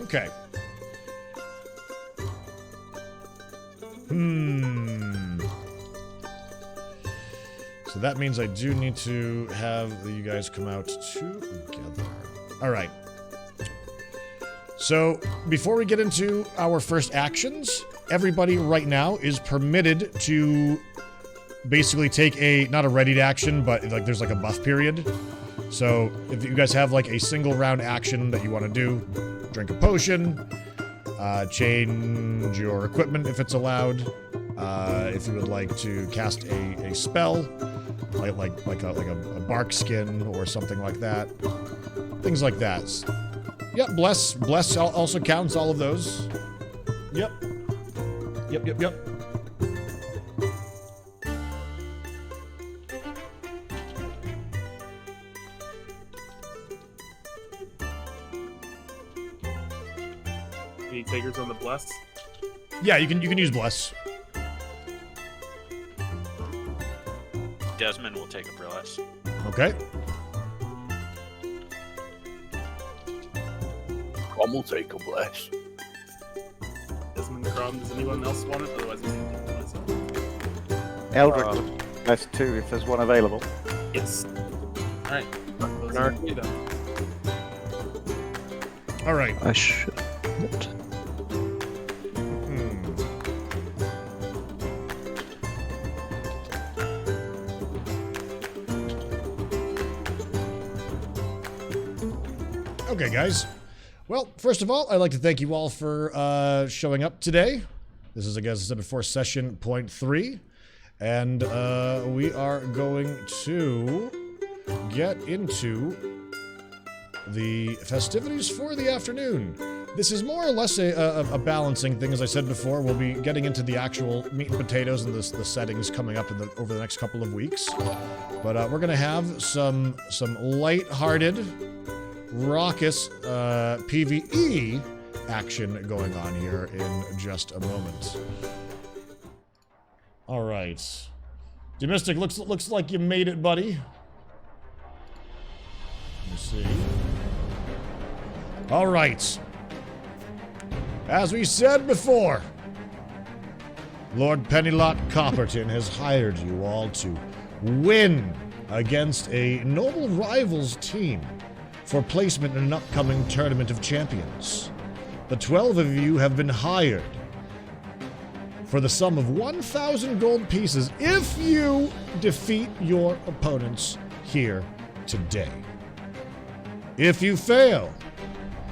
Okay. So that means I do need to have you guys come out together. Alright. So, before we get into our first actions, everybody right now is permitted to basically take a, not a readied action, but like there's like a buff period. So, if you guys have like a single round action that you want to do, drink a potion, change your equipment if it's allowed, if you would like to cast a spell, like a bark skin or something like that. Things like that. Yep, bless also counts, all of those. Yep. Yep. Any takers on the bless? Yeah, you can use bless. Desmond will take a bless. Okay. I'm gonna take a bless. Desmond Crum, does anyone else want it? Otherwise, I'm going to take it myself. Eldrick would bless too if there's one available. Yes. Alright. Those are you then. Alright. I should. Okay, guys. Well, first of all, I'd like to thank you all for showing up today. This is, I guess, I said before, session point 3. And we are going to get into the festivities for the afternoon. This is more or less a balancing thing, as I said before. We'll be getting into the actual meat and potatoes and the settings coming up over the next couple of weeks. But we're going to have some light-hearted, raucous PvE action going on here in just a moment. All right, Domestic, looks like you made it, buddy. Let me see. All right. As we said before, Lord Pennylot Copperton has hired you all to win against a noble rivals team for placement in an upcoming Tournament of Champions. The 12 of you have been hired for the sum of 1,000 gold pieces if you defeat your opponents here today. If you fail,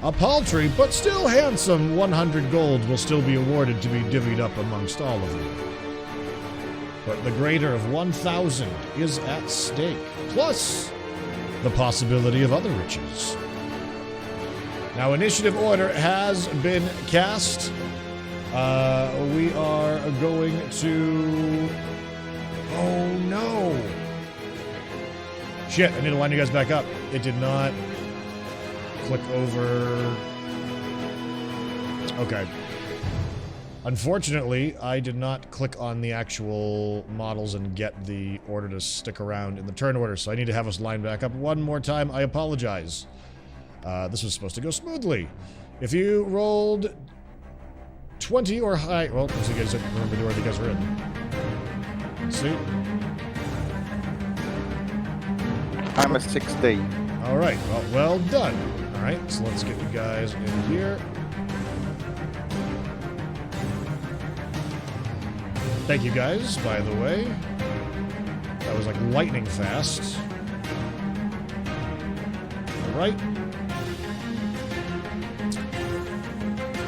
a paltry but still handsome 100 gold will still be awarded to be divvied up amongst all of you. But the greater of 1,000 is at stake, plus the possibility of other riches. Now, initiative order has been cast. We are going to... Oh, no. Shit, I need to line you guys back up. It did not click over... Okay. Unfortunately, I did not click on the actual models and get the order to stick around in the turn order, so I need to have us line back up one more time. I apologize. This was supposed to go smoothly. If you rolled 20 or high... Well, so you guys don't remember the order you guys were in. Let's see. I'm a 16. Alright, well done. Alright, so let's get you guys in here. Thank you guys, by the way. That was like lightning fast. Alright.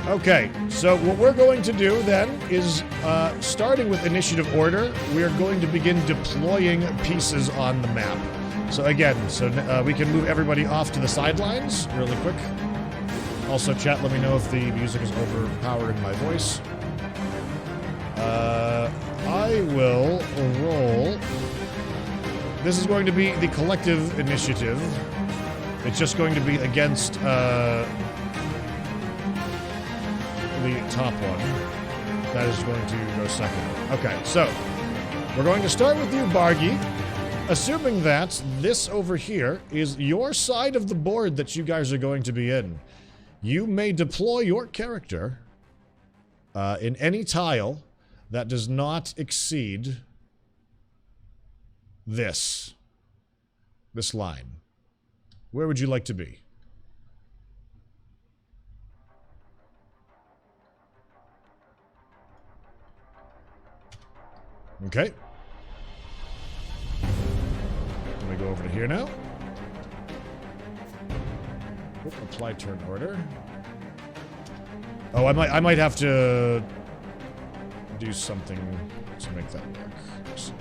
Okay, so what we're going to do then is, starting with initiative order, we are going to begin deploying pieces on the map. So again, we can move everybody off to the sidelines really quick. Also, chat, let me know if the music is overpowering my voice. I will roll. This is going to be the collective initiative. It's just going to be against the top one. That is going to go second. Okay, so we're going to start with you, Bargy. Assuming that this over here is your side of the board that you guys are going to be in. You may deploy your character in any tile that does not exceed this line. Where would you like to be? Okay. Let me go over to here now. Oop, apply turn order. Oh, I might have to do something to make that work. Let's see.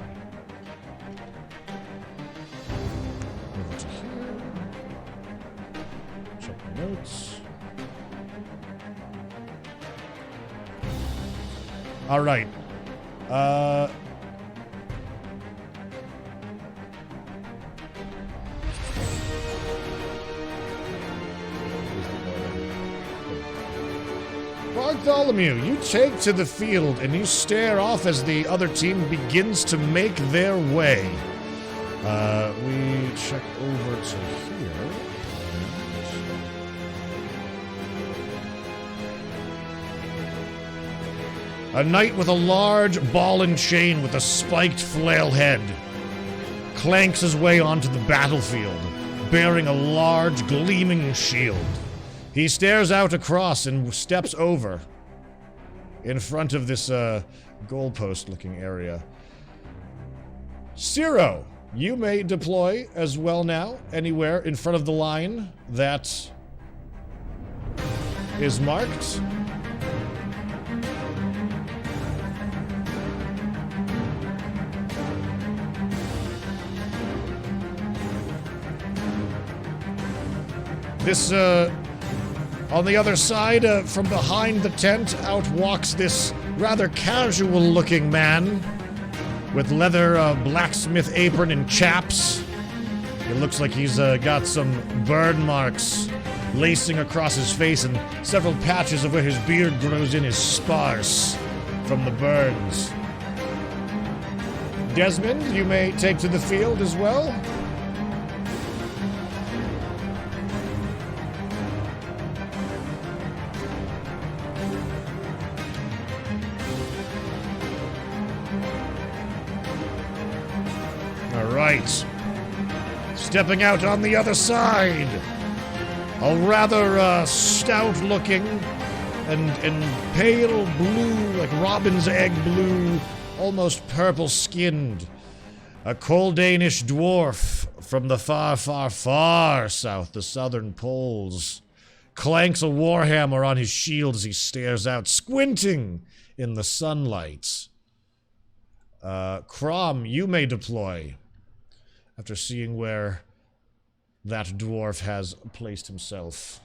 Over to here. Check my notes. All right. Bartholomew, you take to the field and you stare off as the other team begins to make their way. We check over to here. A knight with a large ball and chain with a spiked flail head clanks his way onto the battlefield, bearing a large gleaming shield. He stares out across and steps over in front of this goalpost-looking area. Ciro, you may deploy as well now, anywhere in front of the line that is marked. This, on the other side, from behind the tent, out walks this rather casual-looking man with leather blacksmith apron and chaps. It looks like he's got some burn marks lacing across his face, and several patches of where his beard grows in is sparse from the burns. Desmond, you may take to the field as well. Right. Stepping out on the other side. A rather stout-looking and pale blue, like robin's egg blue, almost purple-skinned. A cold Danish dwarf from the far, far, far south, the southern poles, clanks a warhammer on his shield as he stares out, squinting in the sunlight. Crom, you may deploy. After seeing where that dwarf has placed himself.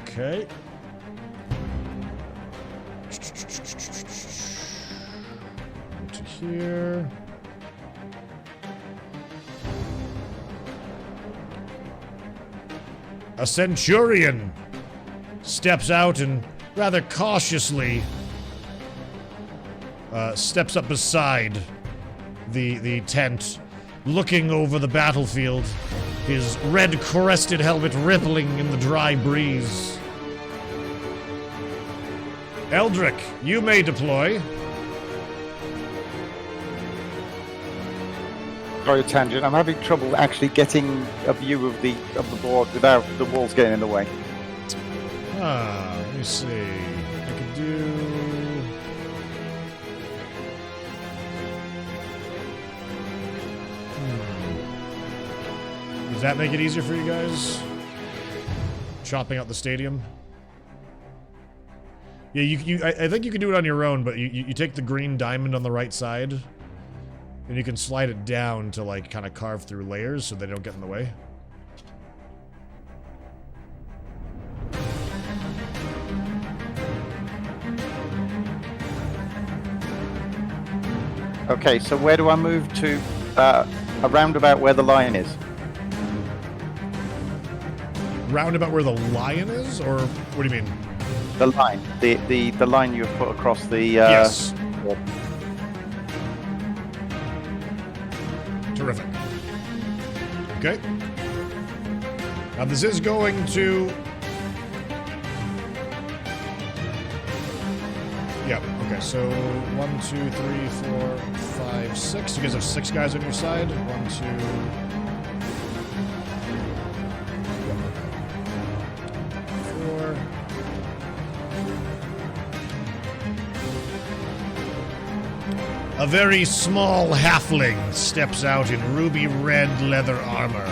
Okay. Go to here. A centurion steps out and rather cautiously steps up beside the tent, looking over the battlefield, his red-crested helmet rippling in the dry breeze. Eldrick, you may deploy. Sorry, tangent. I'm having trouble actually getting a view of the board without the walls getting in the way. Let me see. I could do. Does that make it easier for you guys? Chopping out the stadium. Yeah, I think you can do it on your own, but you take the green diamond on the right side. And you can slide it down to, like, kind of carve through layers so they don't get in the way. Okay, so where do I move to? Around about where the lion is. Roundabout where the lion is? Or what do you mean? The line, the line you have put across the. Yes. Terrific. Okay. Now this is going to. Yep. Okay. So 1, 2, 3, 4, 5, 6. You guys have 6 guys on your side. 1, 2. Yep, okay. 4. A very small halfling steps out in ruby red leather armor.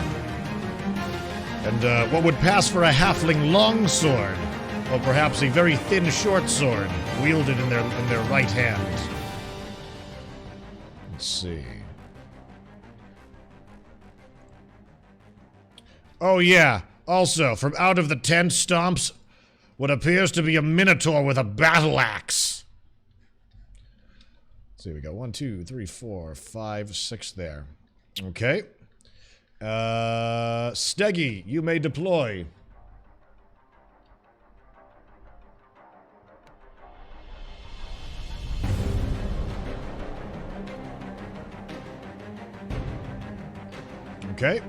And what would pass for a halfling longsword, or perhaps a very thin short sword, wielded in their right hand. Let's see. Oh yeah, also, from out of the tent stomps what appears to be a minotaur with a battle axe. So we got 1, 2, 3, 4, 5, 6 there. Okay. Steggy, you may deploy. Okay.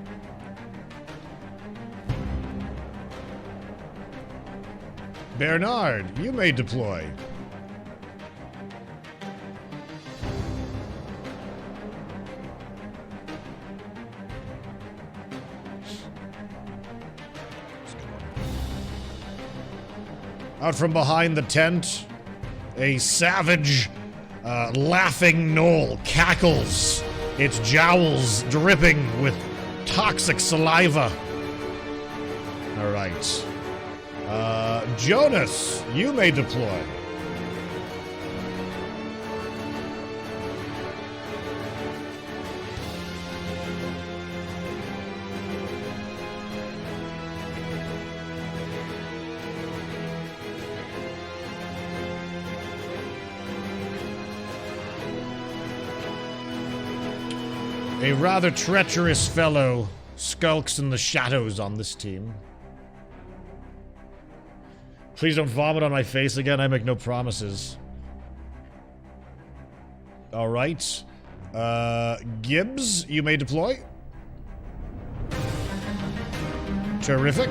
Bernard, you may deploy. Out from behind the tent, a savage, laughing gnoll cackles, its jowls dripping with toxic saliva. All right. Jonas, you may deploy. A rather treacherous fellow skulks in the shadows on this team. Please don't vomit on my face again. I make no promises. All right. Gibbs, you may deploy. Terrific.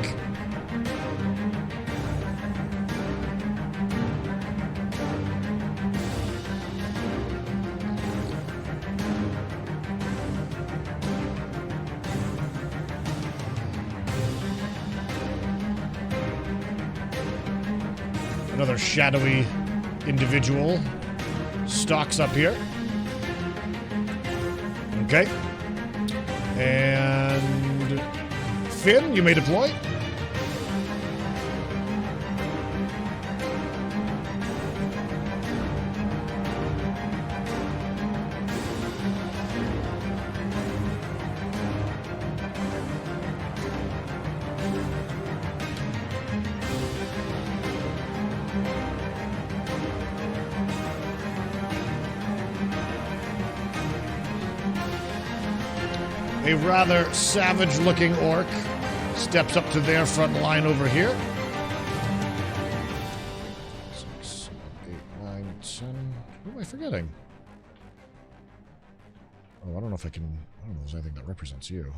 Another shadowy individual stalks up here. Okay. And Finn, you may deploy. A rather savage-looking orc steps up to their front line over here. 6, 7, 8, 9, 10. Who am I forgetting? Oh, I don't know if I can... I don't know if there's anything that represents you.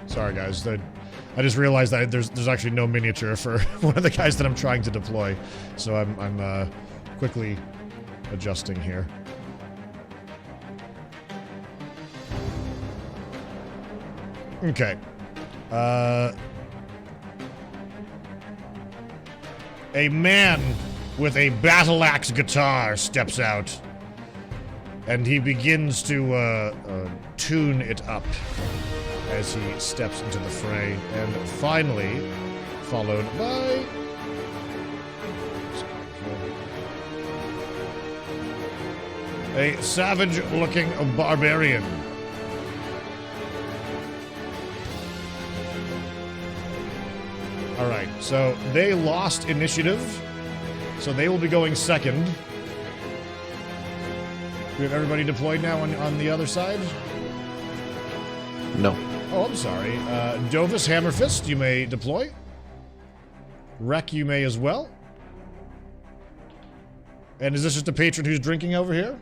Sorry, guys. I just realized that there's actually no miniature for one of the guys that I'm trying to deploy, so I'm quickly adjusting here. Okay. A man with a battle axe guitar steps out, and he begins to tune it up as he steps into the fray, and finally followed by a savage-looking barbarian. All right, so they lost initiative, so they will be going second. We have everybody deployed now on the other side? No. Oh, I'm sorry. Dovus Hammerfist, you may deploy. Wreck, you may as well. And is this just a patron who's drinking over here?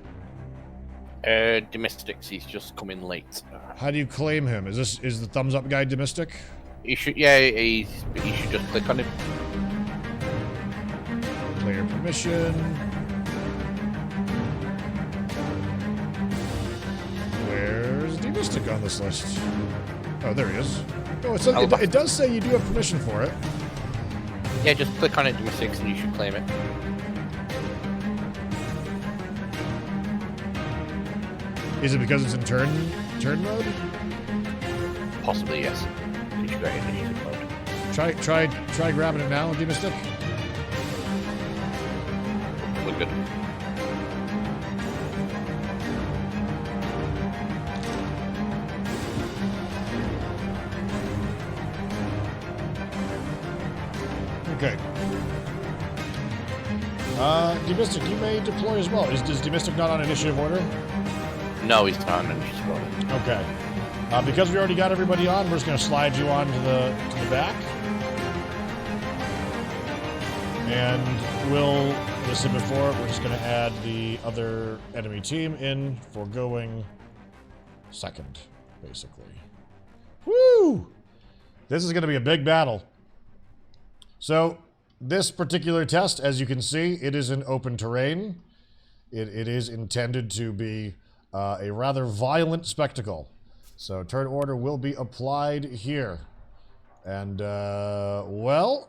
Domestics, he's just come in late. How do you claim him? Is the thumbs up guy Domestic? He should, yeah, he should just click on him. Player permission. Where's Domestic on this list? Oh, there he is. Oh, it does say you do have permission for it. Yeah, just click on it, Domestics, and you should claim it. Is it because it's in turn mode? Possibly, yes. You should go ahead and use it mode. Try grabbing it now, Domestic. We're good. Okay. Domestic, you may deploy as well. Is Domestic not on initiative order? No, he's not on initiative order. Okay. Because we already got everybody on, we're just going to slide you on to the back. And we'll, as I said before, we're just going to add the other enemy team in for going second, basically. Woo! This is going to be a big battle. So, this particular test, as you can see, it is in open terrain. It is intended to be a rather violent spectacle. So, turn order will be applied here. And, well,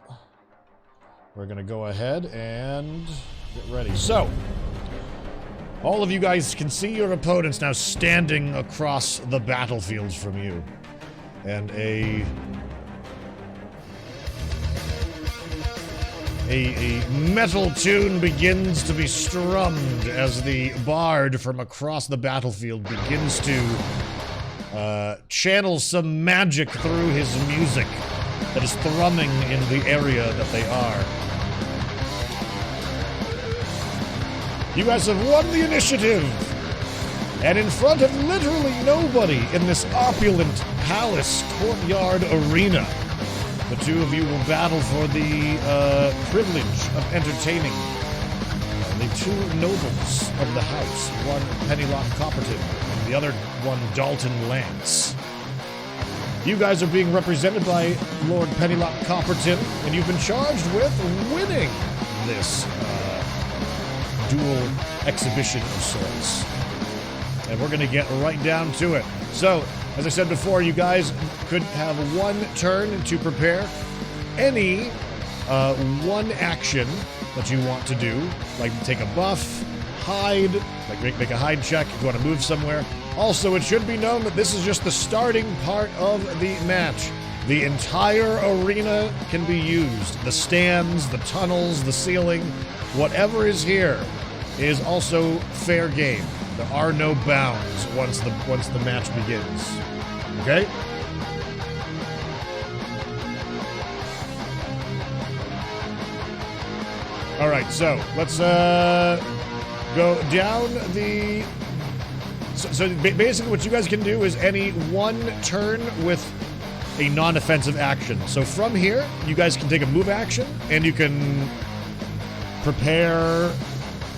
we're going to go ahead and get ready. So, all of you guys can see your opponents now standing across the battlefield from you. And a metal tune begins to be strummed as the bard from across the battlefield begins to channel some magic through his music that is thrumming in the area that they are. You guys have won the initiative! And in front of literally nobody in this opulent palace courtyard arena, the two of you will battle for the privilege of entertaining the two nobles of the house, one Pennylock Copperton and the other one Dalton Lance. You guys are being represented by Lord Pennylock Copperton, and you've been charged with winning this dual exhibition of sorts. And we're going to get right down to it. So, as I said before, you guys could have one turn to prepare any one action that you want to do, like take a buff, hide, like make a hide check, if you want to move somewhere. Also, it should be known that this is just the starting part of the match. The entire arena can be used. The stands, the tunnels, the ceiling, whatever is here is also fair game. There are no bounds once the match begins. Okay? All right, so let's go down the... So basically what you guys can do is any one turn with a non-offensive action. So from here, you guys can take a move action, and you can prepare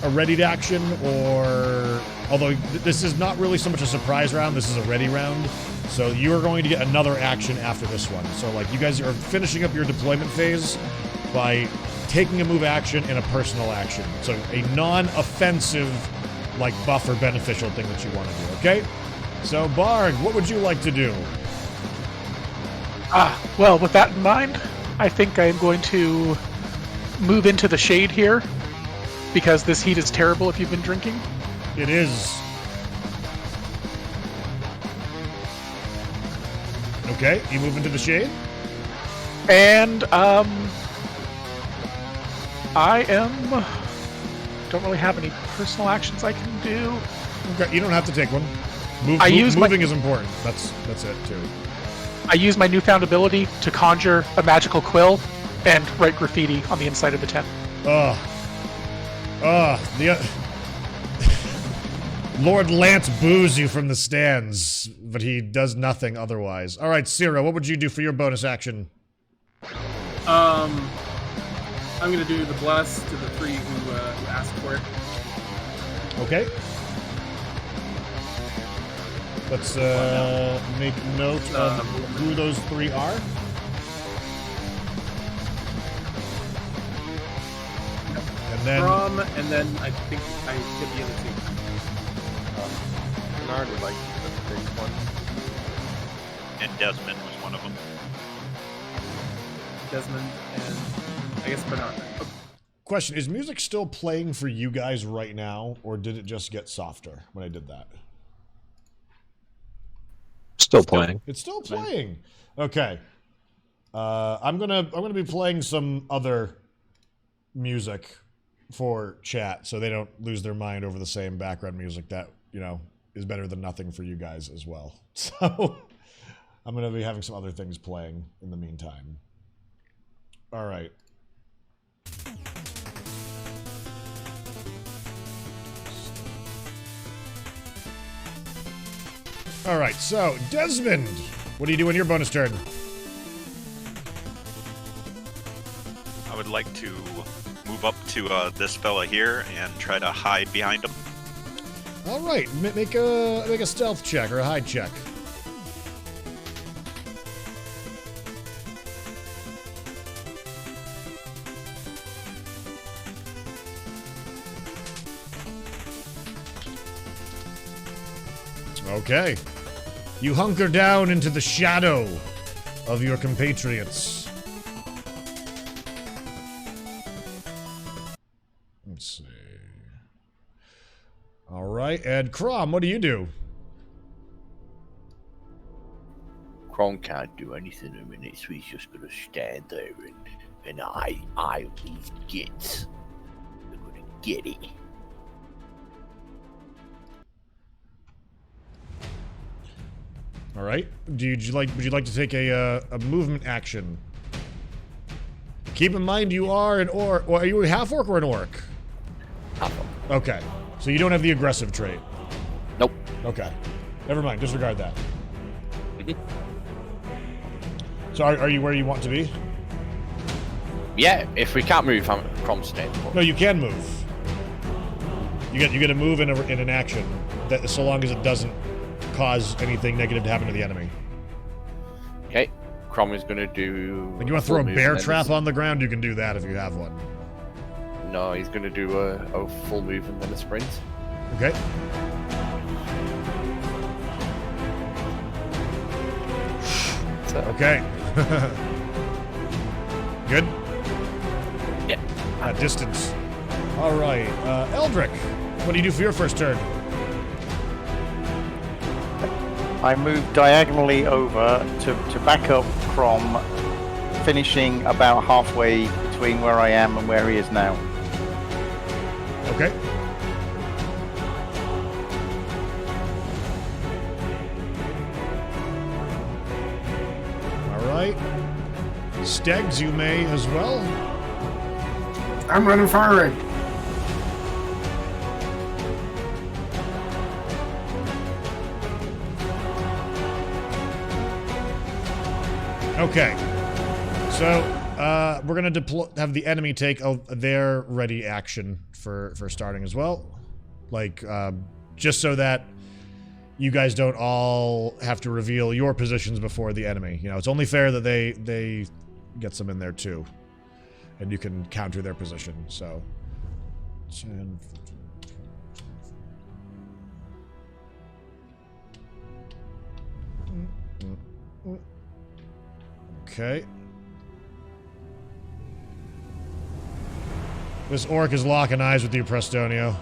a readied action, or... Although this is not really so much a surprise round, this is a ready round. So you're going to get another action after this one. So like you guys are finishing up your deployment phase by taking a move action and a personal action. So a non-offensive, like buff or beneficial thing that you want to do, okay? So Bard, what would you like to do? Well, with that in mind, I think I'm going to move into the shade here, because this heat is terrible if you've been drinking. It is. Okay, you move into the shade? And, I don't really have any personal actions I can do. Okay, you don't have to take one. Moving is important. That's it too. I use my newfound ability to conjure a magical quill and write graffiti on the inside of the tent. Lord Lance boos you from the stands, but he does nothing otherwise. All right, Cira, what would you do for your bonus action? I'm gonna do the bless to the three who asked for it. Okay. Let's make note of who those three are. And then And then I think I hit the other two. Bernard would like the big one. And Desmond was one of them. Desmond and I guess Bernard. Oh, Question, is music still playing for you guys right now, or did it just get softer when I did that? Still playing. It's still playing. Okay. I'm gonna be playing some other music for chat so they don't lose their mind over the same background music that, is better than nothing for you guys as well. So I'm gonna be having some other things playing in the meantime. All right. All right, so Desmond, what do you do in your bonus turn? I would like to move up to this fella here and try to hide behind him. All right, make a stealth check or a hide check. Okay. You hunker down into the shadow of your compatriots. Let's see. All right, and Crom, what do you do? Chrome can't do anything in a minute, so he's just gonna stand there and eye these gits. They're gonna get it. All right. Would you like to take a movement action? Keep in mind you are an orc. Well, are you a half orc or an orc? Half orc. Okay. So you don't have the aggressive trait. Nope. Okay. Never mind. Disregard that. So are you where you want to be? Yeah, if we can't move, I'm Chrome staying. No, you can move. You get to move in an action, that so long as it doesn't cause anything negative to happen to the enemy. Okay, Crom is gonna do. Like you want to throw a bear trap on the ground? You can do that if you have one. No, he's gonna do a full move and then a sprint. Okay. So, Okay. Good. Yeah. At distance. All right, Eldrick, what do you do for your first turn? I move diagonally over to back up Crom, finishing about halfway between where I am and where he is now. Okay. All right. Stegs, you may as well. I'm running forward. Okay. So, we're going to have the enemy take their ready action for starting as well. Like, just so that you guys don't all have to reveal your positions before the enemy. You know, it's only fair that they get some in there too. And you can counter their position, so... 10... Okay. This orc is locking eyes with you, Prestonio.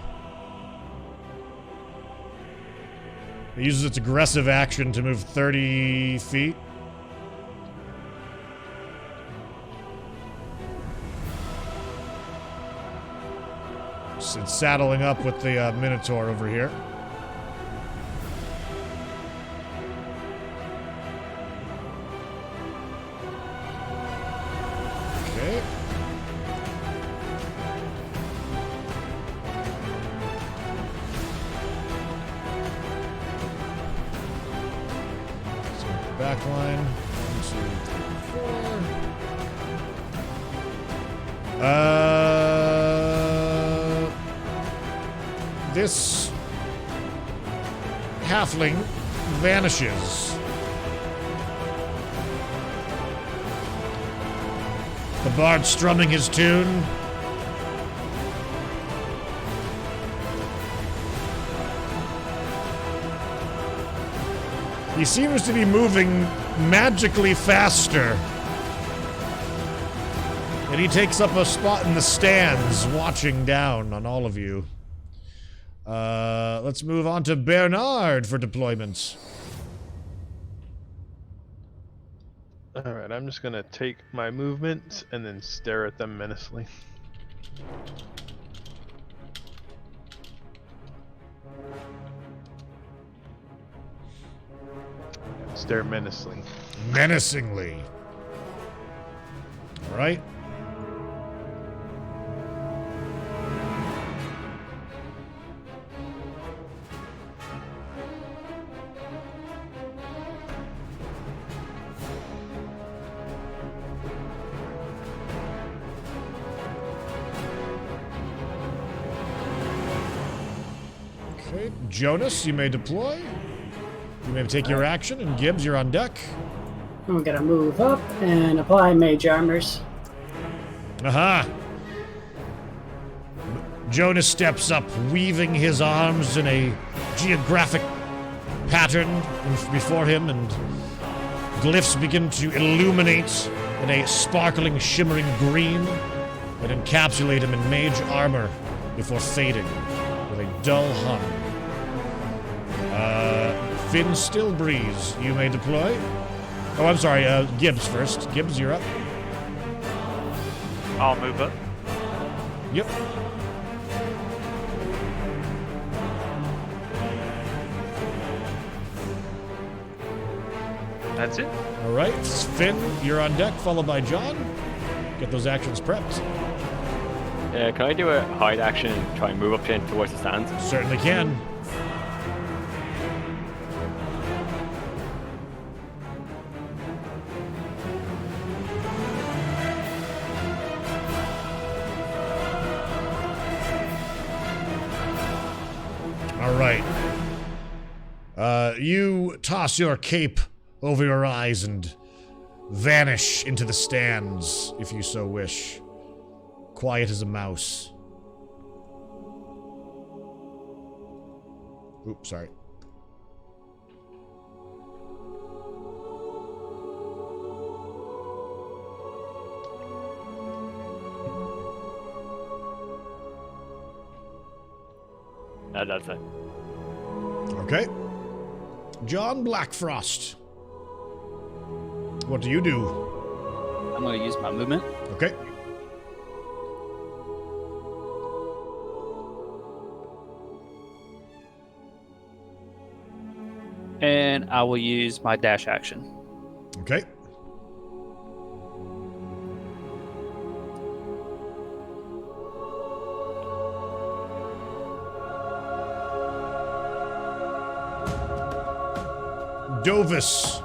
It uses its aggressive action to move 30 feet. It's saddling up with the Minotaur over here. This halfling vanishes. The bard strumming his tune. He seems to be moving magically faster. And he takes up a spot in the stands, watching down on all of you. Let's move on to Bernard for deployments. Alright, I'm just gonna take my movements and then stare at them menacingly. Stare menacingly. Menacingly. All right. Okay, Jonas, you may deploy. You may take your action, and Gibbs, you're on deck. I'm gonna move up and apply mage armors. Aha! Jonas steps up, weaving his arms in a geographic pattern before him, and glyphs begin to illuminate in a sparkling, shimmering green and encapsulate him in mage armor before fading with a dull hum. Finn Stillbreeze, you may deploy. Oh, I'm sorry, Gibbs first. Gibbs, you're up. I'll move up. Yep. That's it. All right, Finn, you're on deck, followed by John. Get those actions prepped. Can I do a hide action and try and move up in towards the stands? Certainly can. All right. You toss your cape over your eyes and vanish into the stands, if you so wish. Quiet as a mouse. Oops, sorry. That's it. Okay. John Blackfrost. What do you do? I'm going to use my movement. Okay. And I will use my dash action. Okay. Dovis.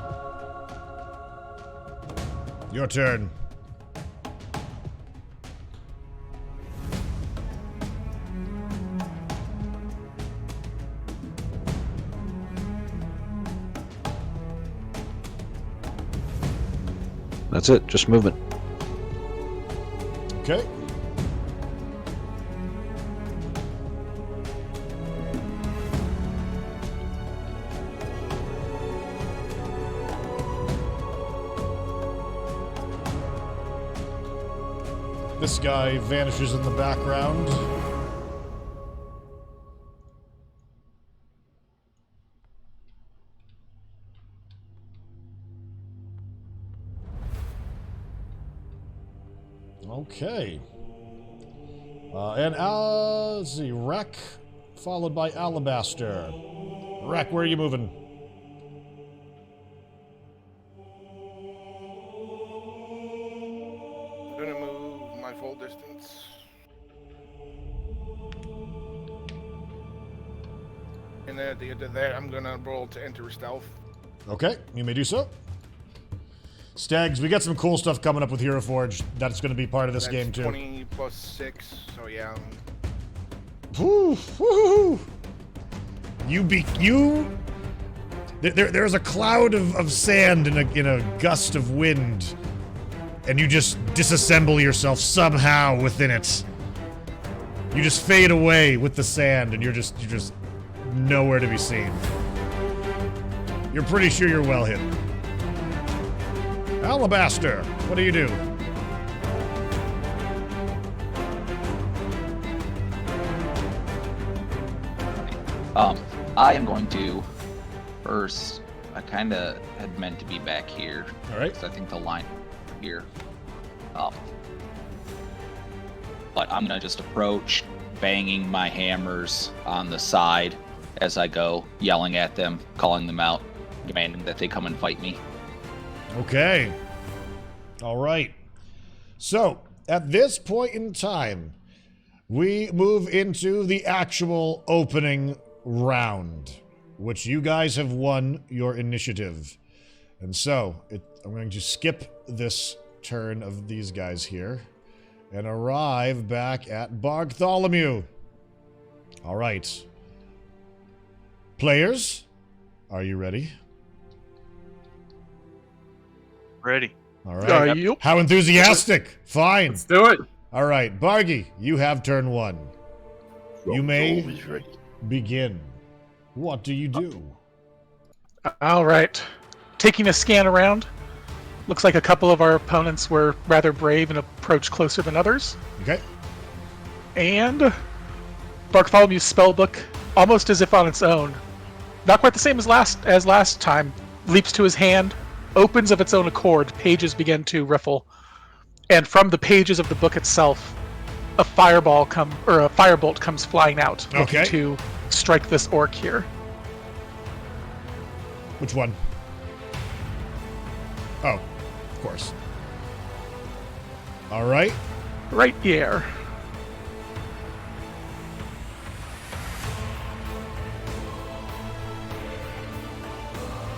Your turn. That's it, just movement. Okay. This guy vanishes in the background. Okay. Let's see, Wreck, followed by Alabaster. Wreck, where are you moving? I'm gonna move my full distance. And then at the end of that, I'm gonna roll to enter stealth. Okay, you may do so. Stags, we got some cool stuff coming up with Hero Forge. That's going to be part of this That's game too. 20 plus 6, so yeah. Woo, woo. There's a cloud of sand in a gust of wind, and you just disassemble yourself somehow within it. You just fade away with the sand, and you're just nowhere to be seen. You're pretty sure you're well hidden. Alabaster, what do you do? I am going to first. I kind of had meant to be back here. All right. Because I think the line here. But I'm gonna just approach, banging my hammers on the side as I go, yelling at them, calling them out, demanding that they come and fight me. Okay. All right. So, at this point in time, we move into the actual opening round, which you guys have won your initiative. And so, I'm going to skip this turn of these guys here and arrive back at Bartholomew. All right. Players, are you ready? Ready. All right. How enthusiastic. Fine. Let's do it. All right. Bargy, you have turn 1. You may begin. What do you do? All right. Taking a scan around. Looks like a couple of our opponents were rather brave and approached closer than others. Okay. And Bartholomew's spellbook, almost as if on its own, not quite the same as last time, leaps to his hand, opens of its own accord, pages begin to riffle, and from the pages of the book itself, a firebolt comes flying out, looking to strike this orc here. Which one? Oh, of course. All right. Right here.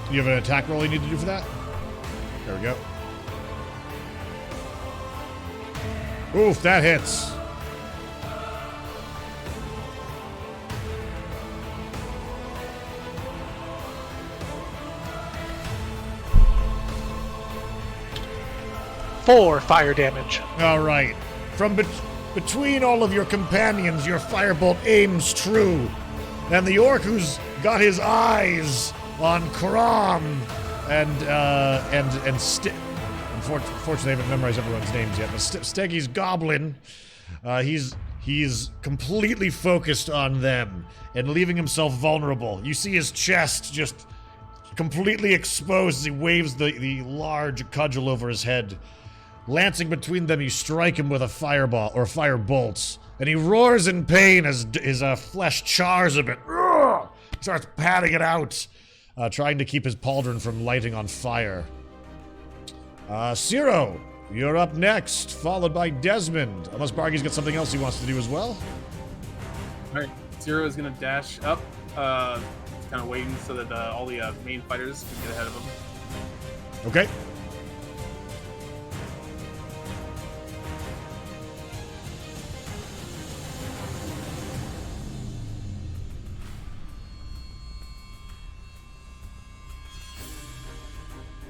Do you have an attack roll you need to do for that? There we go. Oof, that hits. Four fire damage. All right. From between all of your companions, your firebolt aims true. And the orc who's got his eyes on Krom unfortunately I haven't memorized everyone's names yet, but Steggy's goblin, he's completely focused on them and leaving himself vulnerable. You see his chest just completely exposed as he waves the large cudgel over his head. Lancing between them, you strike him with a fireball or fire bolts, and he roars in pain as his flesh chars a bit. Starts patting it out, trying to keep his pauldron from lighting on fire. Ciro, you're up next, followed by Desmond. Unless Bargy's got something else he wants to do as well. Alright, Ciro is going to dash up, kind of waiting so that all the main fighters can get ahead of him. Okay.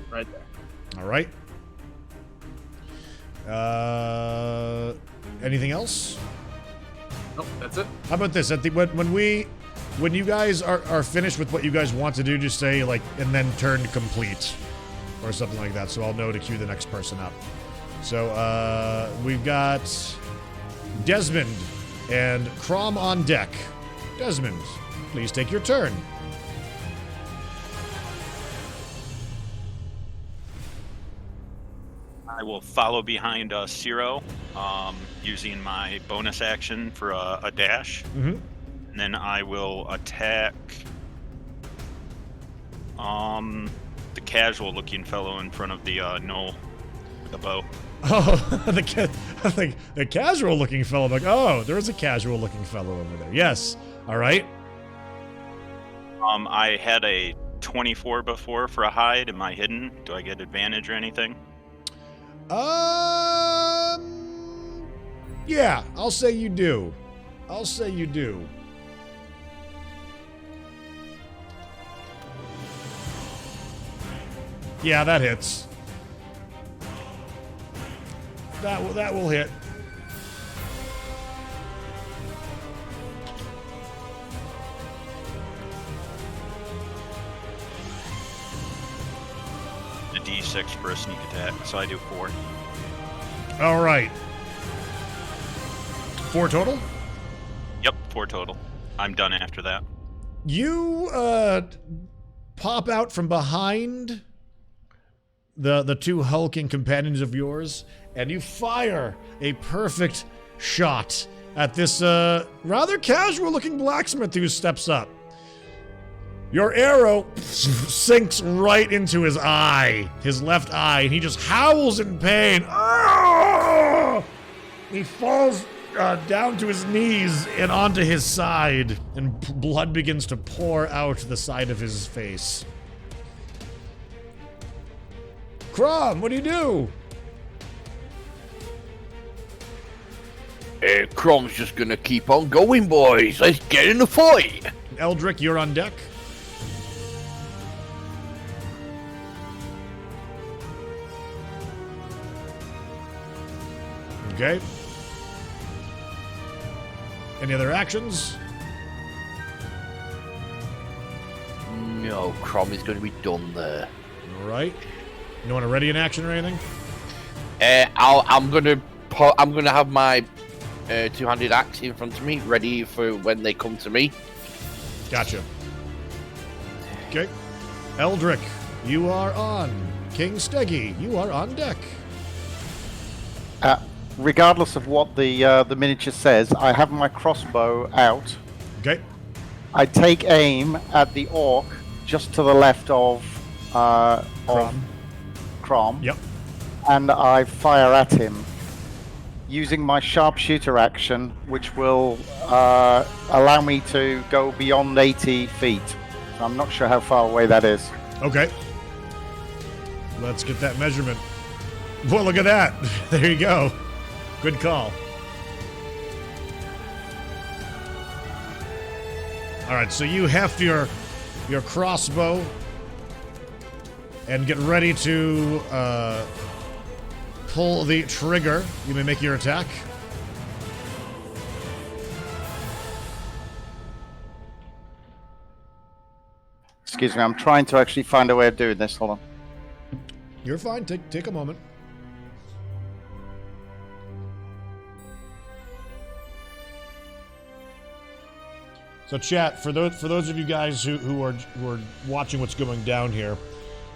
Right there. All right. Anything else? Nope, that's it. How about this? When you guys are finished with what you guys want to do, just say like, and then turn complete, or something like that. So I'll know to queue the next person up. So we've got Desmond and Krom on deck. Desmond, please take your turn. I will follow behind Ciro, using my bonus action for a dash. Mm-hmm. And then I will attack the casual-looking fellow in front of the knoll with a bow. Oh, the casual-looking fellow. I'm like, oh, there is a casual-looking fellow over there. Yes. All right. I had a 24 before for a hide. Am I hidden? Do I get advantage or anything? Yeah, I'll say you do. I'll say you do. Yeah, that hits. That will hit. A D6 for a sneak attack, so I do 4. All right. 4 total? Yep, 4 total. I'm done after that. You pop out from behind the two hulking companions of yours, and you fire a perfect shot at this rather casual-looking blacksmith who steps up. Your arrow sinks right into his eye, his left eye, and he just howls in pain. Ah! He falls down to his knees and onto his side, and blood begins to pour out the side of his face. Crom, what do you do? Crom's just gonna keep on going, boys. Let's get in the fight. Eldrick, you're on deck. Okay. Any other actions? No, Crom is going to be done there. All right. You want to ready an action or anything? I'm gonna have my two-handed axe in front of me, ready for when they come to me. Gotcha. Okay. Eldrick, you are on. King Steggy, you are on deck. Regardless of what the miniature says, I have my crossbow out. Okay. I take aim at the orc just to the left of Crom. Yep. And I fire at him using my sharpshooter action, which will allow me to go beyond 80 feet. So I'm not sure how far away that is. Okay. Let's get that measurement. Well, look at that. There you go. Good call. All right, so you heft your crossbow and get ready to pull the trigger. You may make your attack. Excuse me, I'm trying to actually find a way of doing this. Hold on. You're fine. Take a moment. So, chat, for those of you guys who are watching what's going down here,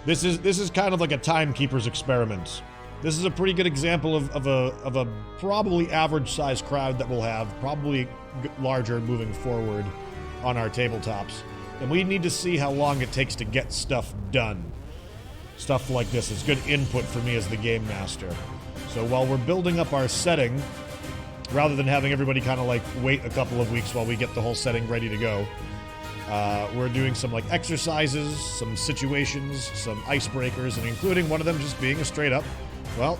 this is kind of like a timekeeper's experiment. This is a pretty good example of a probably average-sized crowd that we'll have, probably larger moving forward on our tabletops. And we need to see how long it takes to get stuff done. Stuff like this is good input for me as the game master. So while we're building up our setting, rather than having everybody kind of like wait a couple of weeks while we get the whole setting ready to go, we're doing some like exercises, some situations, some icebreakers, and including one of them just being a straight up, well,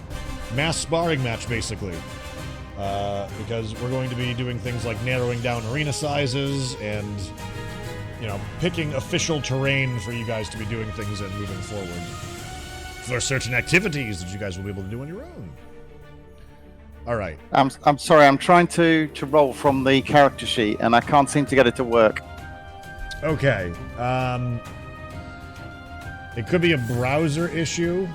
mass sparring match basically. Because we're going to be doing things like narrowing down arena sizes and, you know, picking official terrain for you guys to be doing things in moving forward. For certain activities that you guys will be able to do on your own. All right. I'm sorry, I'm trying to roll from the character sheet, and I can't seem to get it to work. Okay. It could be a browser issue.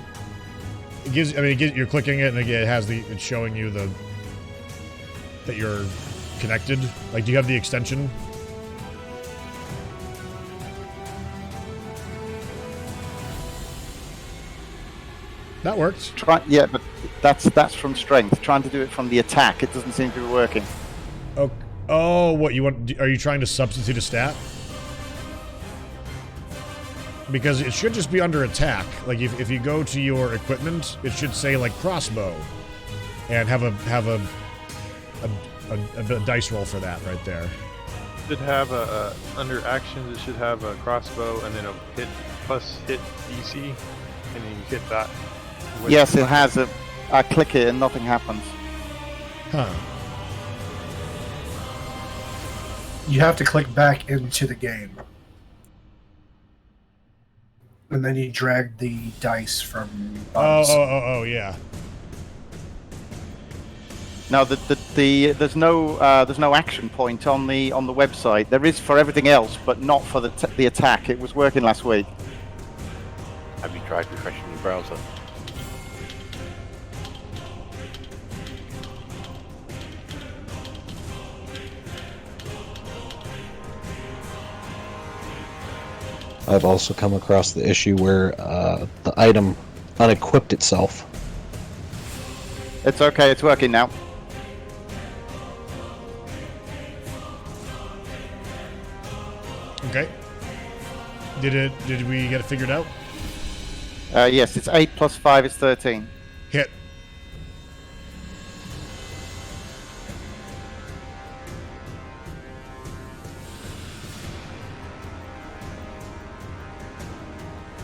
It gives. I mean, you're clicking it, and again, it's showing you that you're connected. Like, do you have the extension? That works. Yeah, but that's from strength. Trying to do it from the attack, it doesn't seem to be working. Oh, what you want? Are you trying to substitute a stat? Because it should just be under attack. Like if you go to your equipment, it should say like crossbow, and have a dice roll for that right there. should have under actions. It should have a crossbow and then a hit DC, and then you hit that. Yes, it has. I click it and nothing happens. Huh. You have to click back into the game. And then you drag the dice from Oh, yeah. No, there's no action point on the website. There is for everything else, but not for the attack. It was working last week. Have you tried refreshing your browser? I've also come across the issue where the item unequipped itself. It's okay. It's working now. Okay. Did we get it figured out? Yes, it's 8 plus 5 is 13. Hit.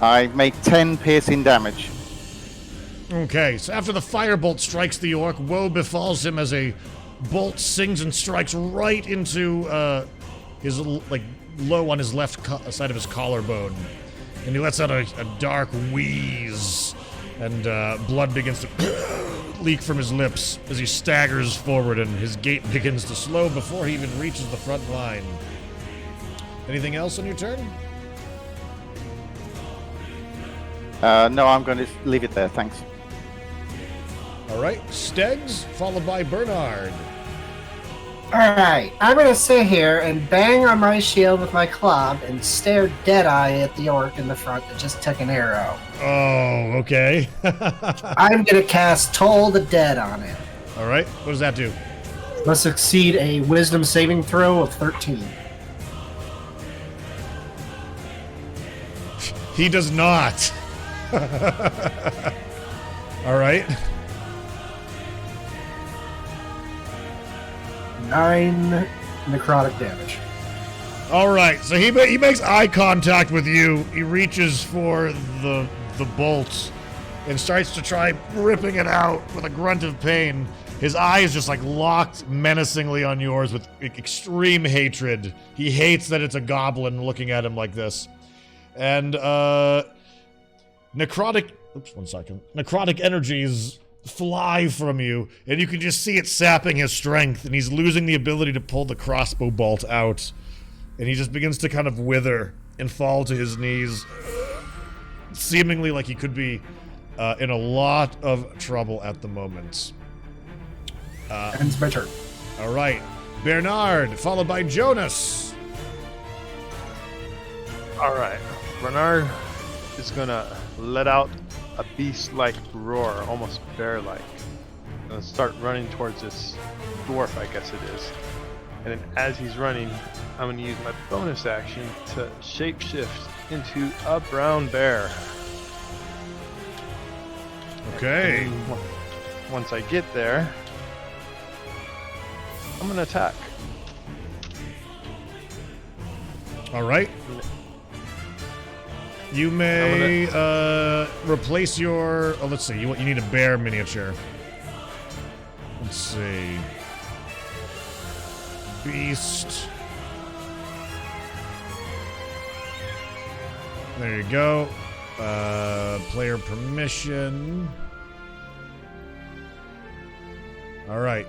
I make 10 piercing damage. Okay, so after the firebolt strikes the orc, woe befalls him as a bolt sings and strikes right into his, like, low on his left side of his collarbone. And he lets out a dark wheeze, and blood begins to leak from his lips as he staggers forward, and his gait begins to slow before he even reaches the front line. Anything else on your turn? No, I'm going to leave it there, thanks. Alright, Stegs, followed by Bernard. Alright, I'm gonna sit here and bang on my shield with my club and stare dead-eye at the orc in the front that just took an arrow. Oh, okay. I'm gonna cast Toll the Dead on it. Alright, what does that do? Must succeed a wisdom saving throw of 13. He does not. Alright. 9 necrotic damage. Alright, so he makes eye contact with you. He reaches for the bolt and starts to try ripping it out with a grunt of pain. His eyes just like locked menacingly on yours with extreme hatred. He hates that it's a goblin looking at him like this. And necrotic energies fly from you, and you can just see it sapping his strength, and he's losing the ability to pull the crossbow bolt out, and he just begins to kind of wither and fall to his knees, seemingly like he could be in a lot of trouble at the moment. Ends my turn. All right, Bernard, followed by Jonas. All right, Bernard is gonna let out a beast-like roar, almost bear-like, and start running towards this dwarf, I guess it is. And then as he's running, I'm going to use my bonus action to shapeshift into a brown bear. Okay. Once I get there, I'm going to attack. All right. You may replace your. Oh, let's see. You need a bear miniature. Let's see. Beast. There you go. Player permission. All right.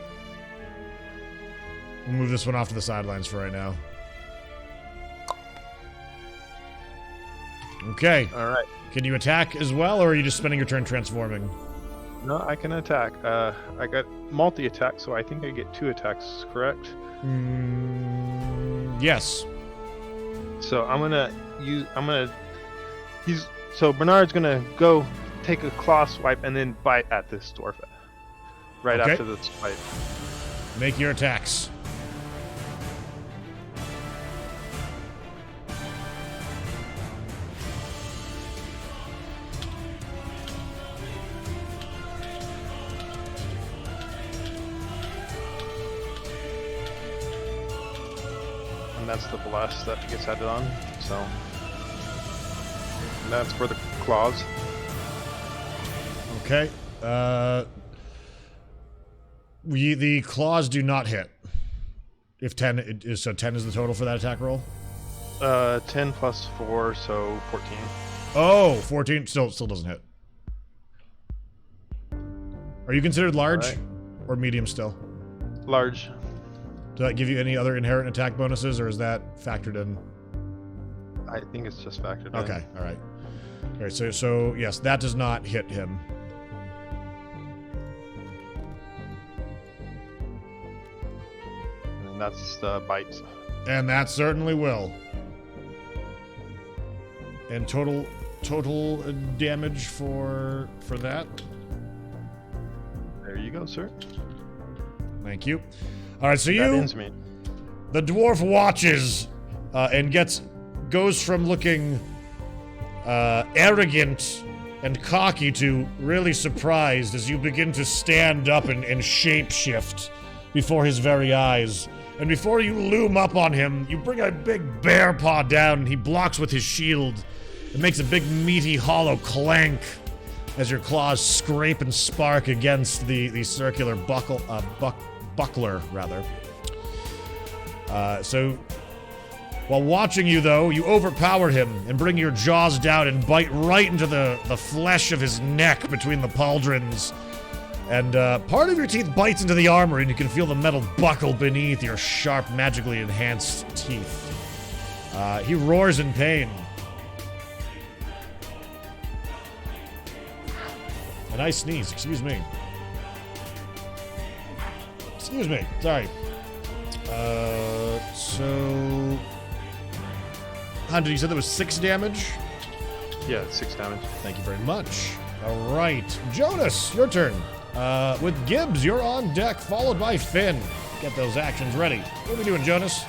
We'll move this one off to the sidelines for right now. Okay. All right. Can you attack as well, or are you just spending your turn transforming? No, I can attack. I got multi-attack, so I think I get 2 attacks, correct? Yes. So so Bernard's gonna go take a claw swipe and then bite at this dwarf right after the swipe. Make your attacks. and that's the blast that gets added on. So and that's for the claws. Okay. The claws do not hit. If 10 is, so 10 is the total for that attack roll? 10 plus 4, so 14. Oh, 14 still doesn't hit. Are you considered large or medium still? Large. Does that give you any other inherent attack bonuses, or is that factored in? I think it's just factored in. Okay, all right. All right, so yes, that does not hit him. And that's the bites. And that certainly will. And total damage for that. There you go, sir. Thank you. All right, so that ends me. The dwarf watches and goes from looking arrogant and cocky to really surprised as you begin to stand up and shapeshift before his very eyes. And before you loom up on him, you bring a big bear paw down and he blocks with his shield. It makes a big meaty hollow clank as your claws scrape and spark against the circular buckler, rather. So, while watching you, though, you overpower him and bring your jaws down and bite right into the flesh of his neck between the pauldrons. And part of your teeth bites into the armor, and you can feel the metal buckle beneath your sharp, magically enhanced teeth. He roars in pain. And I sneeze, excuse me. Excuse me, sorry. So... Hunter, you said there was 6 damage? Yeah, 6 damage. Thank you very much. All right, Jonas, your turn. With Gibbs, you're on deck, followed by Finn. Get those actions ready. What are we doing, Jonas?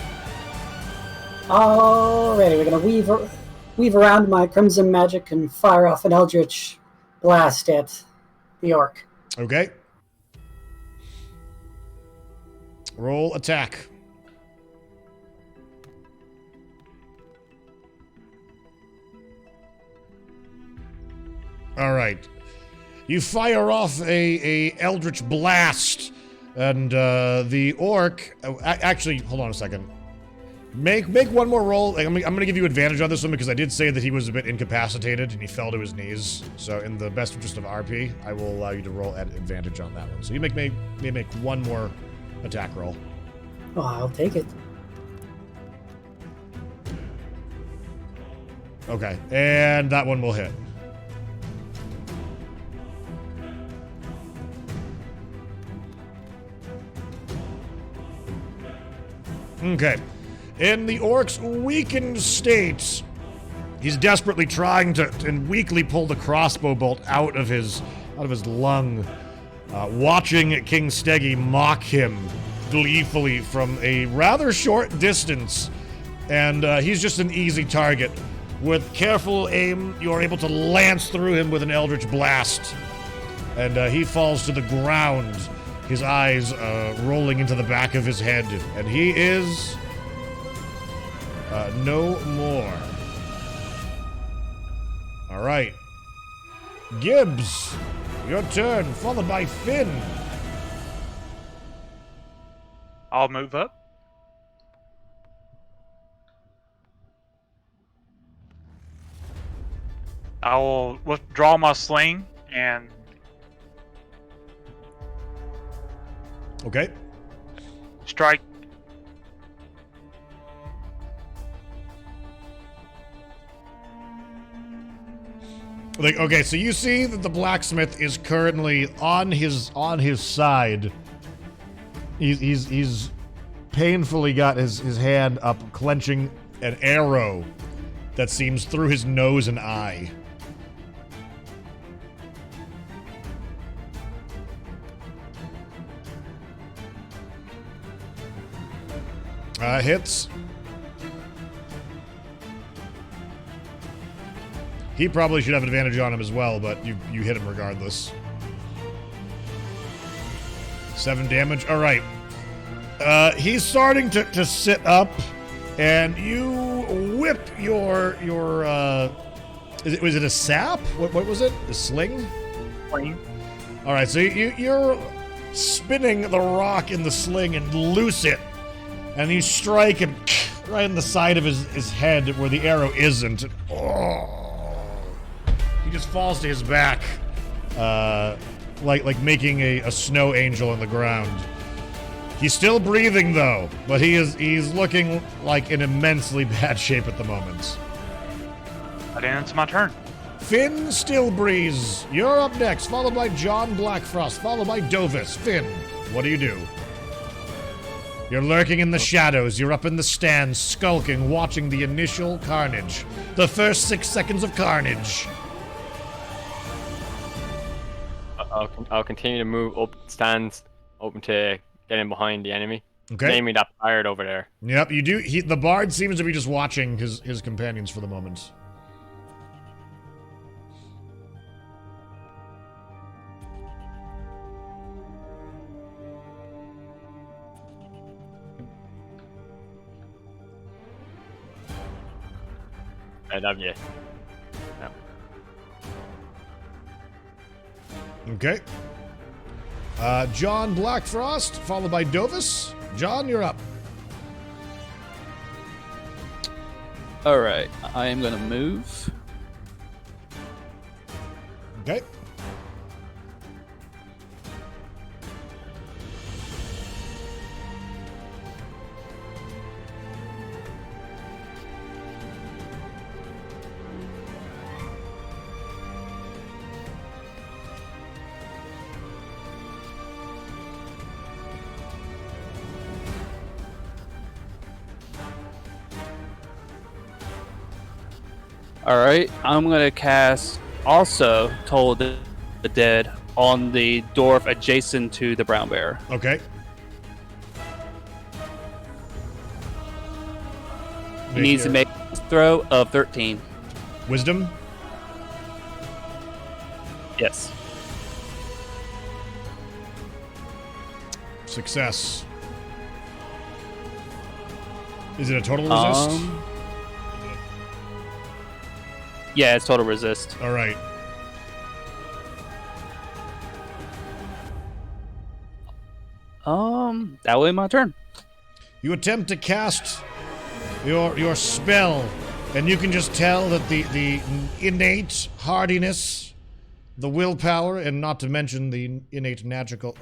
Alrighty, we're gonna weave around my Crimson Magic and fire off an Eldritch Blast at the orc. Okay. Roll attack. All right. You fire off a Eldritch Blast, and the orc... actually, hold on a second. Make one more roll. I'm going to give you advantage on this one because I did say that he was a bit incapacitated and he fell to his knees. So in the best interest of RP, I will allow you to roll at advantage on that one. So you may make one more attack roll. Oh, I'll take it. Okay, and that one will hit. Okay. In the orc's weakened state, he's desperately trying to and weakly pull the crossbow bolt out of his lung, watching King Steggy mock him gleefully from a rather short distance, and he's just an easy target. With careful aim, you're able to lance through him with an Eldritch Blast, and he falls to the ground, his eyes rolling into the back of his head, and he is no more. All right. Gibbs, your turn, followed by Finn. I'll move up. I will withdraw my sling and... Okay. Strike. Okay, so you see that the blacksmith is currently on his side. He's painfully got his hand up, clenching an arrow that seems through his nose and eye. Hits. He probably should have advantage on him as well, but you hit him regardless. 7 damage. All right. He's starting to sit up, and you whip your was it a sap? What was it? A sling? Sling. All right, so you're spinning the rock in the sling and loose it, and you strike him right in the side of his head where the arrow isn't. Oh, he just falls to his back, like making a snow angel on the ground. He's still breathing though, but he's looking like in immensely bad shape at the moment. But then it's my turn. Finn Stillbreeze, you're up next, followed by John Blackfrost, followed by Dovis. Finn, what do you do? You're lurking in the shadows. You're up in the stands, skulking, watching the initial carnage. The first 6 seconds of carnage. I'll continue to move up stands, open to getting behind the enemy. Okay. Namely that pirate over there. Yep, you do. The bard seems to be just watching his companions for the moment. I love you. No. Okay. John Blackfrost, followed by Dovis. John, you're up. Alright, I am gonna move. Okay. Alright, I'm gonna cast also Toll the Dead on the dwarf adjacent to the brown bear. Okay. He needs to make a throw of 13. Wisdom? Yes. Success. Is it a total resist? Yeah, it's total resist. All right. That will be my turn. You attempt to cast your spell, and you can just tell that the innate hardiness, the willpower, and not to mention the innate magical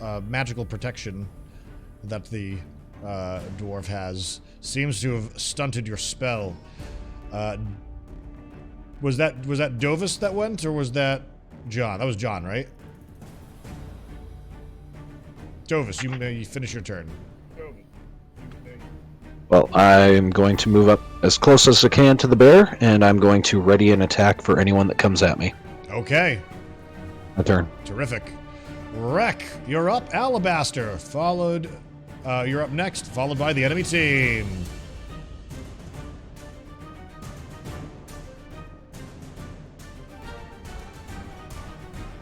protection that the dwarf has seems to have stunted your spell. Was that Dovis that went, or was that John? That was John, right? Dovis, you finish your turn. Well, I'm going to move up as close as I can to the bear, and I'm going to ready an attack for anyone that comes at me. Okay. My turn. Terrific. Wreck, you're up. Alabaster, followed. You're up next, followed by the enemy team.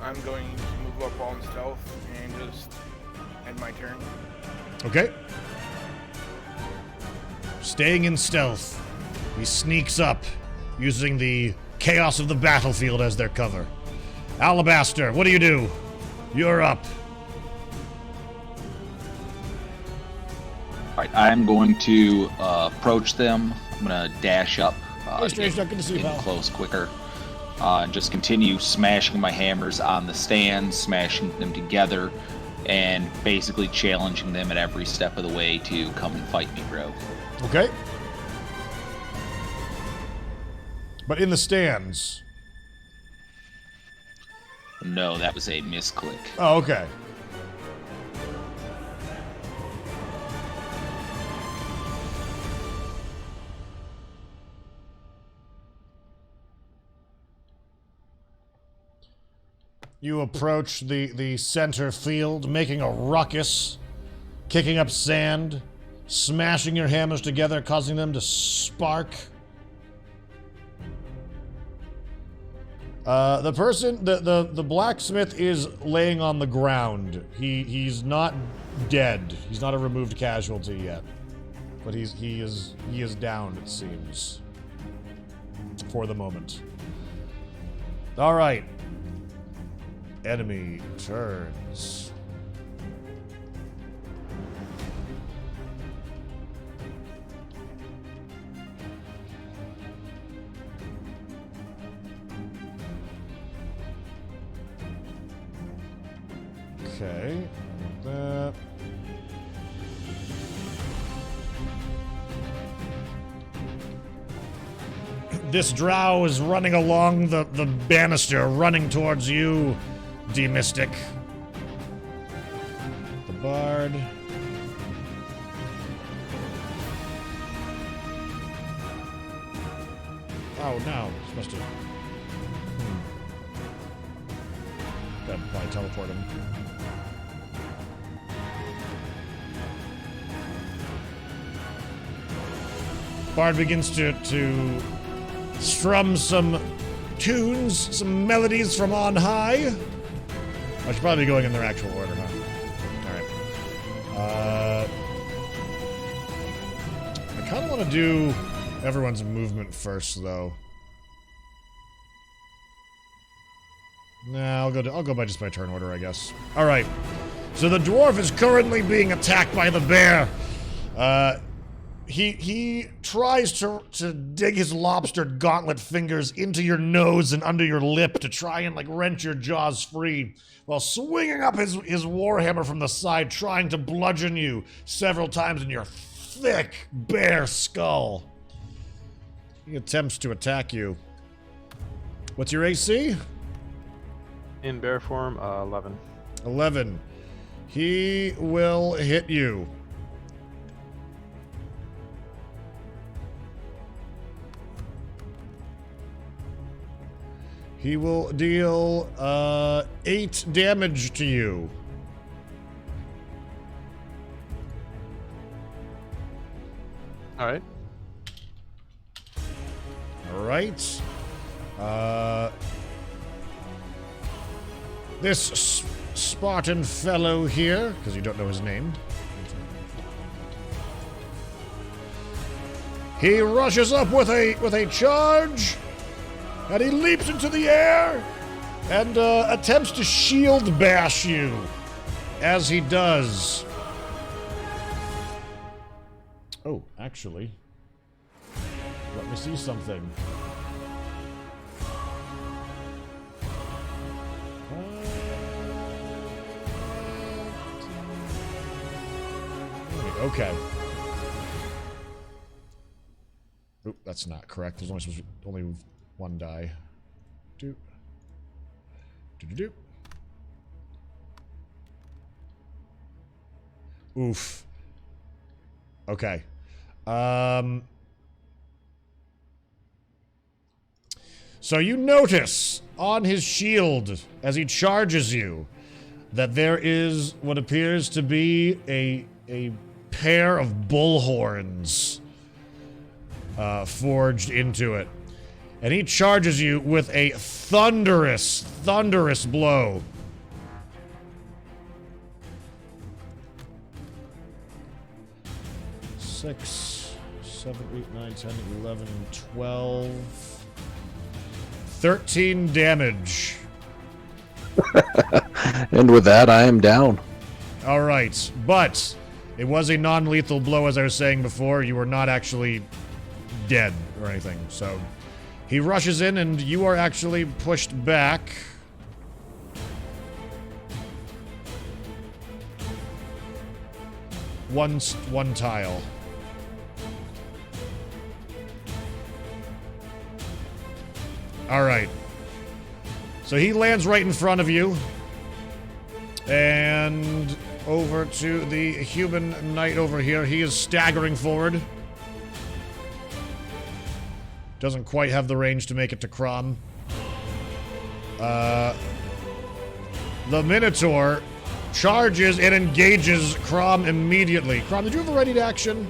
I'm going to move up on stealth and just end my turn. Okay. Staying in stealth, he sneaks up, using the chaos of the battlefield as their cover. Alabaster, what do you do? You're up. Alright, I'm going to approach them. I'm going to dash up. Strange, not good to see you, get pal. close quicker. And just continue smashing my hammers on the stands, smashing them together, and basically challenging them at every step of the way to come and fight me, bro. Okay. But in the stands. No, that was a misclick. Oh, okay. You approach the center field, making a ruckus, kicking up sand, smashing your hammers together, causing them to spark. The blacksmith is laying on the ground. He's not dead. He's not a removed casualty yet. But he is down, it seems. For the moment. Alright. Enemy turns. Okay. That. This drow is running along the banister, running towards you, D-Mystic. The bard. Oh no, supposed to. Gotta probably teleport him. Bard begins to strum some tunes, some melodies from on high. I should probably be going in their actual order, huh? Alright. I kind of want to do everyone's movement first, though. Nah, I'll go by just my turn order, I guess. Alright. So the dwarf is currently being attacked by the bear. He tries to dig his lobster gauntlet fingers into your nose and under your lip to try and, like, wrench your jaws free, while swinging up his warhammer from the side, trying to bludgeon you several times in your thick, bare skull. He attempts to attack you. What's your AC? In bear form, 11. 11. He will hit you. He will deal 8 damage to you. Alright. Alright. This Spartan fellow here, because you don't know his name. He rushes up with a charge. And he leaps into the air and attempts to shield bash you. As he does. Oh, actually. Let me see something. Okay. Oop, that's not correct. There's only supposed to be only one die. Do. Oof. Okay. So you notice on his shield as he charges you that there is what appears to be a pair of bull horns forged into it. And he charges you with a thunderous blow. Six, 7, 8, 9, 10, 11, 12. 13 damage. And with that, I am down. Alright, but it was a non-lethal blow, as I was saying before. You were not actually dead or anything, so... He rushes in, and you are actually pushed back. One tile. All right. So he lands right in front of you. And over to the human knight over here. He is staggering forward. Doesn't quite have the range to make it to Crom. The Minotaur charges and engages Crom immediately. Crom, did you have a ready to action?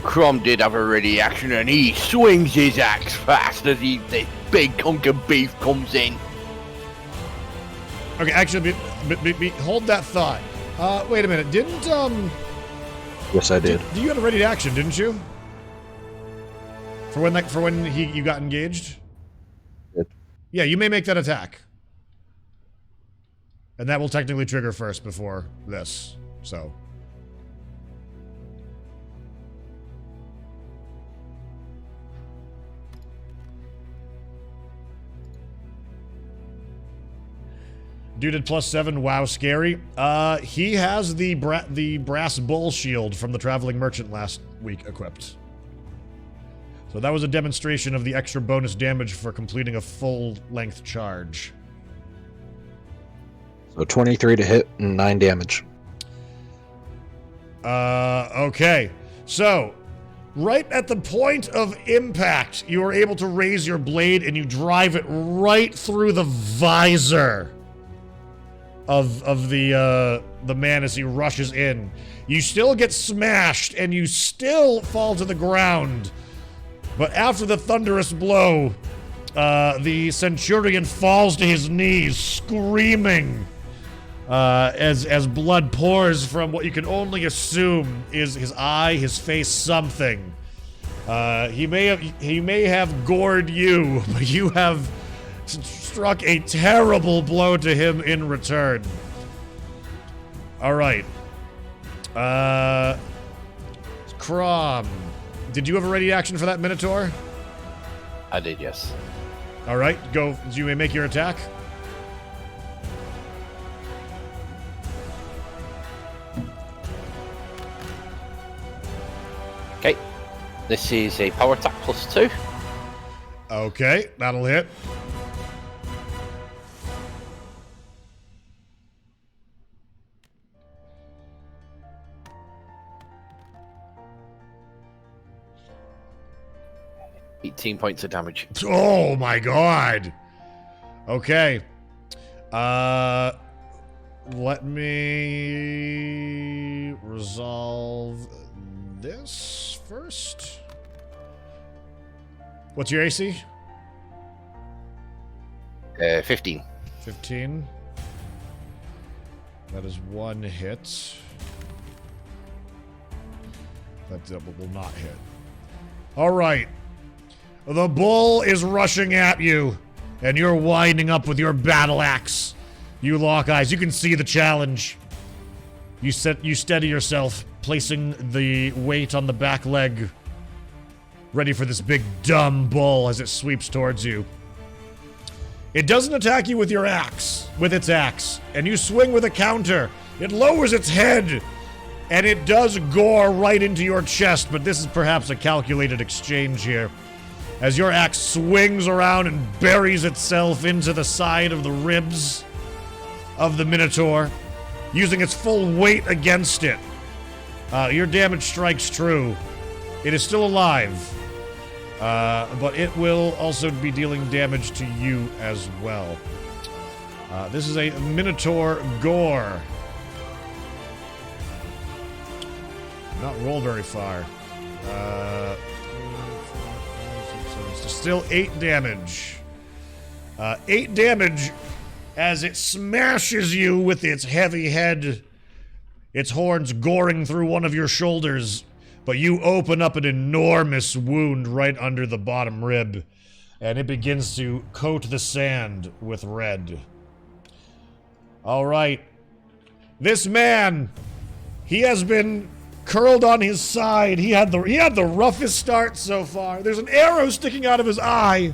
Crom did have a ready action, and he swings his axe fast as the big hunk of beef comes in. Okay, actually, hold that thought. Wait a minute. Yes, I did. You had a ready to action, didn't you? For when you got engaged? Did. Yeah, you may make that attack. And that will technically trigger first before this, so. Dude did +7, wow, scary. He has the brass bull shield from the Traveling Merchant last week equipped. So that was a demonstration of the extra bonus damage for completing a full-length charge. So 23 to hit and 9 damage. Okay. So, right at the point of impact, you are able to raise your blade and you drive it right through the visor of the man as he rushes in. You still get smashed and you still fall to the ground. But after the thunderous blow, the Centurion falls to his knees, screaming, as blood pours from what you can only assume is his eye, his face, something. He may have gored you, but you have struck a terrible blow to him in return. All right. Crom. Did you have a ready action for that Minotaur? I did, yes. All right, go. You may make your attack. Okay. This is a power attack +2. Okay, that'll hit. $18 points of damage. Oh my god. Okay. Let me resolve this first. What's your AC? 15. 15. That is 1 hit. That will not hit. All right. The bull is rushing at you, and you're winding up with your battle axe. You lock eyes. You can see the challenge. You steady yourself, placing the weight on the back leg, ready for this big dumb bull as it sweeps towards you. It doesn't attack you with your axe, with its axe, and you swing with a counter. It lowers its head, and it does gore right into your chest, but this is perhaps a calculated exchange here. As your axe swings around and buries itself into the side of the ribs of the Minotaur, using its full weight against it. Your damage strikes true. It is still alive, but it will also be dealing damage to you as well. This is a Minotaur gore. Not roll very far. Still 8 damage. 8 damage as it smashes you with its heavy head, its horns goring through one of your shoulders, but you open up an enormous wound right under the bottom rib, and it begins to coat the sand with red. All right. This man, he has been curled on his side. He had the roughest start so far. There's an arrow sticking out of his eye,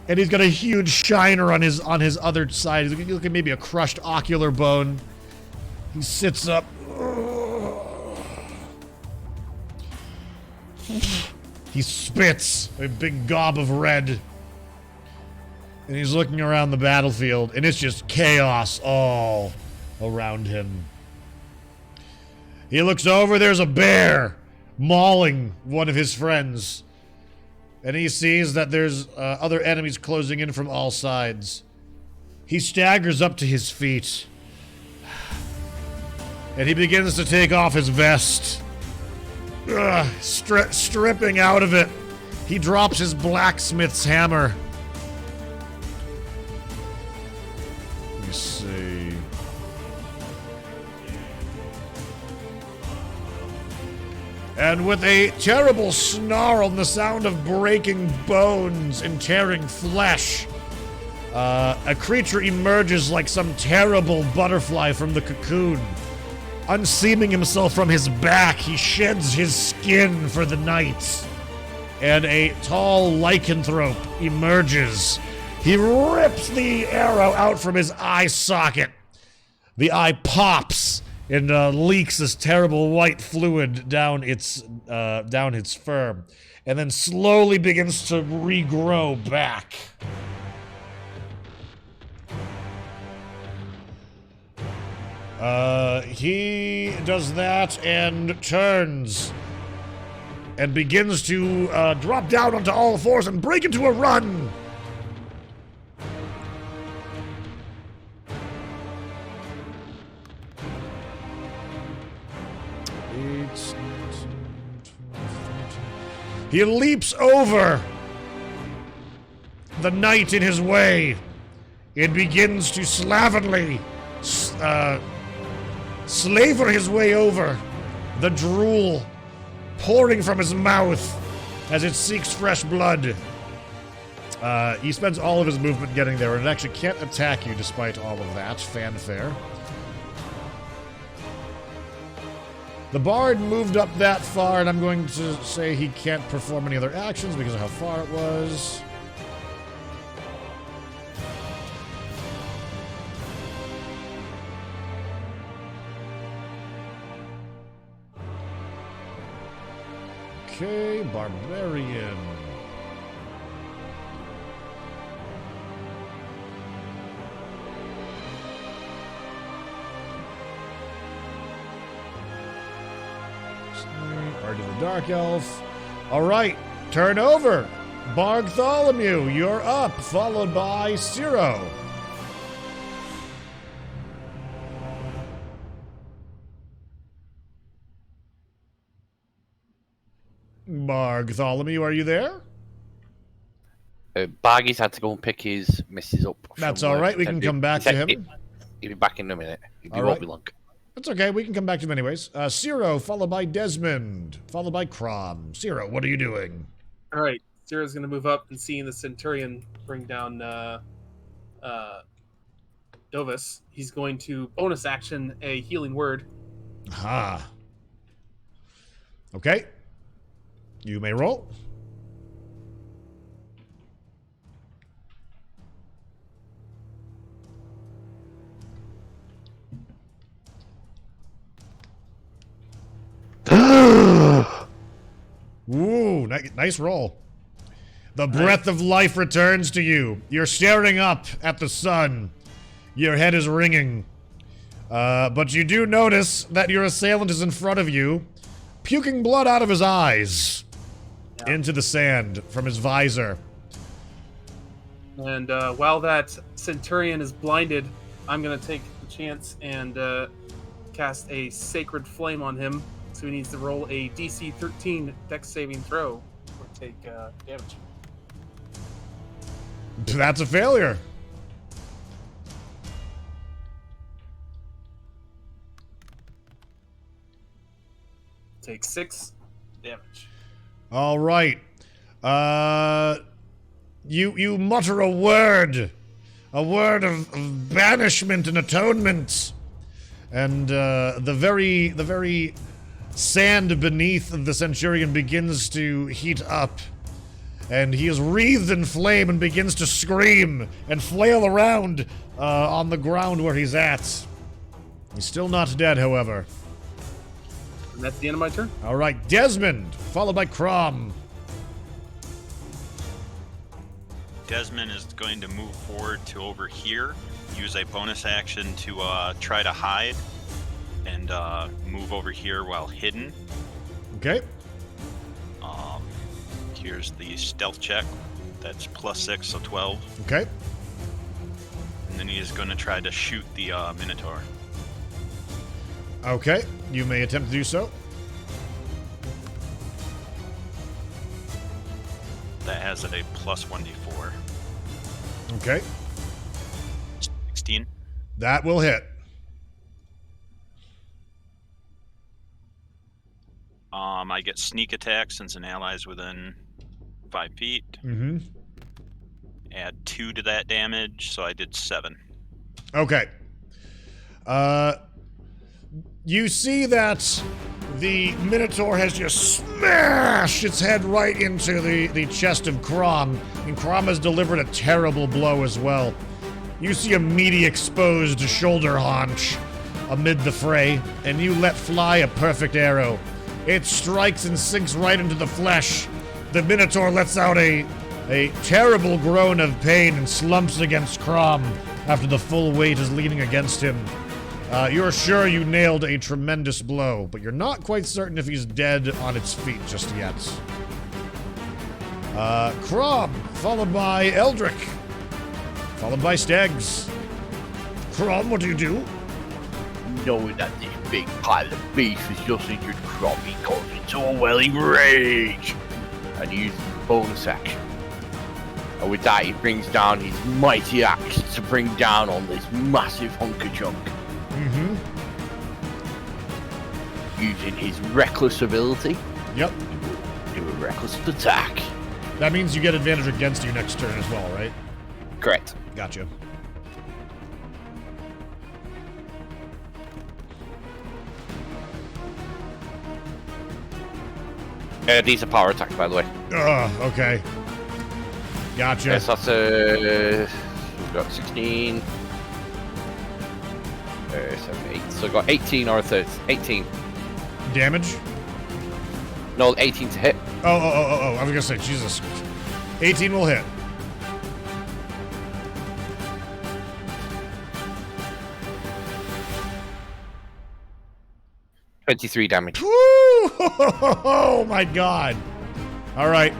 and he's got a huge shiner on his other side. He's looking at maybe a crushed ocular bone. He sits up. He spits a big gob of red, and he's looking around the battlefield, and it's just chaos all around him. He looks over, there's a bear mauling one of his friends. And he sees that there's other enemies closing in from all sides. He staggers up to his feet. And he begins to take off his vest. Stripping out of it. He drops his blacksmith's hammer. Let me see. And with a terrible snarl and the sound of breaking bones and tearing flesh, a creature emerges like some terrible butterfly from the cocoon. Unseaming himself from his back, he sheds his skin for the night. And a tall lycanthrope emerges. He rips the arrow out from his eye socket. The eye pops and leaks this terrible white fluid down its fur, and then slowly begins to regrow back. He does that and turns and begins to drop down onto all fours and break into a run. He leaps over the knight in his way. It begins to slavenly slaver his way over, the drool pouring from his mouth as it seeks fresh blood. He spends all of his movement getting there, and it actually can't attack you despite all of that fanfare. The bard moved up that far, and I'm going to say he can't perform any other actions because of how far it was. Okay, barbarian. Art of the Dark Elf. All right, turn over. Bartholomew, you're up, followed by Ciro. Bartholomew, are you there? Bargy's had to go and pick his missus up. That's all right. We can come back to him. He'll be back in a minute. He All won't right. be long. That's okay. We can come back to him anyways. Ciro, followed by Desmond, followed by Crom. Ciro, what are you doing? All right, Ciro's going to move up and seeing the Centurion bring down Dovis. He's going to bonus action a healing word. Aha. Okay. You may roll. Ooh, nice roll. The breath of life returns to you. You're staring up at the sun. Your head is ringing. But you do notice that your assailant is in front of you, puking blood out of his eyes into the sand from his visor. And while that Centurion is blinded, I'm going to take the chance and cast a Sacred Flame on him. So he needs to roll a DC 13 Dex saving throw or take damage. That's a failure. Take 6 damage. All right. You mutter a word of banishment and atonement, and the very sand beneath the Centurion begins to heat up, and he is wreathed in flame and begins to scream and flail around on the ground where he's at. He's still not dead, however. And that's the end of my turn. All right, Desmond, followed by Crom. Desmond is going to move forward to over here, use a bonus action to try to hide, and move over here while hidden. Okay. Here's the stealth check. That's +6, so 12. Okay. And then he is going to try to shoot the Minotaur. Okay, you may attempt to do so. That has a +1d4. Okay. 16. That will hit. I get sneak attack since an ally is within 5 feet. Mm-hmm. Add 2 to that damage, so I did 7. Okay. You see that the Minotaur has just smashed its head right into the chest of Crom, and Crom has delivered a terrible blow as well. You see a meaty exposed shoulder haunch amid the fray, and you let fly a perfect arrow. It strikes and sinks right into the flesh. The Minotaur lets out a terrible groan of pain and slumps against Crom after the full weight is leaning against him. You're sure you nailed a tremendous blow, but you're not quite certain if he's dead on its feet just yet. Crom, followed by Eldrick, followed by Stegs. Crom, what do you do? Knowing that this big pile of beef has just injured Crom, he goes into a welling rage and uses the bonus action. And with that, he brings down his mighty axe to bring down on this massive hunk of junk. Mm-hmm. Using his reckless ability. Yep. Do a reckless attack. That means you get advantage against you next turn as well, right? Correct. Gotcha. These are power attacks, by the way. Okay. Gotcha. Yes, that's we've got 16. 7, 8. So I've got 18 or 30. 18. Damage? No, 18 to hit. Oh. I was gonna say, Jesus. 18 will hit. $23 damage. Woo! Oh my god. Alright.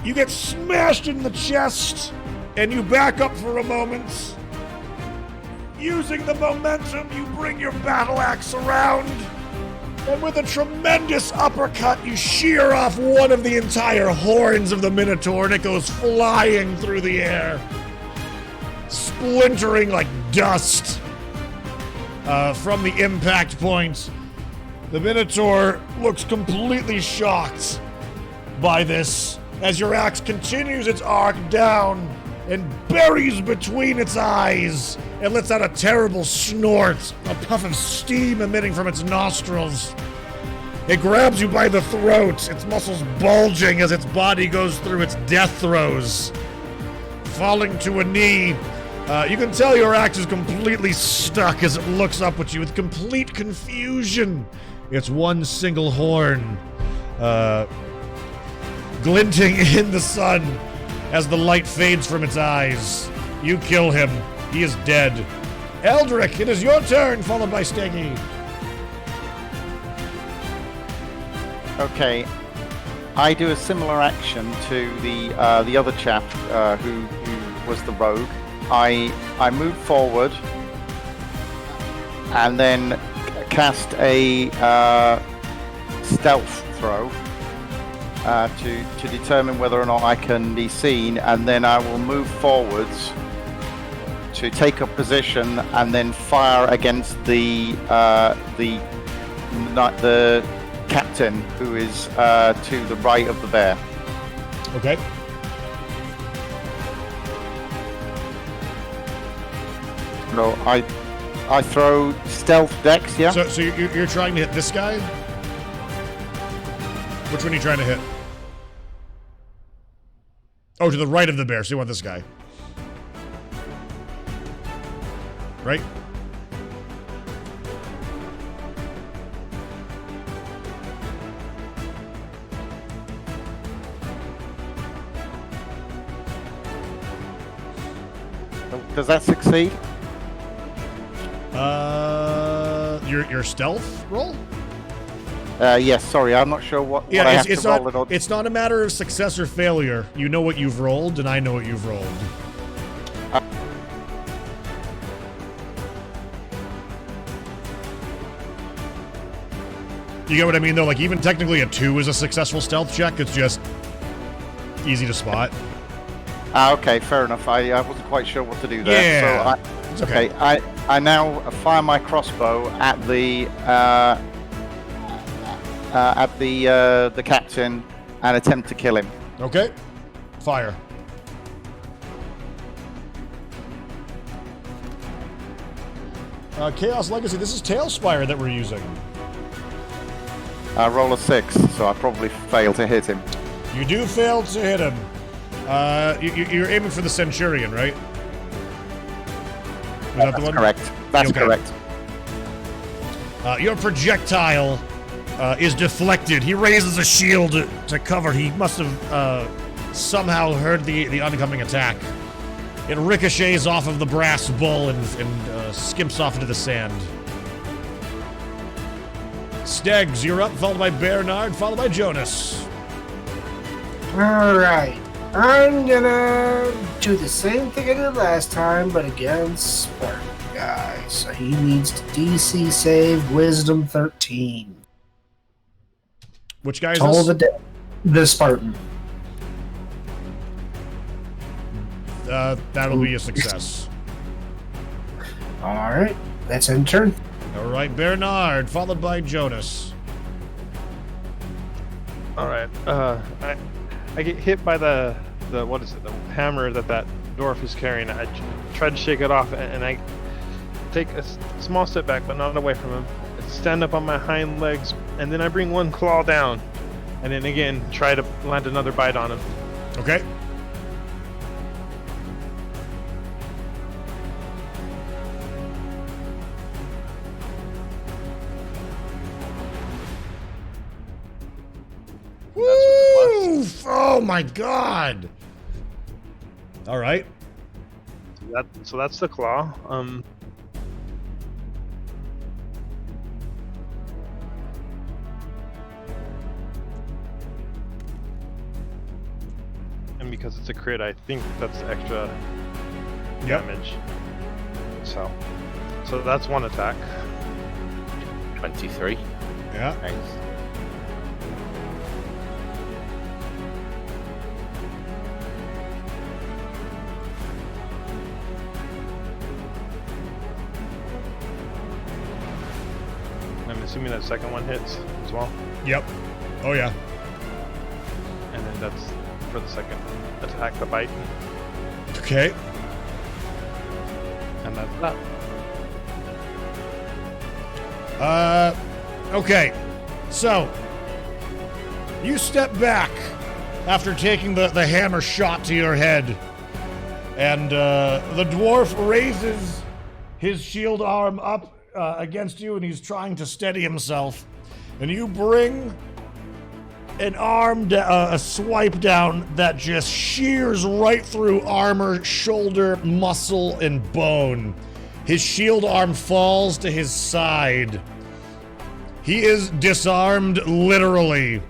You get smashed in the chest, and you back up for a moment. Using the momentum, you bring your battle axe around, and with a tremendous uppercut, you shear off one of the entire horns of the Minotaur, and it goes flying through the air, splintering like dust. From the impact point, the Minotaur looks completely shocked by this as your axe continues its arc down and buries between its eyes and lets out a terrible snort, a puff of steam emitting from its nostrils. It grabs you by the throat, its muscles bulging as its body goes through its death throes. Falling to a knee, you can tell your axe is completely stuck as it looks up at you with complete confusion. It's one single horn, glinting in the sun as the light fades from its eyes. You kill him. He is dead. Eldrick, it is your turn, followed by Steggy. Okay. I do a similar action to the other chap who was the rogue. I move forward and then cast a stealth throw to determine whether or not I can be seen, and then I will move forwards to take a position and then fire against the captain who is to the right of the bear. Okay. No, I throw stealth dex, yeah? So you're trying to hit this guy? Which one are you trying to hit? Oh, to the right of the bear, so you want this guy. Right? Does that succeed? Your stealth roll? Yes, sorry, I'm not sure what I have to roll it on. It's not a matter of success or failure. You know what you've rolled, and I know what you've rolled. You get what I mean, though? Like, even technically a 2 is a successful stealth check. It's just easy to spot. Okay, fair enough. I wasn't quite sure what to do there. Yeah, So it's okay. I now fire my crossbow at the captain and attempt to kill him. Okay. Fire. Chaos Legacy, this is Tailspire that we're using. Roll a 6, so I probably fail to hit him. You do fail to hit him. You're aiming for the Centurion, right? Is that the one? Correct. That's correct. Your projectile is deflected. He raises a shield to cover. He must have somehow heard the oncoming attack. It ricochets off of the brass bull and skimps off into the sand. Stegs, you're up, followed by Bernard, followed by Jonas. Alright. I'm gonna do the same thing I did last time, but against Spartan guy. So he needs to DC save Wisdom 13. Which guy is Toll this? The Spartan. That'll be a success. Alright, that's in turn. Alright, Bernard, followed by Jonas. Alright, I get hit by the what is it, the hammer that dwarf is carrying. I try to shake it off, and I take a small step back, but not away from him. I stand up on my hind legs, and then I bring one claw down, and then again try to land another bite on him. Okay. Woo! Oh my god! All right. So that's the claw. And because it's a crit, I think that's extra damage. So that's one attack. 23. Yeah. Nice. I'm assuming that second one hits as well. Yep. Oh yeah. And then that's for the second attack, the bite. Okay. And that's that. Okay. So, you step back after taking the hammer shot to your head, and the dwarf raises his shield arm up against you, and he's trying to steady himself, and you bring an arm, a swipe down that just shears right through armor, shoulder, muscle, and bone. His shield arm falls to his side. He is disarmed, literally,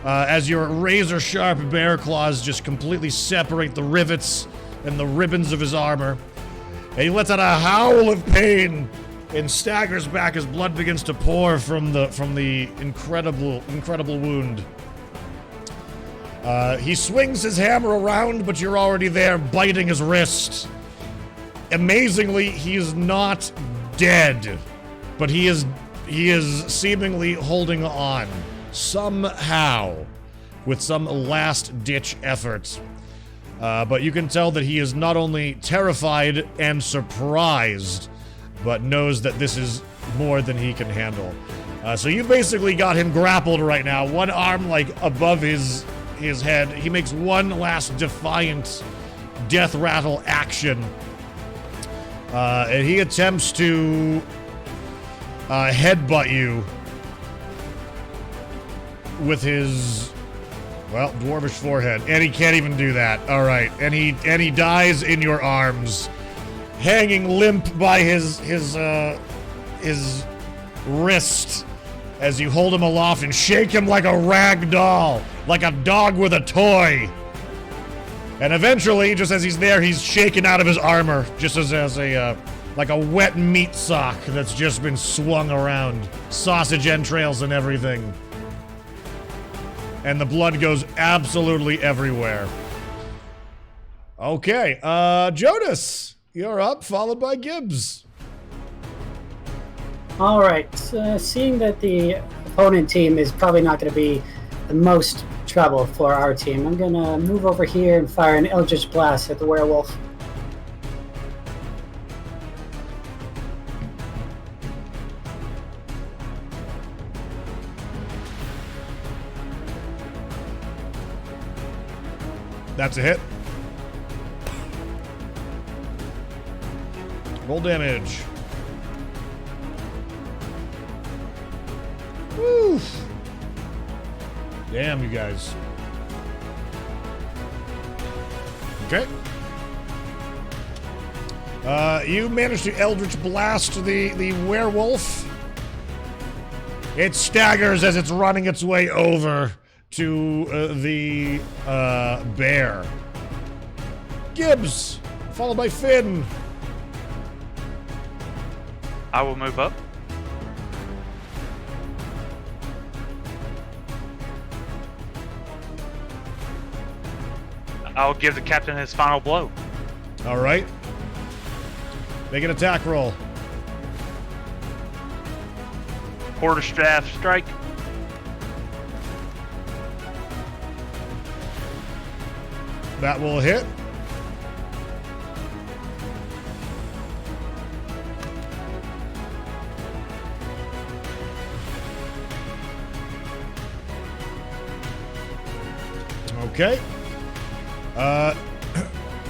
as your razor-sharp bear claws just completely separate the rivets and the ribbons of his armor. And he lets out a howl of pain and staggers back as blood begins to pour from the incredible wound. He swings his hammer around, but you're already there, biting his wrist. Amazingly, he is not dead, but he is seemingly holding on somehow with some last-ditch effort. But you can tell that he is not only terrified and surprised, but knows that this is more than he can handle. So you basically got him grappled right now, one arm like above his head. He makes one last defiant death rattle action. And he attempts to headbutt you with his, well, dwarvish forehead. And he can't even do that. All right. And he dies in your arms, hanging limp by his wrist as you hold him aloft and shake him like a rag doll, like a dog with a toy. And eventually, just as he's there, he's shaken out of his armor, just as a like a wet meat sock that's just been swung around, sausage entrails and everything. And the blood goes absolutely everywhere. Okay, Jonas, you're up, followed by Gibbs. All right. Seeing that the opponent team is probably not going to be the most trouble for our team, I'm going to move over here and fire an Eldritch Blast at the werewolf. That's a hit. Roll damage. Woo! Damn, you guys. Okay. You managed to Eldritch Blast the werewolf. It staggers as it's running its way over to the bear. Gibbs, followed by Finn. I will move up. I'll give the captain his final blow. All right. Make an attack roll. Quarterstaff strike. That will hit. Okay.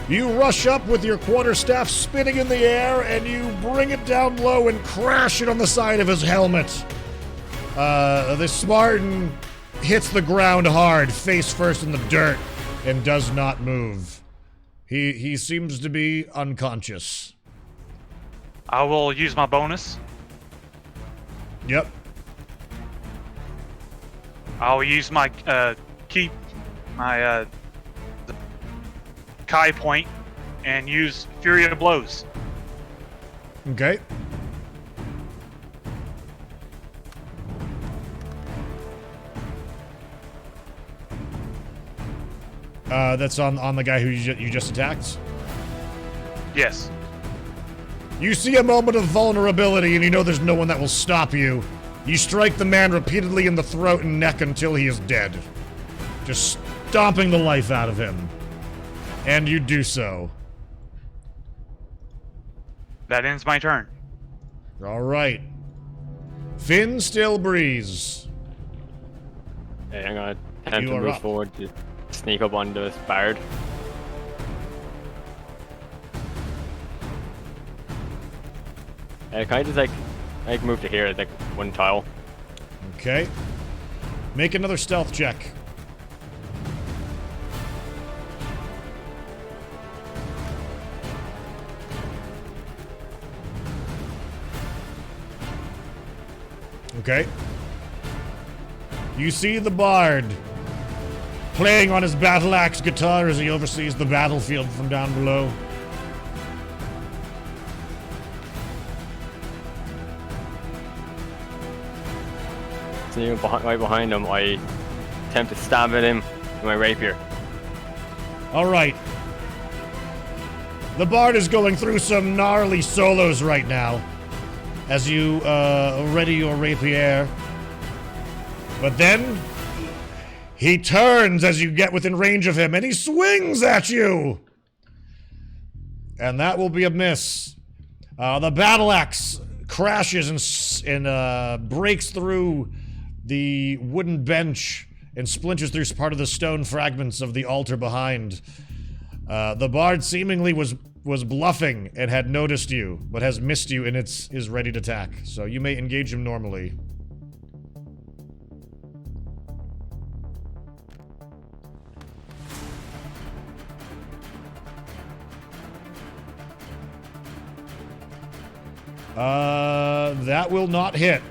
You rush up with your quarterstaff spinning in the air, and you bring it down low and crash it on the side of his helmet. The Spartan hits the ground hard, face first in the dirt, and does not move. He seems to be unconscious. I will use my bonus. Yep. I'll use my Kai point and use Fury of Blows. Okay. That's on the guy who you just attacked? Yes. You see a moment of vulnerability and you know there's no one that will stop you. You strike the man repeatedly in the throat and neck until he is dead. Just stomping the life out of him. And you do so. That ends my turn. Alright. Finn still breeze. Okay, I'm gonna attempt to are move up. forward to sneak up on this bard. Can I just like move to here, like one tile? Okay. Make another stealth check. Okay. You see the bard playing on his battle axe guitar as he oversees the battlefield from down below. So right behind him, I attempt to stab at him with my rapier. Alright. The bard is going through some gnarly solos right now as you ready your rapier. But then he turns as you get within range of him and he swings at you. And that will be a miss. The battle axe crashes and breaks through the wooden bench and splinters through part of the stone fragments of the altar behind. The bard seemingly was bluffing and had noticed you, but has missed you and is ready to attack. So you may engage him normally. That will not hit.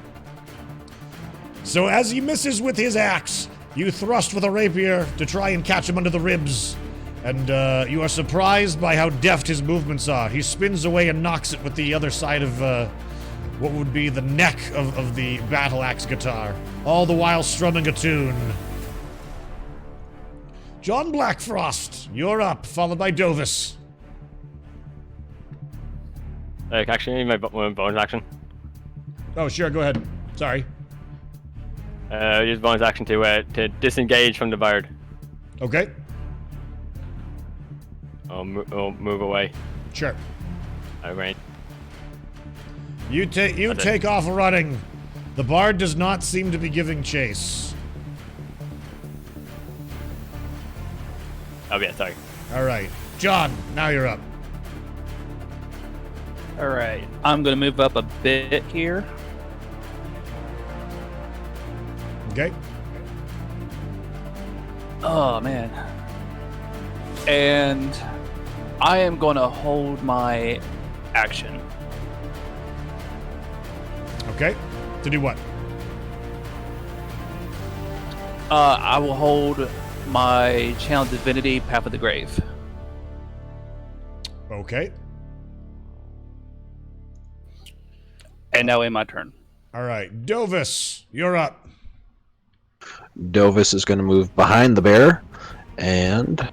So as he misses with his axe, you thrust with a rapier to try and catch him under the ribs. And you are surprised by how deft his movements are. He spins away and knocks it with the other side of what would be the neck of the battle axe guitar, all the while strumming a tune. John Blackfrost, you're up, followed by Dovis. Actually, my bonus action. Oh, sure. Go ahead. Sorry. Use bonus action to disengage from the bard. Okay. I'll move away. Sure. Alright. You take off running. The bard does not seem to be giving chase. Oh yeah, sorry. All right, John. Now you're up. All right, I'm gonna move up a bit here. Okay. Oh man. And I am gonna hold my action. Okay. To do what? I will hold my Channel Divinity, Path of the Grave. Okay. And now in my turn. All right, Dovis, you're up. Dovis is going to move behind the bear and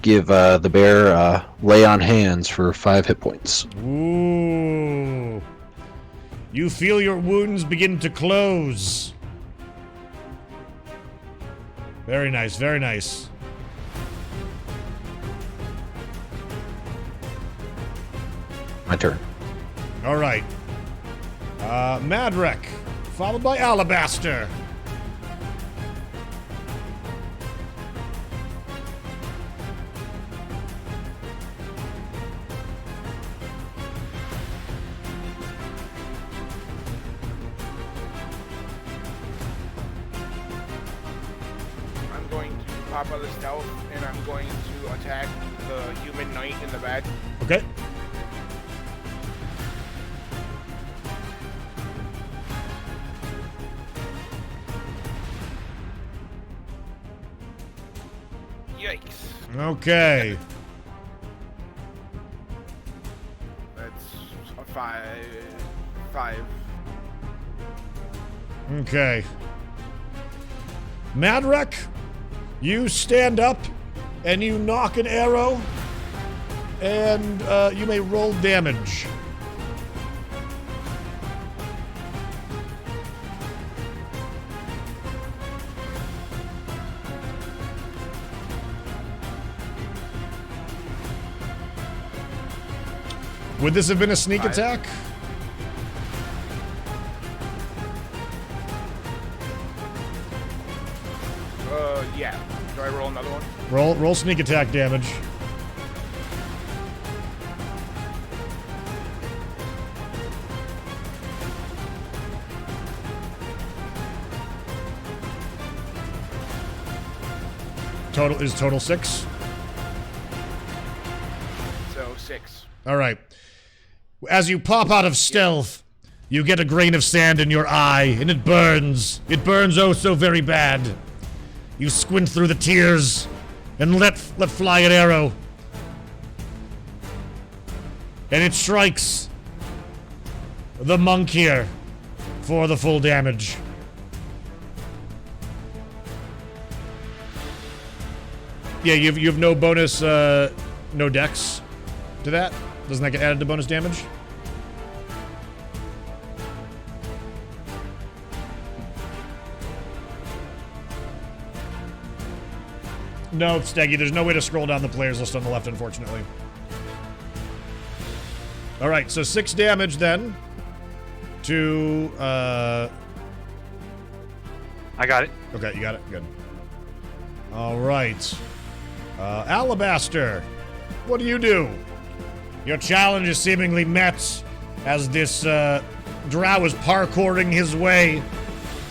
give the bear lay on hands for 5 hit points. Ooh. You feel your wounds begin to close. Very nice, very nice. My turn. All right. Madrek, followed by Alabaster. I'm going to pop out of stealth, and I'm going to attack the human knight in the back. Okay. Yikes. Okay. That's a 5. Okay. Madrek, you stand up and you knock an arrow, and you may roll damage. Would this have been a sneak attack? Yeah. Do I roll another one? Roll sneak attack damage. Total 6. So 6. All right. As you pop out of stealth, you get a grain of sand in your eye, and it burns. It burns oh so very bad. You squint through the tears and let fly an arrow. And it strikes the monk here for the full damage. Yeah, you have no bonus, no dex to that? Doesn't that get added to bonus damage? No, Steggy, there's no way to scroll down the players list on the left, unfortunately. Alright, so 6 damage then to, I got it. Okay, you got it? Good. Alright. Alabaster, what do you do? Your challenge is seemingly met as this drow is parkouring his way,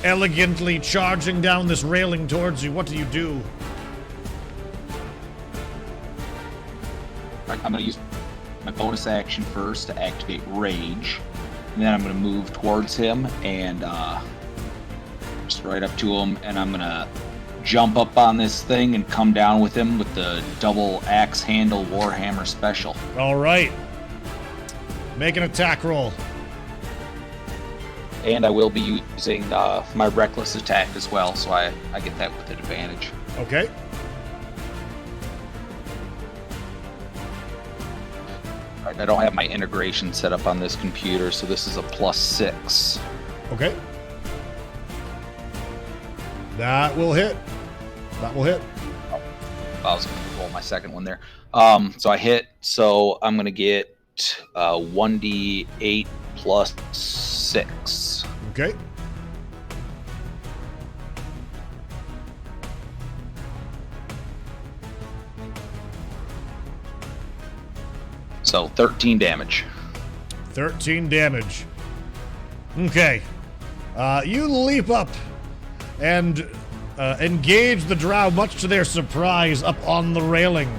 elegantly charging down this railing towards you. What do you do? I'm going to use my bonus action first to activate Rage. And then I'm going to move towards him and just right up to him. And I'm going to jump up on this thing and come down with him with the double axe handle Warhammer special. All right. Make an attack roll. And I will be using my reckless attack as well, so I get that with an advantage. Okay. Right, I don't have my integration set up on this computer, so this is a +6. Okay. That will hit. That will hit. I was going to roll my second one there. So I hit, so I'm going to get 1d8 plus 6. Okay. So 13 damage. 13 damage. Okay. You leap up and engage the drow, much to their surprise, up on the railing.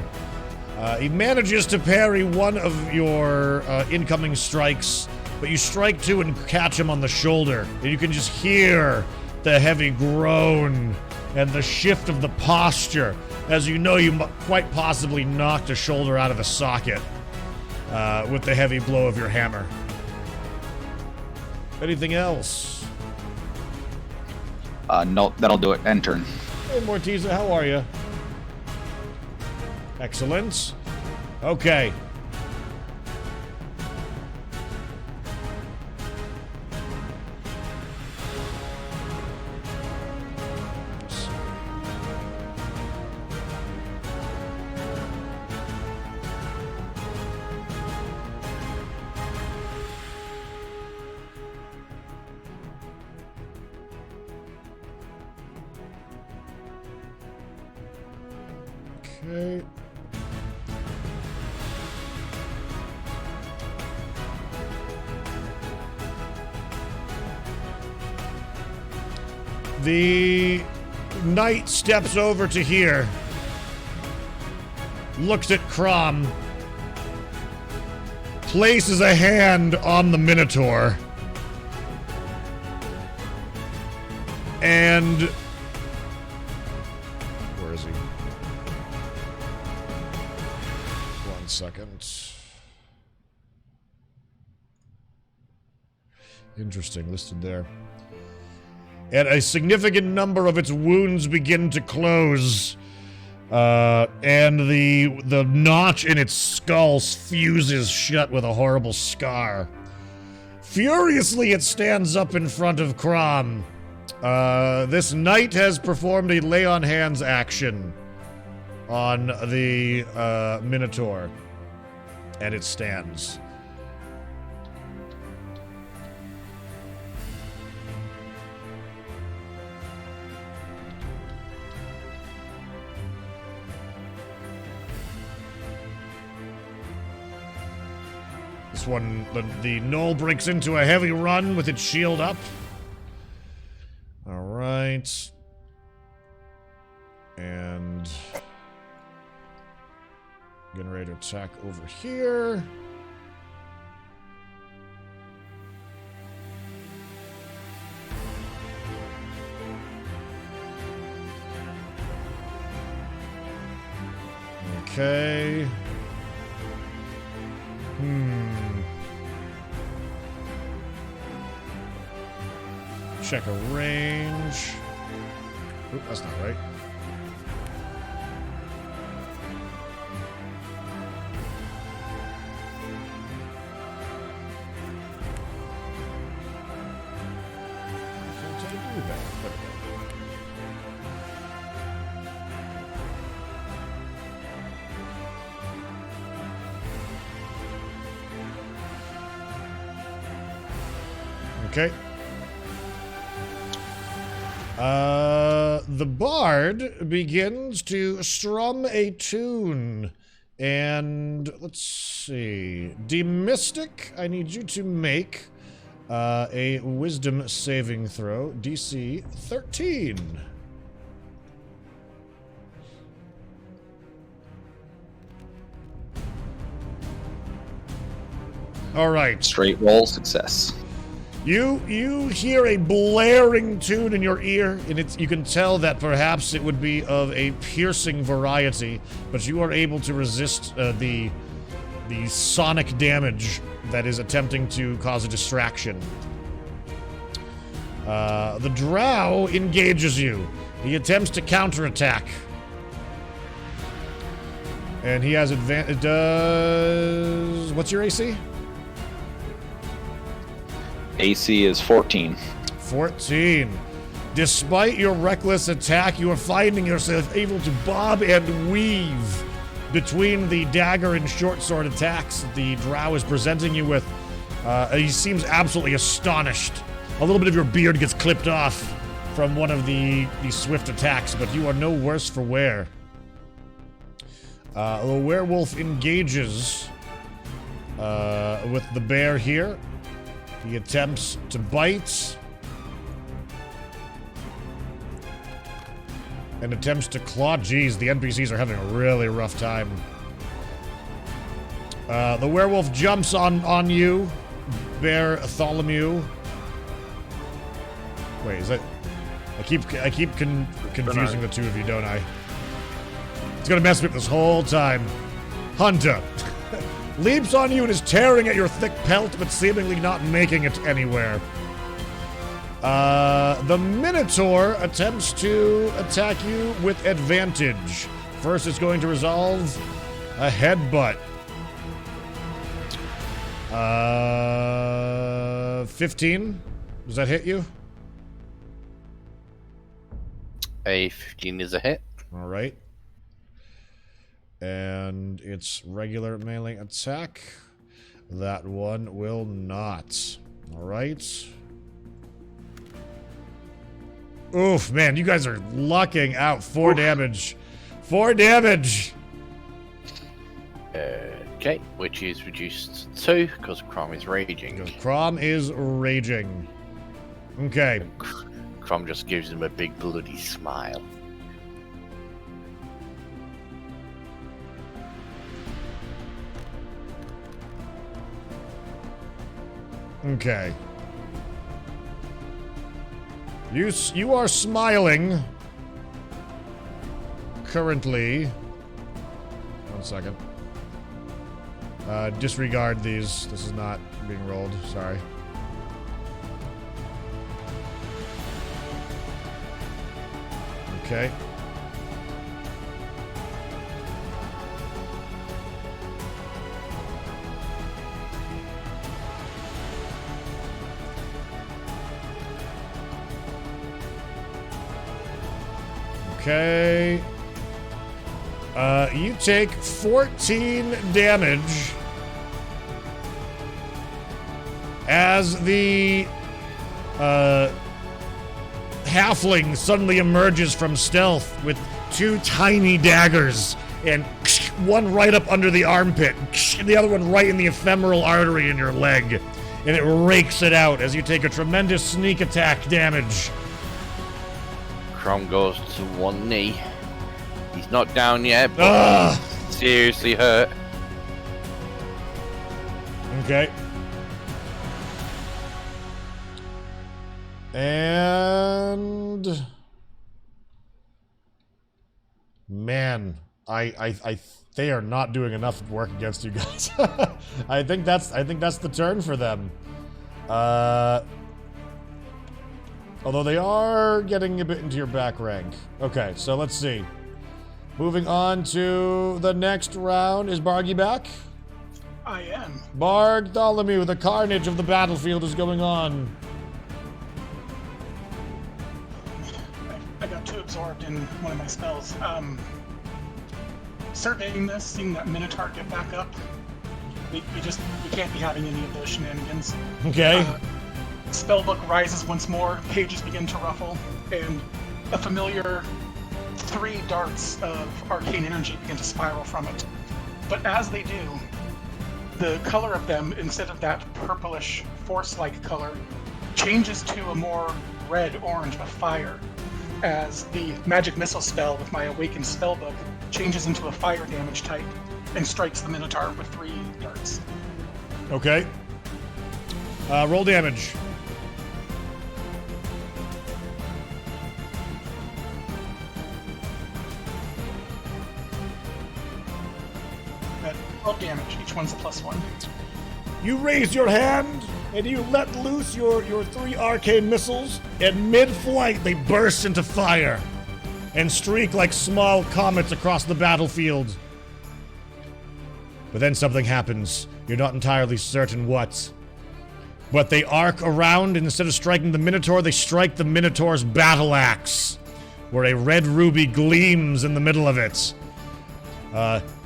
He manages to parry one of your incoming strikes, but you strike two and catch him on the shoulder. And you can just hear the heavy groan and the shift of the posture, as you know you quite possibly knocked a shoulder out of the socket with the heavy blow of your hammer. Anything else? No, that'll do it. End turn. Hey, Mortiza, how are you? Excellent. Okay. Okay. The knight steps over to here, looks at Crom, places a hand on the Minotaur, and where is he? 1 second. Interesting, listed there. And a significant number of its wounds begin to close. And the notch in its skull fuses shut with a horrible scar. Furiously, it stands up in front of Crom. This knight has performed a lay on hands action on the Minotaur. And it stands. This one, the gnoll breaks into a heavy run with its shield up. All right. And getting ready to attack over here. Okay. Check a range. Oop, that's not right. How did I do that? There we go. Okay. The bard begins to strum a tune. And let's see. Demystic, I need you to make a wisdom saving throw. DC 13. All right. Straight roll, success. You hear a blaring tune in your ear, and you can tell that perhaps it would be of a piercing variety, but you are able to resist the sonic damage that is attempting to cause a distraction. The drow engages you. He attempts to counterattack. And he has advantage. Does what's your AC? AC is 14. 14. Despite your reckless attack, you are finding yourself able to bob and weave between the dagger and short sword attacks that the drow is presenting you with. He seems absolutely astonished. A little bit of your beard gets clipped off from one of the swift attacks, but you are no worse for wear. The werewolf engages with the bear here. He attempts to bite. And attempts to claw. Jeez, the NPCs are having a really rough time. The werewolf jumps on you, Bear Tholomew. Wait, is that? I keep confusing the two of you, don't I? It's gonna mess me up this whole time. Hunter leaps on you and is tearing at your thick pelt, but seemingly not making it anywhere. The Minotaur attempts to attack you with advantage. First, it's going to resolve a headbutt. 15. Does that hit you? A 15 is a hit. All right. And it's regular melee attack. That one will not. All right. Oof, man, you guys are lucking out. 4 damage. 4 damage. Okay, which is reduced to 2 because Crom is raging. Crom is raging. Okay. Crom just gives him a big bloody smile. Okay. You are smiling. Currently. 1 second. Disregard these. This is not being rolled. Sorry. Okay. Okay. You take 14 damage as the halfling suddenly emerges from stealth with 2 tiny daggers, and one right up under the armpit, and the other one right in the ephemeral artery in your leg, and it rakes it out as you take a tremendous sneak attack damage. Crom goes to 1 knee. He's not down yet, but he's seriously hurt. Okay. And man, they are not doing enough work against you guys. I think that's the turn for them. Although they are getting a bit into your back rank. Okay, so let's see. Moving on to the next round. Is Bargy back? I am. Bartholomew, the carnage of the battlefield is going on. I got too absorbed in one of my spells. Surveying this, seeing that Minotaur get back up, we can't be having any of those shenanigans. Okay. Spellbook rises once more, pages begin to ruffle, and a familiar 3 darts of arcane energy begin to spiral from it. But as they do, the color of them, instead of that purplish force-like color, changes to a more red-orange of fire, as the magic missile spell with my awakened spellbook changes into a fire damage type and strikes the Minotaur with 3 darts. Okay. Roll damage. At 12 damage, each one's a +1. You raise your hand and you let loose your 3 arcane missiles, and mid-flight they burst into fire and streak like small comets across the battlefield. But then something happens. You're not entirely certain what. But they arc around, and instead of striking the Minotaur, they strike the Minotaur's battle axe, where a red ruby gleams in the middle of it.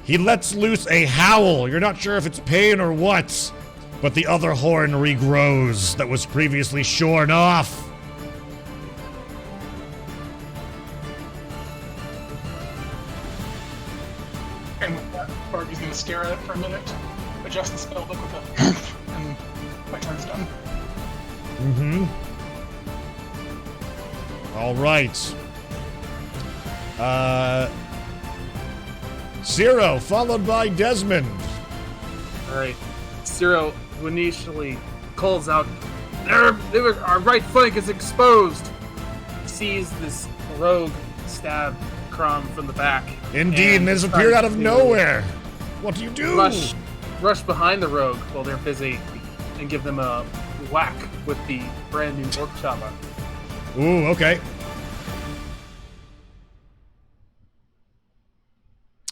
He lets loose a howl. You're not sure if it's pain or what, but the other horn regrows that was previously shorn off. And with that, Barbie's gonna stare at it for a minute, adjust the spellbook with a and my turn's done. Mm-hmm. All right. Zero, followed by Desmond. Alright. Zero, who initially calls out, our right flank is exposed! Sees this rogue stab Crom from the back. Indeed, and has appeared out of nowhere. What do you do? Rush behind the rogue while they're busy and give them a whack with the brand new Orc Chava. Ooh, okay.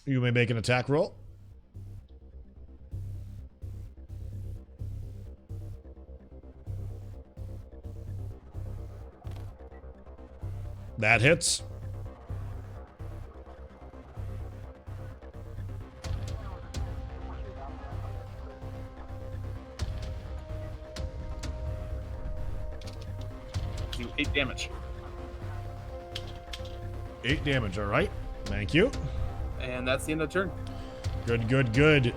You may make an attack roll. That hits. Do 8 damage. 8 damage, alright. Thank you. And that's the end of the turn. Good, good, good.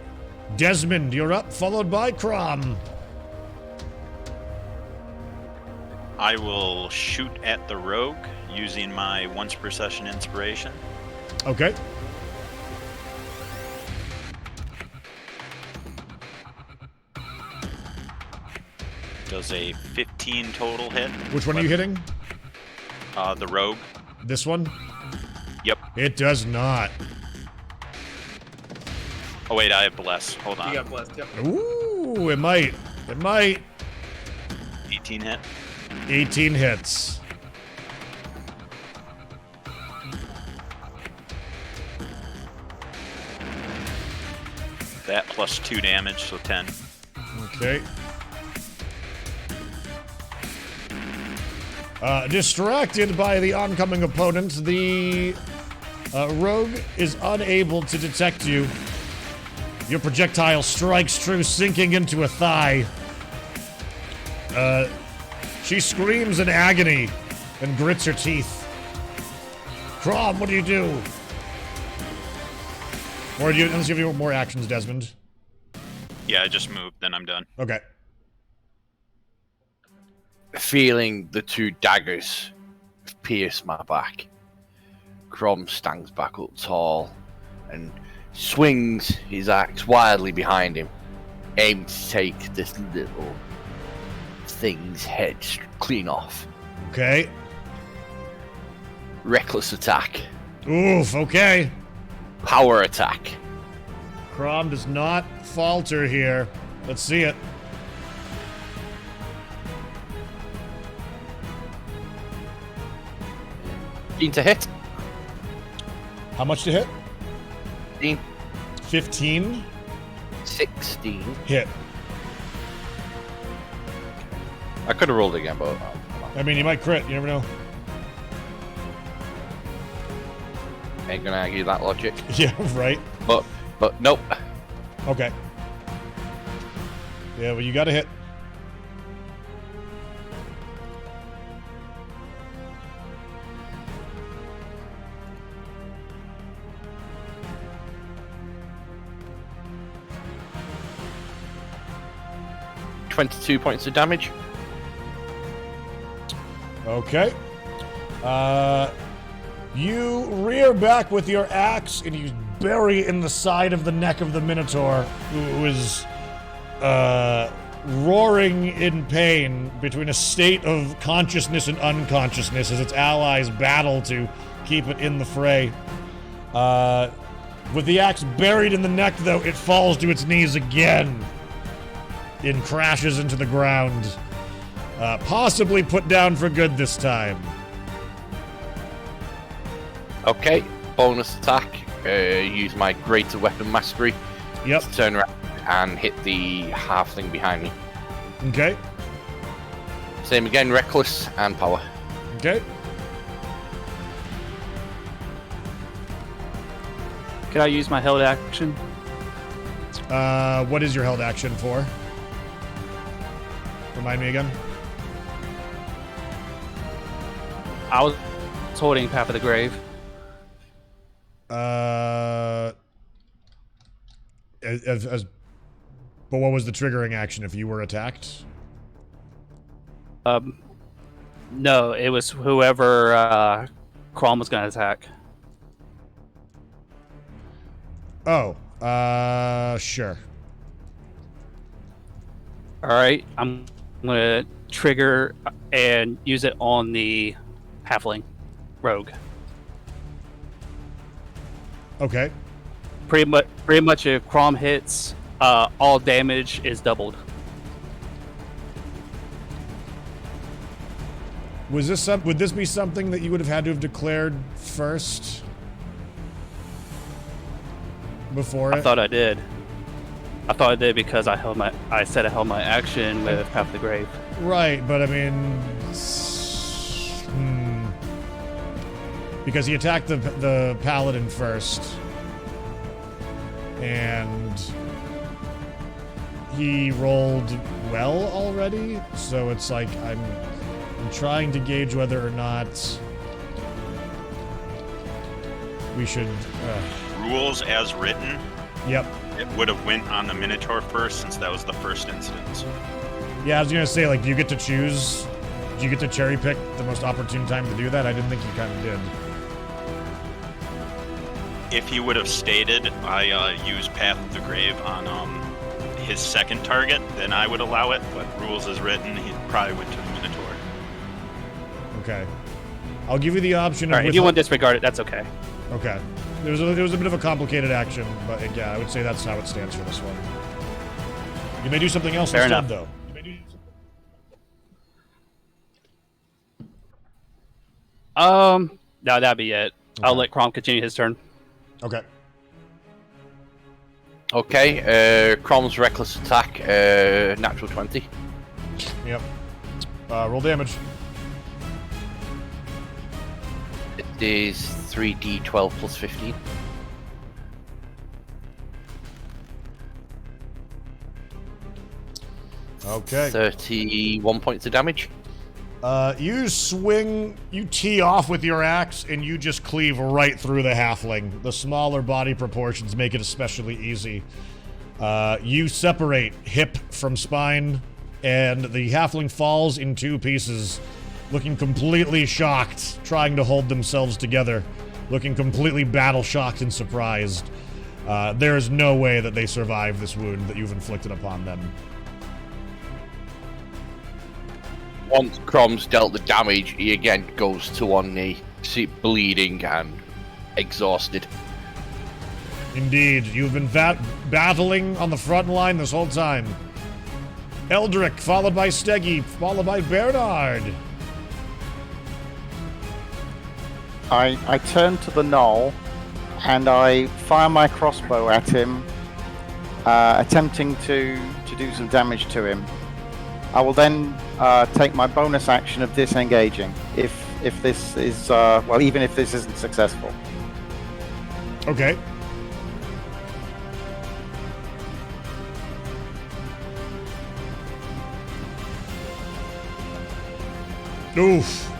Desmond, you're up, followed by Crom. I will shoot at the rogue using my once per session inspiration. Okay. Does a 15 total hit. Which one are you hitting? The rogue. This one? Yep. It does not. Oh wait, I have bless. Hold on. You got blessed, yep. Ooh, it might. It might. 18 hit. 18 hits. That plus 2 damage, so 10. Okay. Distracted by the oncoming opponent, the rogue is unable to detect you. Your projectile strikes true, sinking into a thigh. She screams in agony and grits her teeth. Crom, what do you do? Or do you, unless you have any more actions, Desmond? Yeah, I just moved, then I'm done. Okay. Feeling the two daggers pierce my back, Crom stands back up tall and swings his axe wildly behind him, aiming to take this little thing's head clean off. Okay. Reckless attack. Oof, okay. Power attack. Crom does not falter here. Let's see it. To hit. How much to hit? 15. 15? 16. Hit. I could have rolled again, but... I mean, you might crit. You never know. Ain't gonna argue that logic. Yeah, right. But nope. Okay. Yeah, well, you got to hit. $22 points of damage. Okay. You rear back with your axe and you bury in the side of the neck of the Minotaur, who is roaring in pain between a state of consciousness and unconsciousness as its allies battle to keep it in the fray. With the axe buried in the neck, though, it falls to its knees again and crashes into the ground. Possibly put down for good this time. Okay, bonus attack. Use my greater weapon mastery Yep. Turn around and hit the halfling behind me. Okay. Same again, reckless and power. Okay. Can I use my held action? What is your held action for? Remind me again. I was holding Path of the Grave. But what was the triggering action if you were attacked? No, it was whoever Crom was going to attack. Oh, sure. All right, I'm going to trigger and use it on the halfling rogue. Okay. Pretty much if Crom hits, all damage is doubled. Would this be something that you would have had to have declared first? Before I thought I did. I thought I did because I said I held my action with Path of the Grave. Right, but I mean, because he attacked the paladin first, and he rolled well already. So it's like I'm trying to gauge whether or not we should. Rules as written. Yep. It would have went on the Minotaur first since that was the first instance. Yeah, I was gonna say, like, do you get to choose? Do you get to cherry pick the most opportune time to do that? I didn't think you kind of did. If he would have stated, I use Path of the Grave on his second target, then I would allow it. But rules as written, he probably went to the Minotaur. Okay. I'll give you the option. All right, if you want to disregard it, that's okay. Okay. There was a bit of a complicated action, but yeah, I would say that's how it stands for this one. You may do something else Fair instead, enough. though. No, that'd be it. Okay. I'll let Crom continue his turn. Okay. Okay, Crom's reckless attack, natural 20. Yep. Roll damage. It is 3d12 plus 15. Okay. 31 points of damage. You tee off with your axe, and you just cleave right through the halfling. The smaller body proportions make it especially easy. You separate hip from spine, and the halfling falls in two pieces, looking completely shocked, trying to hold themselves together, looking completely battle-shocked and surprised. There is no way that they survive this wound that you've inflicted upon them. Once Crom's dealt the damage, he again goes to one knee, bleeding and exhausted. Indeed, you've been battling on the front line this whole time. Eldrick, followed by Steggy, followed by Bernard. I turn to the knoll and I fire my crossbow at him, attempting to do some damage to him. I will then take my bonus action of disengaging if this is well, even if this isn't successful. Okay. Oof.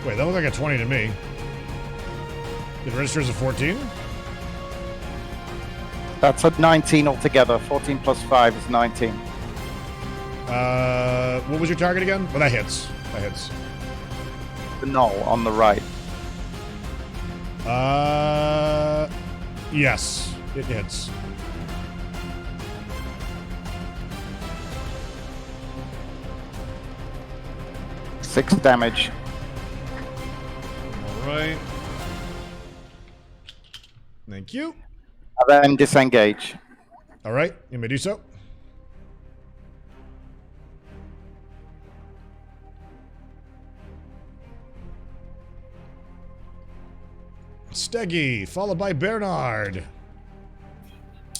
Wait, that looked like a 20 to me. It registers a 14? That's a 19 altogether. 14 plus 5 is 19. What was your target again? Well, that hits. That hits. The knoll on the right. Yes, it hits. Six damage. All right. Thank you. And then disengage. All right, you may do so. Steggy, followed by Bernard.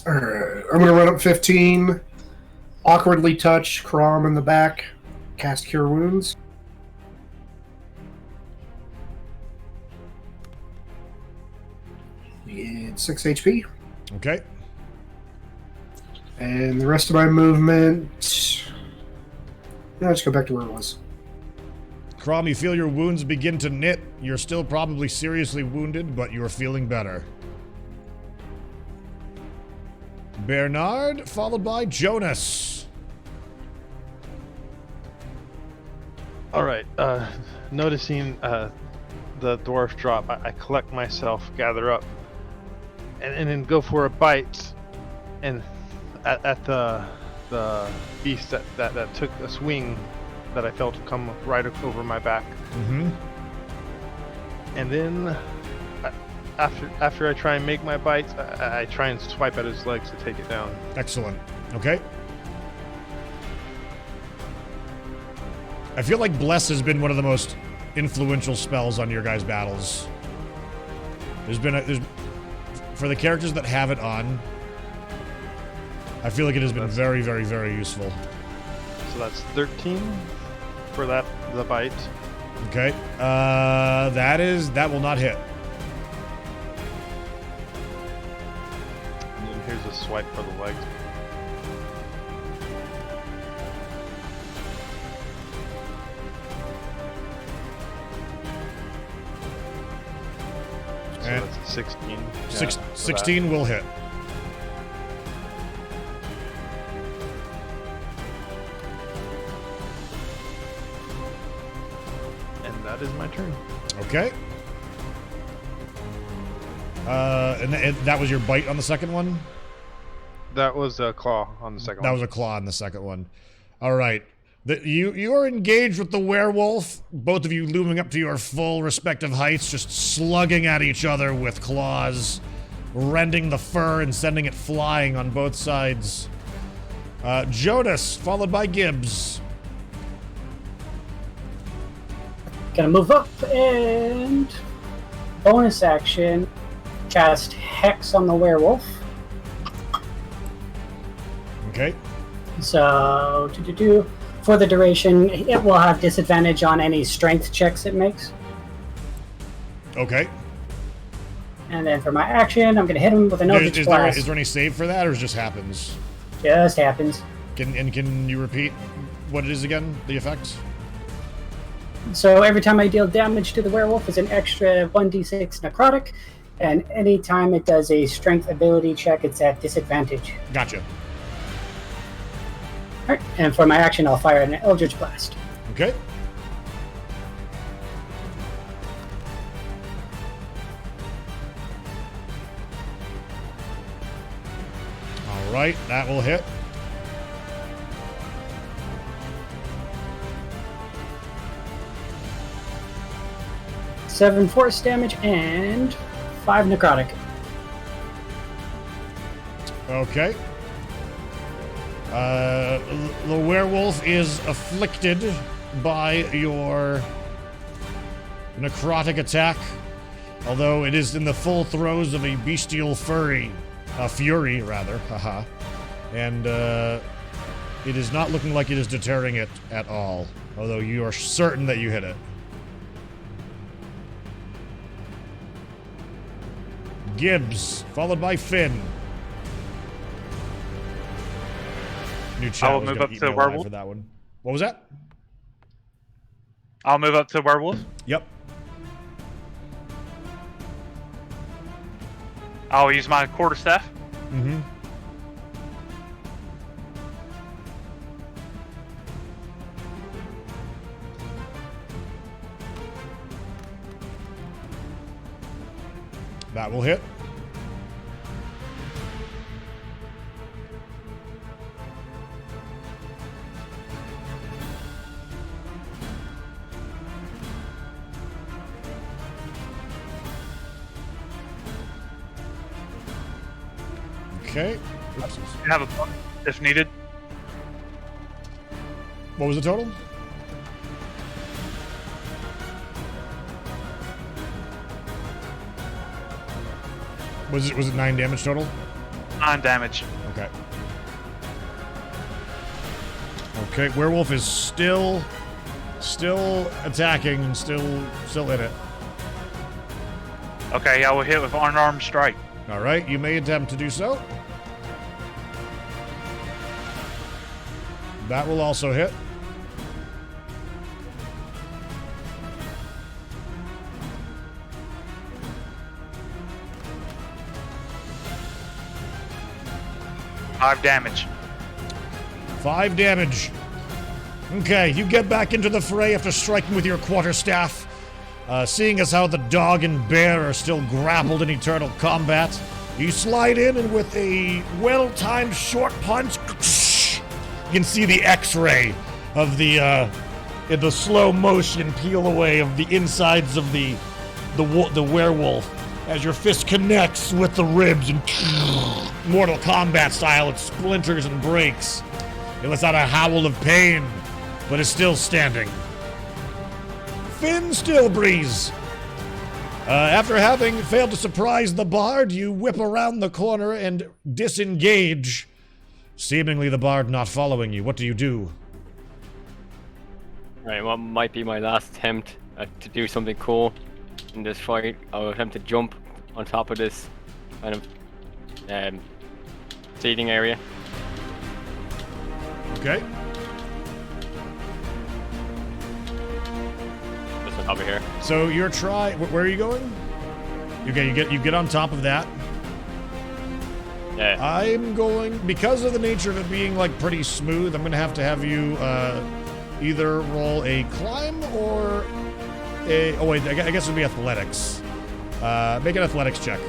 Alright, I'm gonna run up 15, awkwardly touch Crom in the back, cast Cure Wounds. It's 6 HP. Okay. And the rest of my movement... Now let's go back to where it was. Crom, you feel your wounds begin to knit. You're still probably seriously wounded, but you're feeling better. Bernard, followed by Jonas. Alright, noticing the dwarf drop, I collect myself, gather up, and then go for a bite, and at the beast that took a swing that I felt come right over my back. Mm-hmm. And then after I try and make my bite, I try and swipe at his legs to take it down. Excellent. Okay. I feel like Bless has been one of the most influential spells on your guys' battles. There's for the characters that have it on, I feel like it has been very, very, very useful. So that's 13 for the bite. Okay. That will not hit. And then here's a swipe for the legs. So And that's a 16. 16 will hit. And that is my turn. Okay. And that was your bite on the second one? That was a claw on the second one. That was a claw on the second one. All right. You are engaged with the werewolf, both of you looming up to your full respective heights, just slugging at each other with claws, rending the fur and sending it flying on both sides. Jonas, followed by Gibbs. Gonna move up and bonus action, cast Hex on the werewolf. Okay. So, for the duration, it will have disadvantage on any strength checks it makes. Okay. And then for my action, I'm gonna hit him with an Eldritch Blast. Is there any save for that, or it just happens? Just happens. Can you repeat what it is again? The effect? So every time I deal damage to the werewolf, it's an extra 1d6 necrotic, and anytime it does a strength ability check, it's at disadvantage. Gotcha. Alright, and for my action, I'll fire an Eldritch Blast. Okay. All right, that will hit. Seven force damage and 5 necrotic. Okay. The werewolf is afflicted by your necrotic attack, although it is in the full throes of a bestial fury, haha, and it is not looking like it is deterring it at all, although you are certain that you hit it. Gibbs, followed by Finn. New chat I will was move gonna up eat to me alive werewolf. for that one. What was that? I'll move up to werewolf. Yep. I'll use my quarterstaff. Mm-hmm. That will hit. Okay. Oops. You have a buck if needed. What was the total? Was it 9 damage total? 9 damage. Okay. Okay, werewolf is still attacking and still in it. Okay, I will hit with unarmed strike. All right, you may attempt to do so. That will also hit. Five damage. 5 damage. Okay, you get back into the fray after striking with your quarterstaff. Seeing as how the dog and bear are still grappled in eternal combat, you slide in and with a well-timed short punch, you can see the X-ray of the slow motion peel away of the insides of the werewolf as your fist connects with the ribs and Mortal Kombat style, it splinters and breaks. It lets out a howl of pain, but is still standing. Finn Stillbreeze. After having failed to surprise the bard, you whip around the corner and disengage. Seemingly the bard not following you. What do you do? Right, what might be my last attempt to do something cool in this fight? I'll attempt to jump on top of this kind of seating area. Okay. Just on top of here. So you're where are you going? Okay, you get on top of that. Yeah. I'm going, because of the nature of it being like pretty smooth, I'm gonna have you either roll a climb or a, oh wait, I guess it would be athletics. Make an athletics check.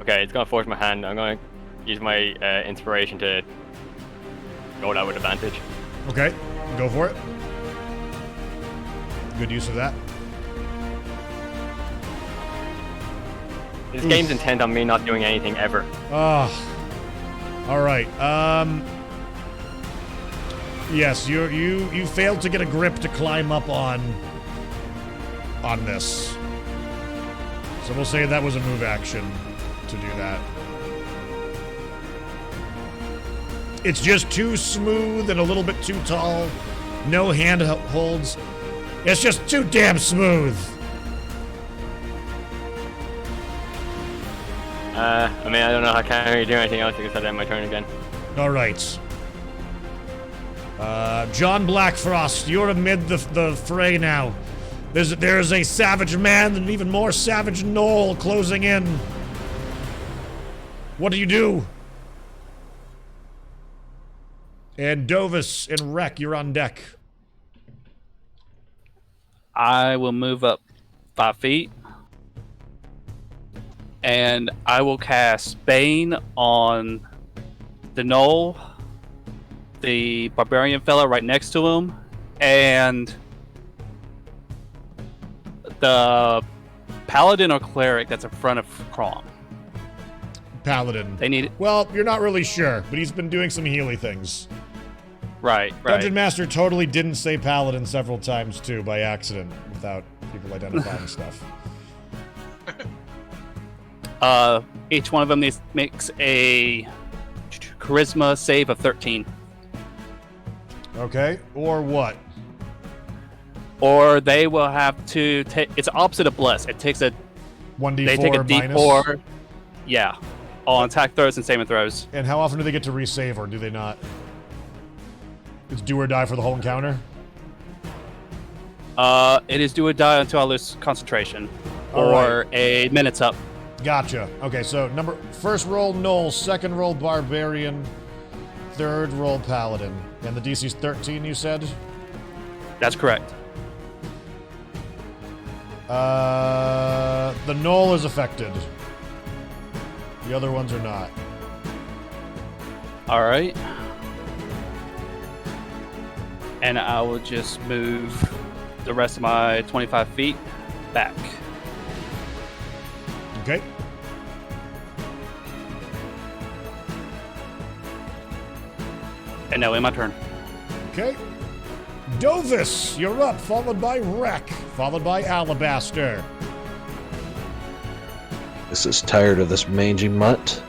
Okay, it's gonna force my hand. I'm gonna use my inspiration to go out with advantage. Okay, go for it. Good use of that. This game's intent on me not doing anything ever. Ah. All right. Yes, you failed to get a grip to climb up on this. So we'll say that was a move action to do that. It's just too smooth and a little bit too tall. No hand holds. It's just too damn smooth. I mean, I don't know how can I do anything else because I did my turn again. All right. John Blackfrost, you're amid the fray now. There's a savage man and an even more savage gnoll closing in. What do you do? And Dovis and Rek, you're on deck. I will move up 5 feet. And I will cast Bane on the gnoll, the barbarian fellow right next to him, and the paladin or cleric that's in front of Crom. Paladin. They need it. Well, you're not really sure, but he's been doing some healy things. Right. Dungeon Master totally didn't say paladin several times too by accident without people identifying stuff. Each one of them makes a charisma save of 13. Okay, or what? Or they will have to take. It's opposite of bless. It takes a 1d4 They take a minus? D4. Yeah, on attack throws and saving throws. And how often do they get to resave, or do they not? It's do or die for the whole encounter? It is do or die until I lose concentration, All or a minute's up. Gotcha. Okay, so first roll Gnoll, second roll Barbarian, third roll Paladin. And the DC's 13, you said? That's correct. The Gnoll is affected. The other ones are not. All right. And I will just move the rest of my 25 feet back. Okay. And now in my turn. Okay. Dovis, you're up, followed by Wreck, followed by Alabaster. This is tired of this mangy mutt.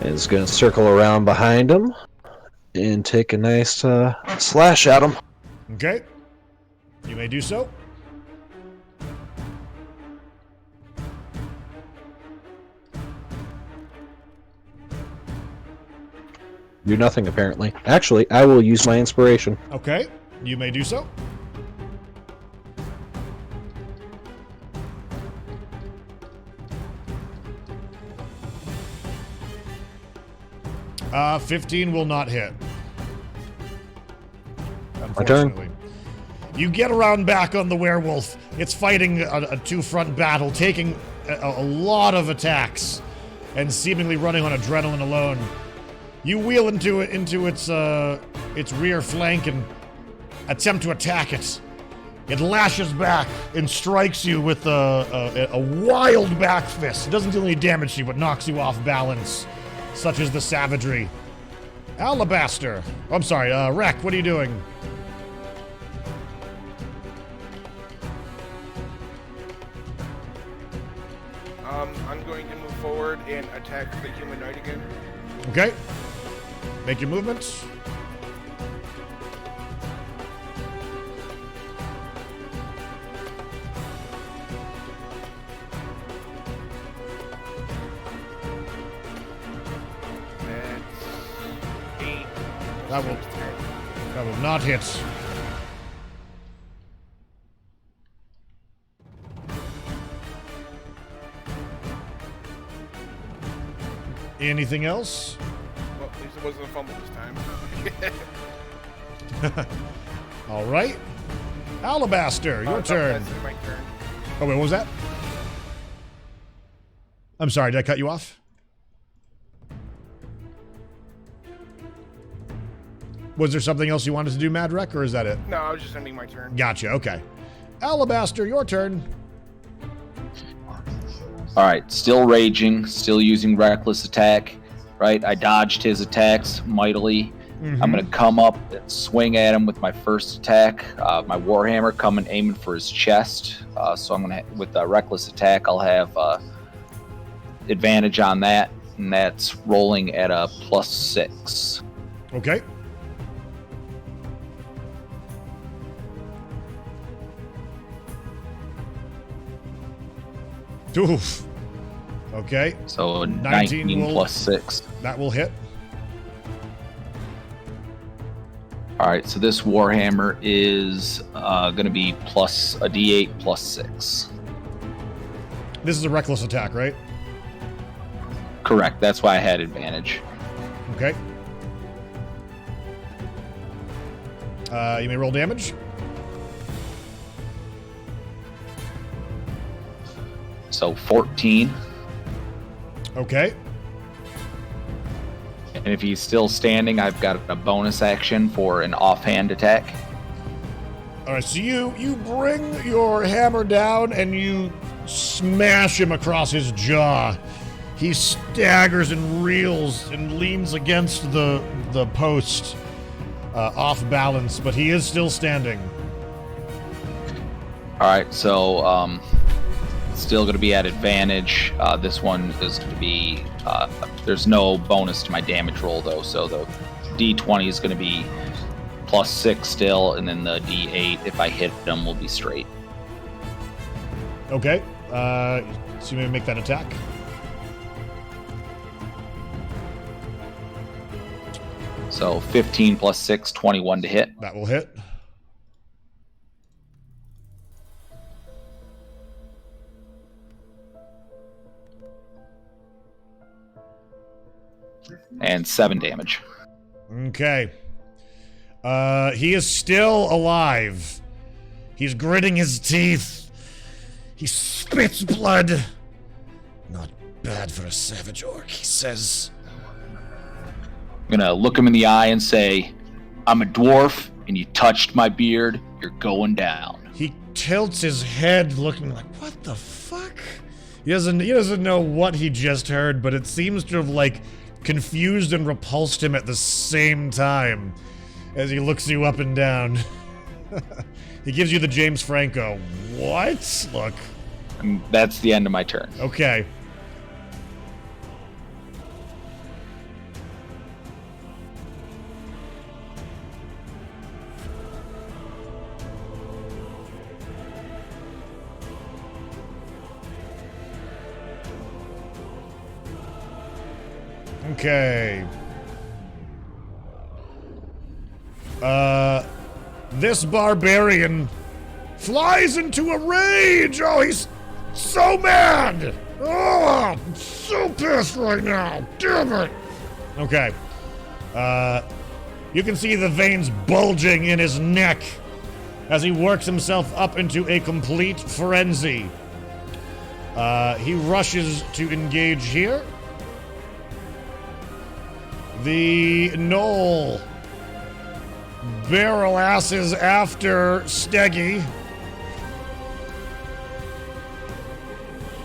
And it's going to circle around behind him and take a nice slash at him. Okay. You may do so. Do nothing, apparently. Actually, I will use my inspiration. Okay. You may do so. Uh, 15 will not hit. Unfortunately. You get around back on the werewolf. It's fighting a two-front battle, taking a lot of attacks, and seemingly running on adrenaline alone. You wheel into its rear flank and attempt to attack it. It lashes back and strikes you with a wild back fist. It doesn't do any damage to you, but knocks you off balance, such as the savagery. Alabaster. Oh, I'm sorry, Wreck, what are you doing? I'm going to move forward and attack the humanoid again. Okay. Make your movements. That will not hit. Anything else? Well, at least it wasn't a fumble this time. All right. Alabaster, your turn. That's my turn. Oh, wait, what was that? I'm sorry, did I cut you off? Was there something else you wanted to do, Madrek, or is that it? No, I was just ending my turn. Gotcha, okay. Alabaster, your turn. Alright, still raging, still using reckless attack, right? I dodged his attacks mightily. I'm going to come up and swing at him with my first attack. My Warhammer coming aiming for his chest. So I'm going to, with the reckless attack, I'll have advantage on that, and that's rolling at a +6. Okay. Oof. Okay. So 19 will, plus 6. That will hit. Alright, so this Warhammer is going to be plus a d8 plus 6. This is a reckless attack, right? Correct, that's why I had advantage. Okay. You may roll damage. So 14. Okay. And if he's still standing, I've got a bonus action for an offhand attack. All right, so you bring your hammer down and you smash him across his jaw. He staggers and reels and leans against the post, off balance, but he is still standing. All right, so still going to be at advantage. This one is going to be, there's no bonus to my damage roll though, so the d20 is going to be +6 still, and then the d8, if I hit them, will be straight. Okay, so you may make that attack. So 15 plus 6, 21 to hit. That will hit. And 7 damage. Okay. He is still alive. He's gritting his teeth. He spits blood. Not bad for a savage orc, he says. I'm gonna look him in the eye and say, I'm a dwarf, and you touched my beard, you're going down. He tilts his head looking like, what the fuck? He doesn't know what he just heard, but it seems to have, like, confused and repulsed him at the same time as he looks you up and down. He gives you the James Franco. What? Look. And that's the end of my turn. Okay. Okay. This barbarian flies into a rage. Oh, he's so mad. Oh, I'm so pissed right now. Damn it. Okay. You can see the veins bulging in his neck as he works himself up into a complete frenzy. He rushes to engage here. The Knoll barrel asses after Steggy.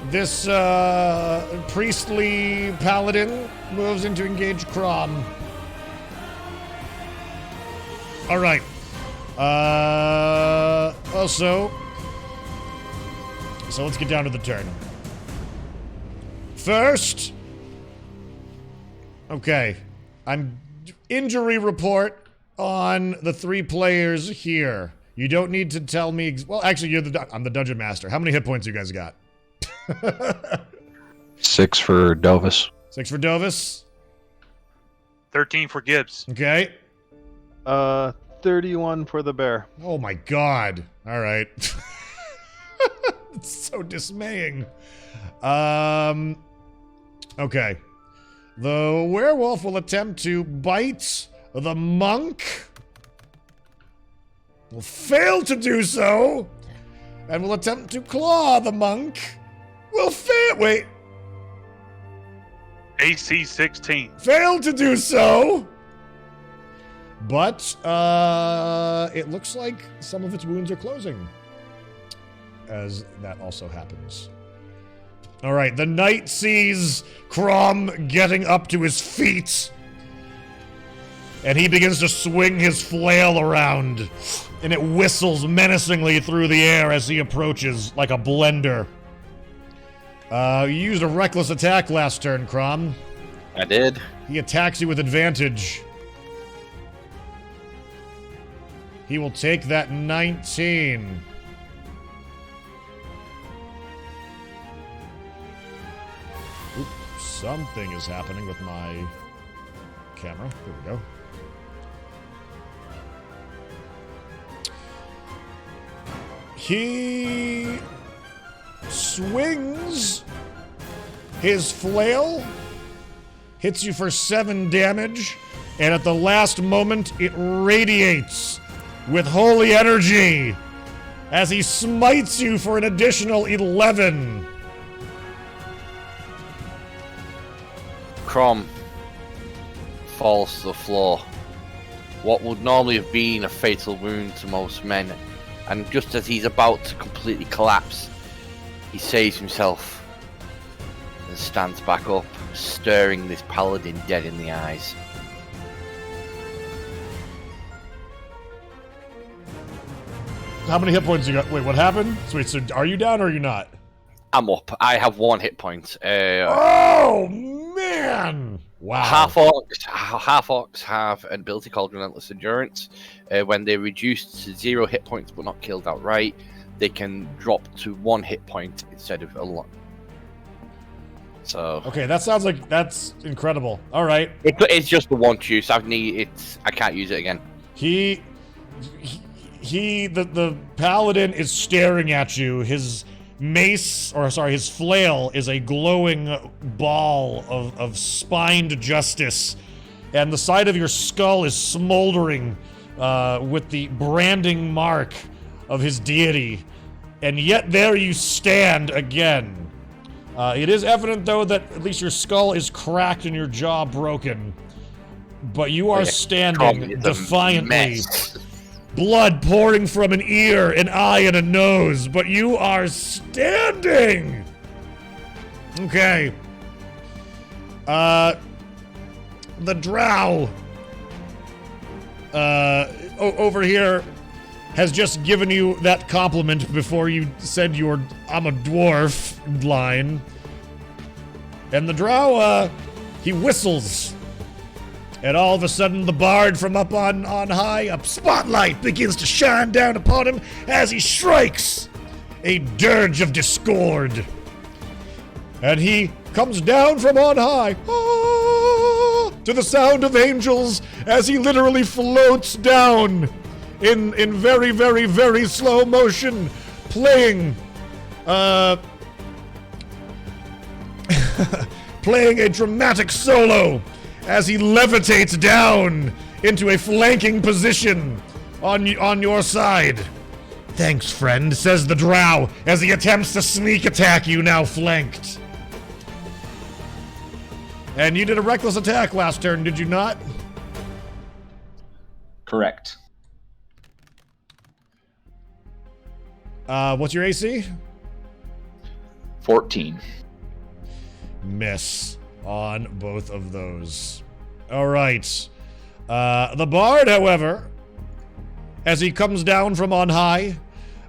This priestly paladin moves in to engage Crom. All right. Also, so let's get down to the turn. First, okay. Injury report on the 3 players here. You don't need to tell me. Well, actually, I'm the dungeon master. How many hit points you guys got? 6 for Dovis. 6 for Dovis. 13 for Gibbs. Okay. 31 for the bear. Oh my god. All right. It's so dismaying. Okay. The werewolf will attempt to bite the monk. Will fail to do so. And will attempt to claw the monk. Will fail. Wait. AC 16. Fail to do so. But, it looks like some of its wounds are closing. As that also happens. Alright, the knight sees Crom getting up to his feet. And he begins to swing his flail around. And it whistles menacingly through the air as he approaches, like a blender. You used a reckless attack last turn, Crom. I did. He attacks you with advantage. He will take that 19. Oops, something is happening with my camera. There we go. He swings his flail, hits you for 7 damage, and at the last moment, it radiates with holy energy as he smites you for an additional 11. Crom falls to the floor. What would normally have been a fatal wound to most men, and just as he's about to completely collapse, he saves himself and stands back up, staring this paladin dead in the eyes. How many hit points you got? Wait, what happened? Wait, so are you down or are you not? I'm up. I have 1 hit point. Oh, man! Wow. Half orcs have an ability called Relentless Endurance. When they're reduced to 0 hit points but not killed outright, they can drop to 1 hit point instead of a lot. So okay, that sounds like that's incredible. All right, it's just the 1 use. I can't use it again. The paladin is staring at you. His mace, or sorry, his flail is a glowing ball of spined justice, and the side of your skull is smoldering with the branding mark of his deity. And yet there you stand again. It is evident, though, that at least your skull is cracked and your jaw broken. But you are standing defiantly. Blood pouring from an ear, an eye, and a nose. But you are standing! Okay. The drow over here has just given you that compliment before you said your "I'm a dwarf" line. And the drow, he whistles. And all of a sudden, the bard from up on high, a spotlight begins to shine down upon him as he strikes a dirge of discord. And he comes down from on high, to the sound of angels as he literally floats down in very, very, very slow motion, playing playing a dramatic solo as he levitates down into a flanking position on your side. Thanks, friend, says the drow as he attempts to sneak attack you, now flanked. And you did a reckless attack last turn, did you not? Correct. What's your AC? 14. Miss on both of those. All right. The bard, however, as he comes down from on high,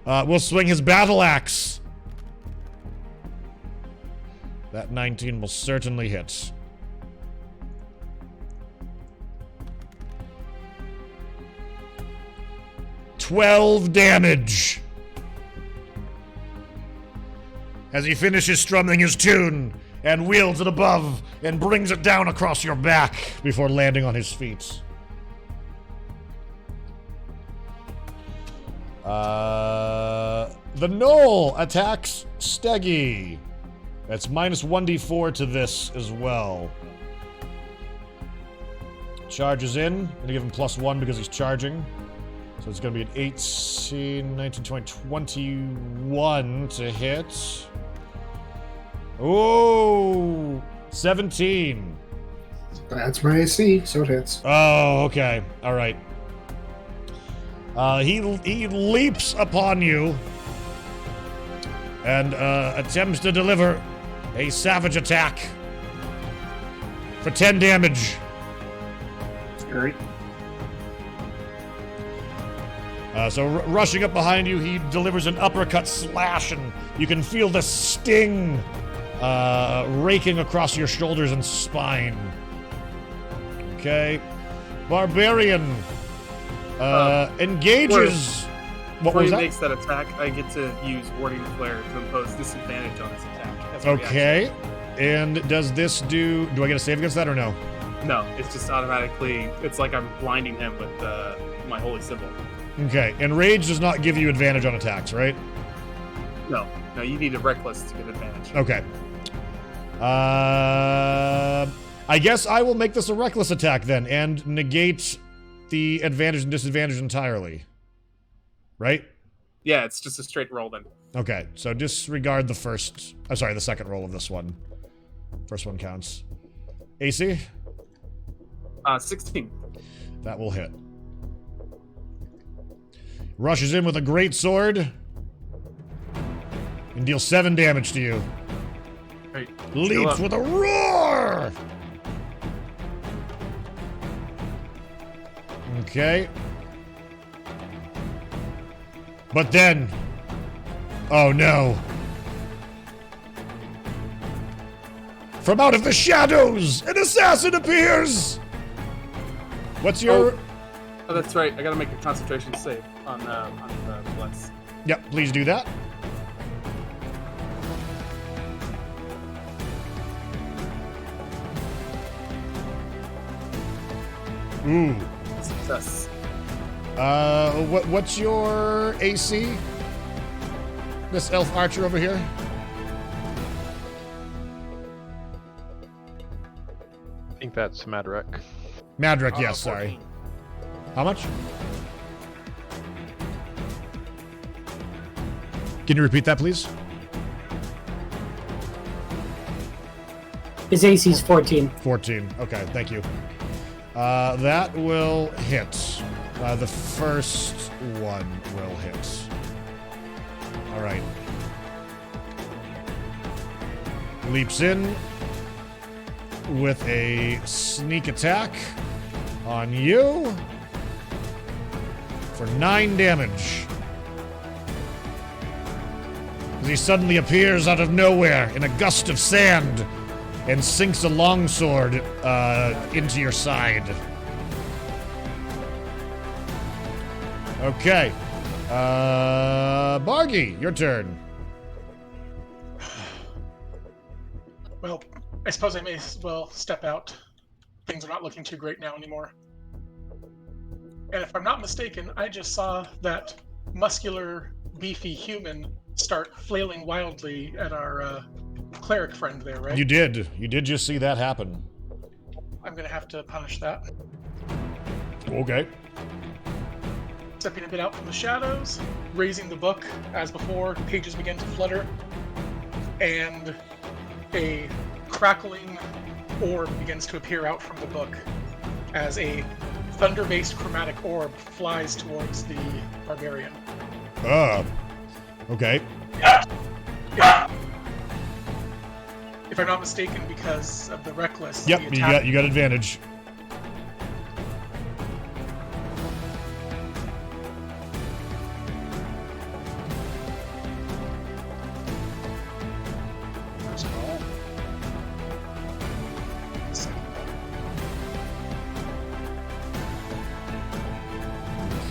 will swing his battle axe. That 19 will certainly hit. $12 damage. As he finishes strumming his tune and wields it above and brings it down across your back before landing on his feet. The Knoll attacks Steggy. That's minus 1d4 to this as well. Charges in. I'm gonna give him +1 because he's charging. So it's going to be an 18, 19, 20, 21 to hit. Oh, 17. That's my AC, so it hits. Oh, okay. All right. He leaps upon you and attempts to deliver a savage attack for 10 damage. Scary. So rushing up behind you, he delivers an uppercut slash, and you can feel the sting raking across your shoulders and spine. Okay. Barbarian engages. What Before was he that? makes that attack, I get to use Warding Flare to impose disadvantage on his attack. That's a Okay. And does this do I get a save against that or no? reaction. No, it's just automatically, it's like I'm blinding him with my holy symbol. Okay. And rage does not give you advantage on attacks, right? No, you need a reckless to get advantage. Okay. I guess I will make this a reckless attack then and negate the advantage and disadvantage entirely. Right? Yeah, it's just a straight roll then. Okay, so disregard the the second roll of this one. First one counts. AC? 16. That will hit. Rushes in with a great sword and deals 7 damage to you. Right. Leaps with a roar! Okay. But then... Oh no. From out of the shadows, an assassin appears! What's your... Oh, that's right. I gotta make a concentration save on the blitz. Yep, please do that. Ooh. Success. What's your AC? This elf archer over here? I think that's Madrek. Madrek, yes, sorry. How much? Can you repeat that, please? His AC's 14. 14. Okay, thank you. That will hit. The first one will hit. All right. leaps in with a sneak attack on you for 9 damage. As he suddenly appears out of nowhere in a gust of sand and sinks a longsword into your side. Okay. Bargy, your turn. Well, I suppose I may as well step out. Things are not looking too great now anymore. And if I'm not mistaken, I just saw that muscular, beefy human start flailing wildly at our cleric friend there, right? You did. You did just see that happen. I'm gonna have to punish that. Okay. Stepping a bit out from the shadows, raising the book as before, pages begin to flutter, and a crackling orb begins to appear out from the book as a thunder-based chromatic orb flies towards the barbarian. Okay. If I'm not mistaken, because of the reckless. Yep, the attack... you got advantage.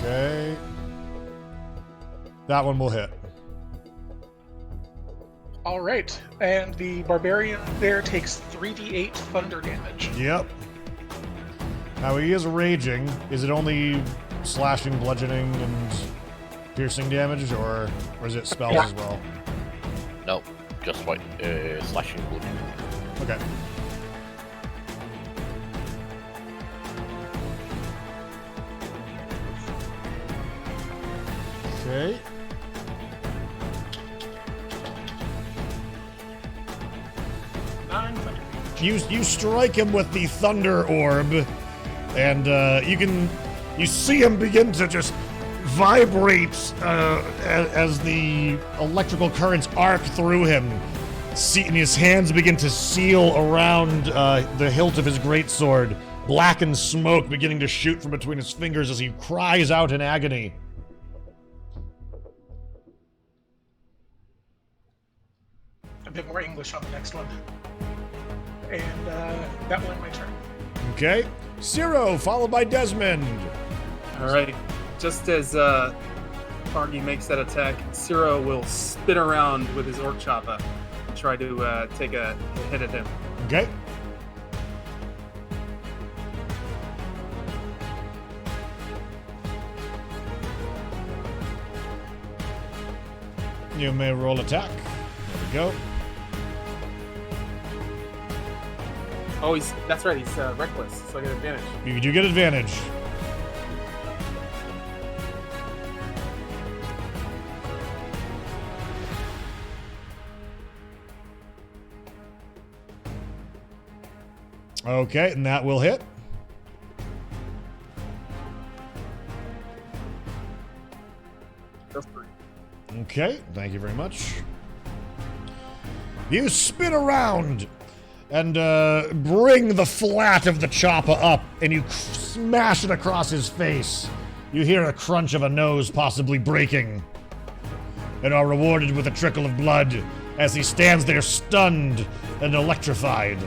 Okay. That one will hit. All right, and the barbarian there takes 3d8 thunder damage. Yep. Now he is raging. Is it only slashing, bludgeoning, and piercing damage, or is it spells as well? No, just like slashing, bludgeoning. Okay. Okay. You strike him with the thunder orb, and you see him begin to just vibrate as the electrical currents arc through him. And his hands begin to seal around the hilt of his greatsword, blackened smoke beginning to shoot from between his fingers as he cries out in agony. A bit more English on the next one. And that will end my turn. Okay. Ciro, followed by Desmond. Alright. Just as Bargy makes that attack, Ciro will spin around with his orc chopper and try to take a hit at him. Okay. You may roll attack. There we go. Oh, that's right, he's reckless, so I get advantage. You do get advantage. Okay, and that will hit. Okay, thank you very much. You spin around and bring the flat of the chopper up, and you smash it across his face. You hear a crunch of a nose possibly breaking, and are rewarded with a trickle of blood as he stands there stunned and electrified.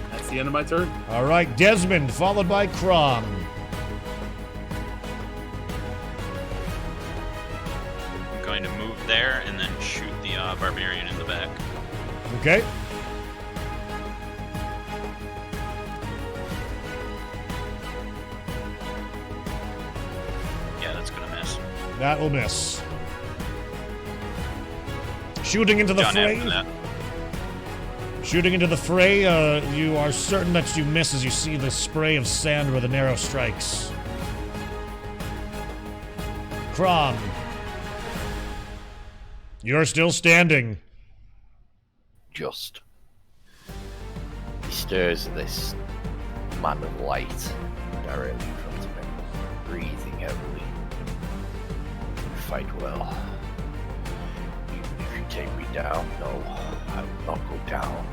That's the end of my turn. All right, Desmond, followed by Crom. I'm going to move there and then shoot the barbarian in the back. Okay. Yeah, that's gonna miss. That will miss. Shooting into the Done fray. after that. Shooting into the fray, you are certain that you miss as you see the spray of sand where the arrow strikes. Crom. You're still standing. Just. He stares at this man of light directly in front of him, breathing heavily. You fight well, even if you take me down. No, I will not go down.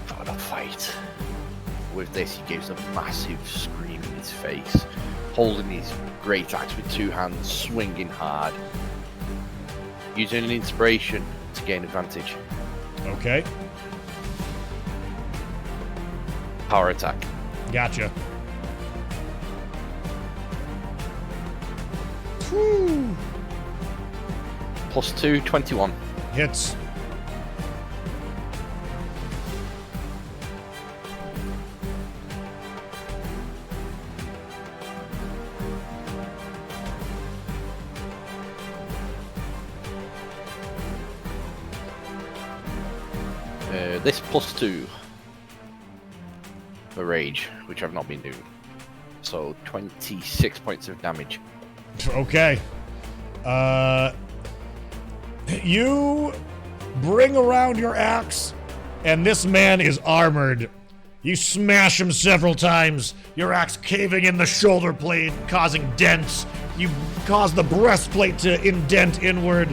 For the fight. With this, he gives a massive scream in his face, holding his great axe with two hands, swinging hard, using an inspiration to gain advantage. Okay. Power attack. Gotcha. Woo. +2, 21. Hits. This +2 for rage, which I've not been doing. So 26 points of damage. Okay. You bring around your axe, and this man is armored. You smash him several times, your axe caving in the shoulder blade, causing dents. You cause the breastplate to indent inward,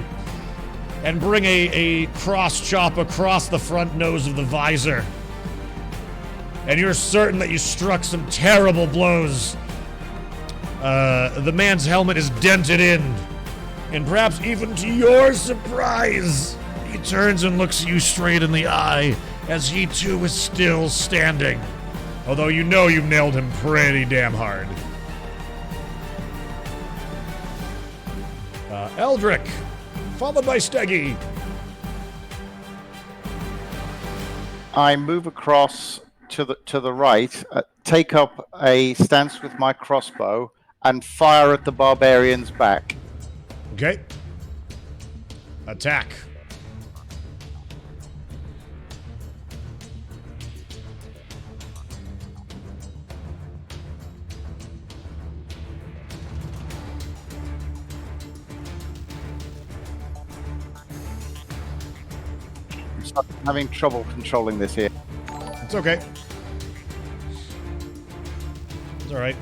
and bring a cross chop across the front nose of the visor. And you're certain that you struck some terrible blows. The man's helmet is dented in, and perhaps even to your surprise, he turns and looks you straight in the eye as he too is still standing. Although you know you've nailed him pretty damn hard. Eldrick, followed by Steggy. I move across to the right, take up a stance with my crossbow, and fire at the barbarian's back. Okay. Attack. I'm having trouble controlling this here. It's okay. It's alright.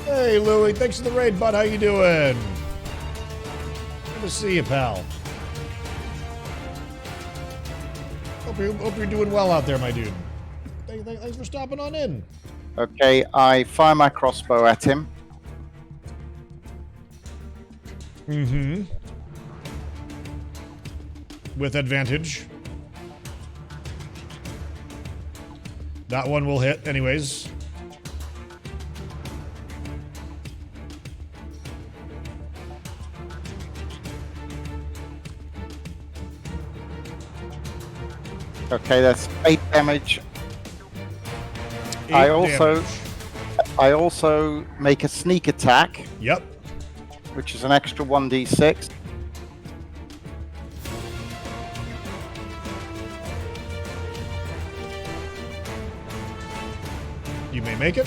Hey, Louie. Thanks for the raid, bud. How you doing? Good to see you, pal. Hope you're doing well out there, my dude. Thanks for stopping on in. Okay, I fire my crossbow at him. Mm-hmm. With advantage. That one will hit anyways. Okay, that's 8 damage. 8 I also make a sneak attack. Yep. Which is an extra 1d6. You may make it.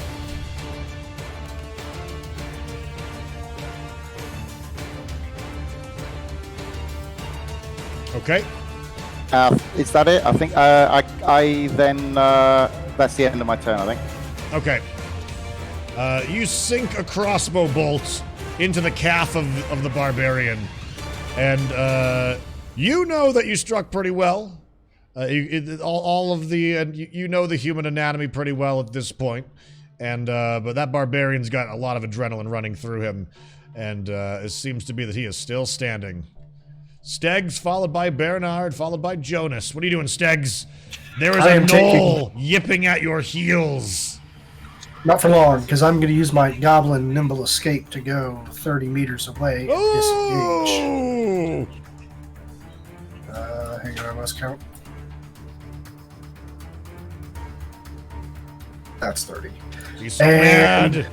Okay. Is that it? I think I then that's the end of my turn, I think. Okay. You sink a crossbow bolt into the calf of the barbarian, and you know that you struck pretty well. All of the you know the human anatomy pretty well at this point, and but that barbarian's got a lot of adrenaline running through him, and it seems to be that he is still standing. Stegs, followed by Bernard, followed by Jonas. What are you doing, Stegs? There is a gnoll yipping at your heels. Not for long, because I'm going to use my Goblin Nimble Escape to go 30 meters away and disengage. Hang on, I must count. That's 30. He's so mad.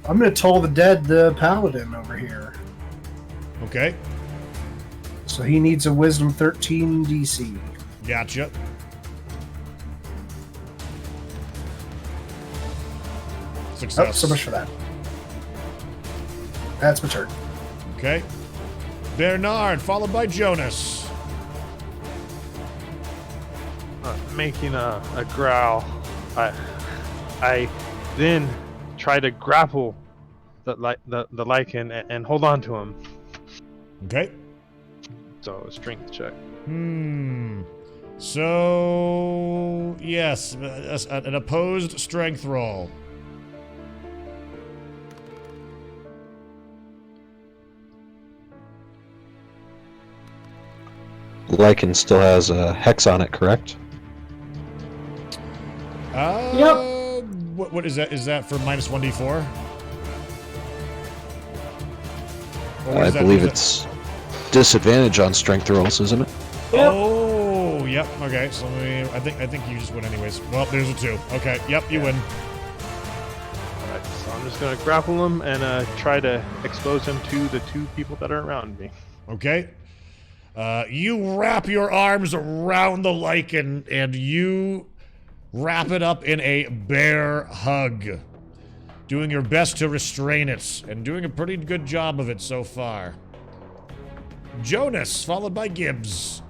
I'm going to toll the dead the paladin over here. Okay. So he needs a Wisdom 13 DC. Gotcha. Success. Oh, so much for that. That's my turn. Okay. Bernard, followed by Jonas. Making a growl. I then try to grapple the lichen and hold on to him. Okay. So strength check. So yes, an opposed strength roll. Lycan still has a hex on it, correct? Yep. What is that? Is that for minus 1d4? I believe it's disadvantage on strength rolls, isn't it? Yep. Oh, yep. Okay, so I think you just win anyways. Well, there's a 2. Okay, yep, you win. Alright, so I'm just gonna grapple him and try to expose him to the 2 people that are around me. Okay. You wrap your arms around the lichen and you wrap it up in a bear hug. Doing your best to restrain it, and doing a pretty good job of it so far. Jonas, followed by Gibbs.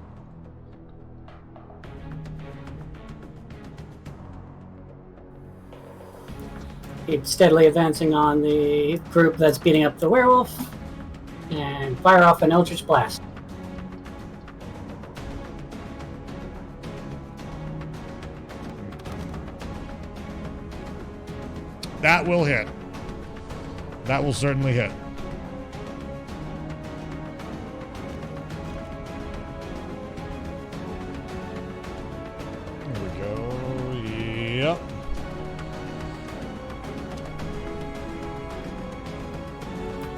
Keep steadily advancing on the group that's beating up the werewolf, and fire off an Eldritch Blast. That will hit. That will certainly hit. There we go. Yep.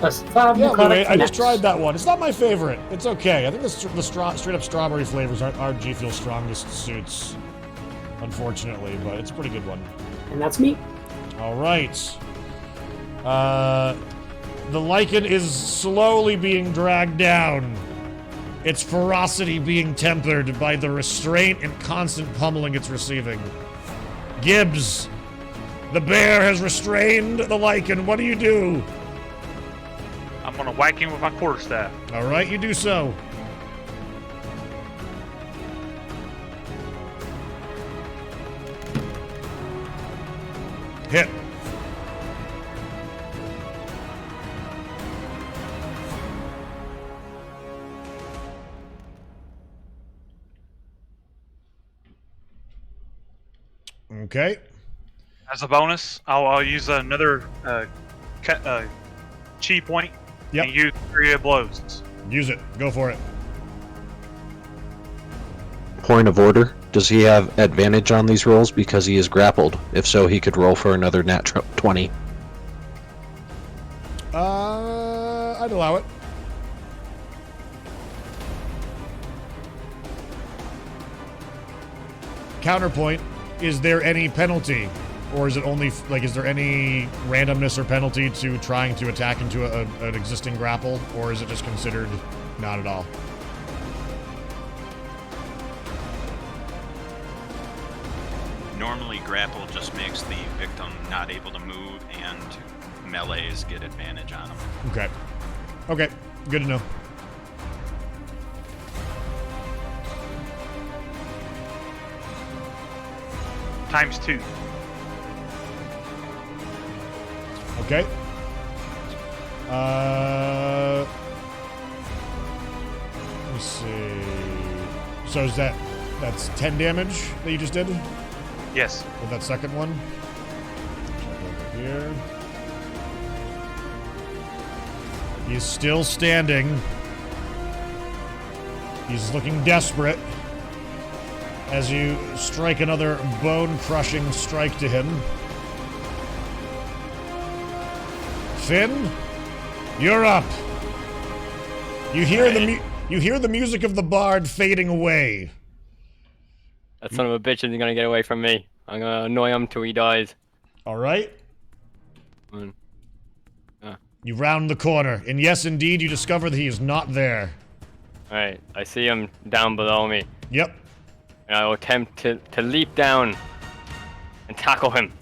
Plus 5 Yeah, necrotic I just connect. tried that one. It's not my favorite. It's okay. I think the straight up strawberry flavors aren't G Fuel's strongest suits, unfortunately, but it's a pretty good one. And that's me. All right. The lichen is slowly being dragged down. Its ferocity being tempered by the restraint and constant pummeling it's receiving. Gibbs, the bear has restrained the lichen. What do you do? I'm gonna whack him with my quarterstaff. All right, you do so. Hit. Okay. As a bonus, I'll use another chi point and use 3 blows. Use it. Go for it. Point of order. Does he have advantage on these rolls because he is grappled? If so, he could roll for another nat 20. I'd allow it. Counterpoint, is there any penalty? Or is it only, like, is there any randomness or penalty to trying to attack into an existing grapple? Or is it just considered not at all? Normally, grapple just makes the victim not able to move, and melees get advantage on them. Okay. Okay, good to know. Times 2. Okay. Let me see. So is that's 10 damage that you just did? Yes. With that second one? Check over here. He's still standing. He's looking desperate as you strike another bone-crushing strike to him. Finn, you're up. You hear the music of the bard fading away. That son of a bitch isn't gonna get away from me. I'm gonna annoy him till he dies. All right. You round the corner, and yes, indeed, you discover that he is not there. Alright, I see him down below me. Yep. And I will attempt to leap down and tackle him.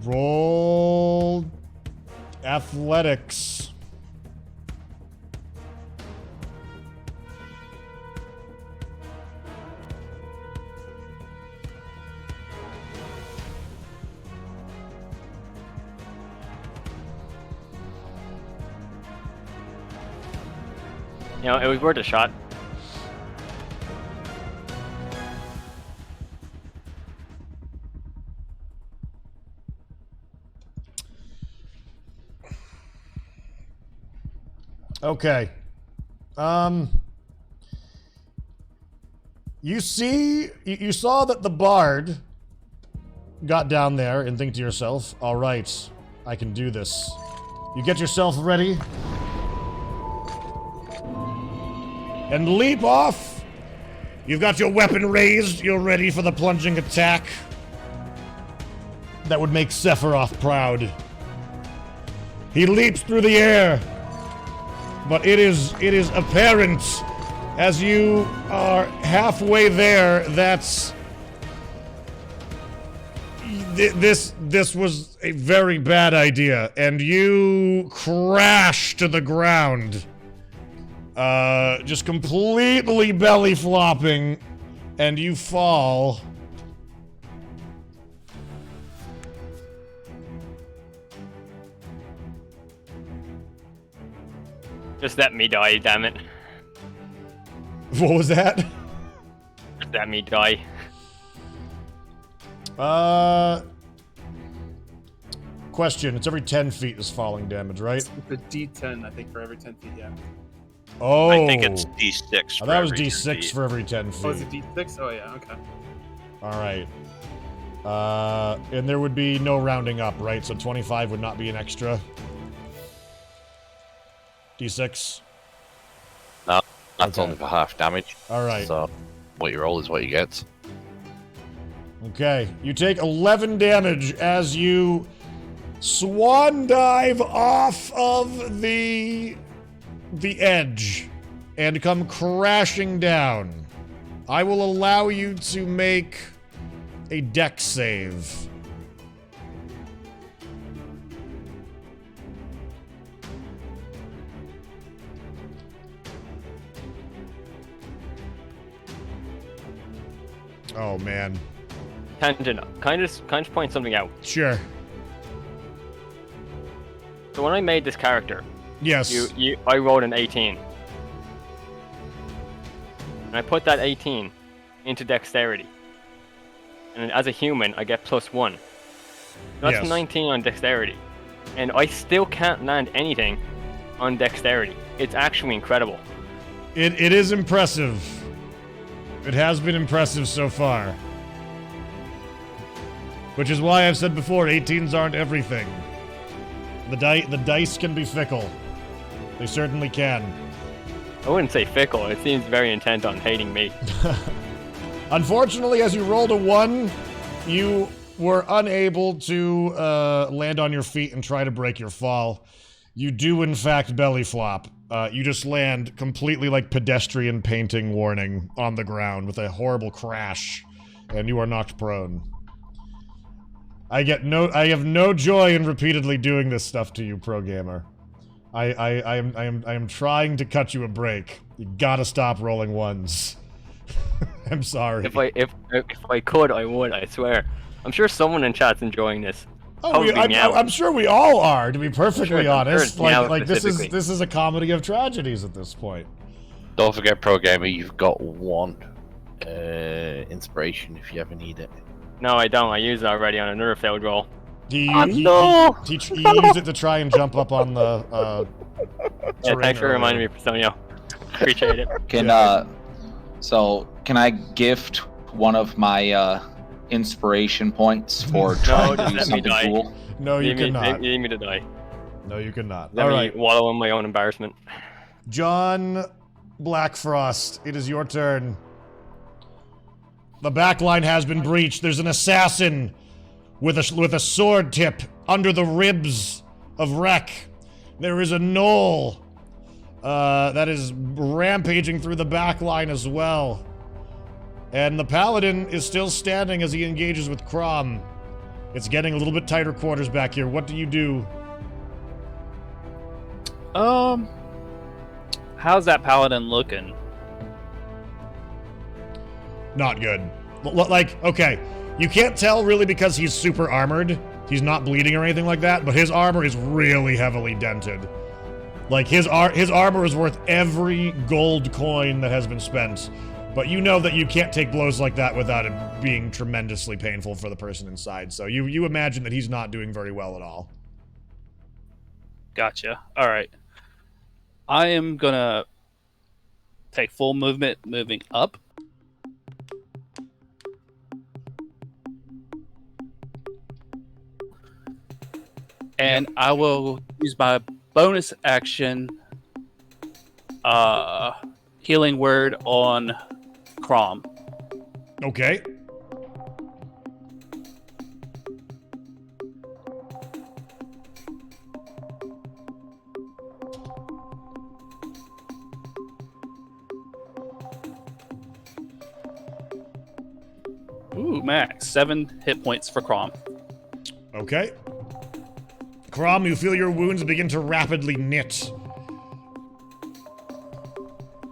Roll Athletics. You know, it was worth a shot. Okay. You saw that the bard got down there and think to yourself, all right, I can do this. You get yourself ready and leap off. You've got your weapon raised. You're ready for the plunging attack that would make Sephiroth proud. He leaps through the air, but it is apparent as you are halfway there that this was a very bad idea, and you crash to the ground. Just completely belly flopping, and you fall. Just let me die, damn it. What was that? Just let me die. Question. It's every 10 feet is falling damage, right? It's a D10, I think, for every 10 feet, yeah. Oh. I think it's D6. Oh, that was D6 for every 10 feet. Oh, is it D6? Oh, yeah, okay. Alright. And there would be no rounding up, right? So 25 would not be an extra. D6. No, that's Okay. only for half damage. Alright. So, what you roll is what you get. Okay. You take 11 damage as you swan dive off of the edge and come crashing down. I will allow you to make a dex save. Oh man. Tangent. Can I just point something out? Sure. So when I made this character, Yes. I rolled an 18. And I put that 18 into dexterity. And as a human, I get +1. That's Yes. 19 on dexterity. And I still can't land anything on dexterity. It's actually incredible. It is impressive. It has been impressive so far. Which is why I've said before, 18s aren't everything. The dice can be fickle. They certainly can. I wouldn't say fickle. It seems very intent on hating me. Unfortunately, as you rolled a 1, you were unable to land on your feet and try to break your fall. You do, in fact, belly flop. You just land completely like pedestrian painting warning on the ground with a horrible crash, and you are knocked prone. I have no joy in repeatedly doing this stuff to you, pro gamer. I am trying to cut you a break. You gotta stop rolling 1s. I'm sorry. If I could, I would. I swear. I'm sure someone in chat's enjoying this. Oh, I'm sure we all are. To be perfectly honest, like this is a comedy of tragedies at this point. Don't forget, pro gamer, you've got 1 inspiration if you ever need it. No, I don't. I used it already on another failed roll. You use it to try and jump up on the. Yeah, thanks for reminding me, Personio. Appreciate it. Can I gift one of my inspiration points for trying to do something cool? No, you cannot. You need me to die. No, you cannot. Let All me right. wallow in my own embarrassment. John Blackfrost, it is your turn. The back line has been breached. There's an assassin with a sword tip under the ribs of Wreck. There is a gnoll that is rampaging through the back line as well. And the paladin is still standing as he engages with Crom. It's getting a little bit tighter quarters back here. What do you do? How's that paladin looking? Not good. Like, okay, you can't tell really because he's super armored. He's not bleeding or anything like that, but his armor is really heavily dented. Like, his armor is worth every gold coin that has been spent. But you know that you can't take blows like that without it being tremendously painful for the person inside. So you imagine that he's not doing very well at all. Gotcha. All right. I am gonna take full movement, moving up. And I will use my bonus action healing word on Crom. Okay. Ooh, max 7 hit points for Crom. Okay. Crom, you feel your wounds begin to rapidly knit.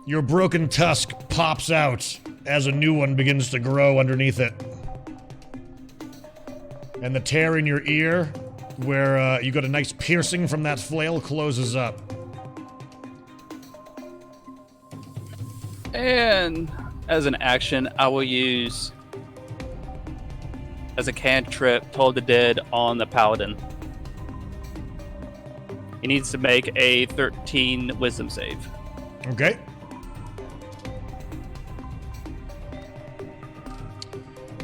Your broken tusk pops out as a new one begins to grow underneath it. And the tear in your ear, where you got a nice piercing from that flail, closes up. And as an action, I will use as a cantrip Toll the Dead on the paladin. He needs to make a 13 wisdom save. Okay.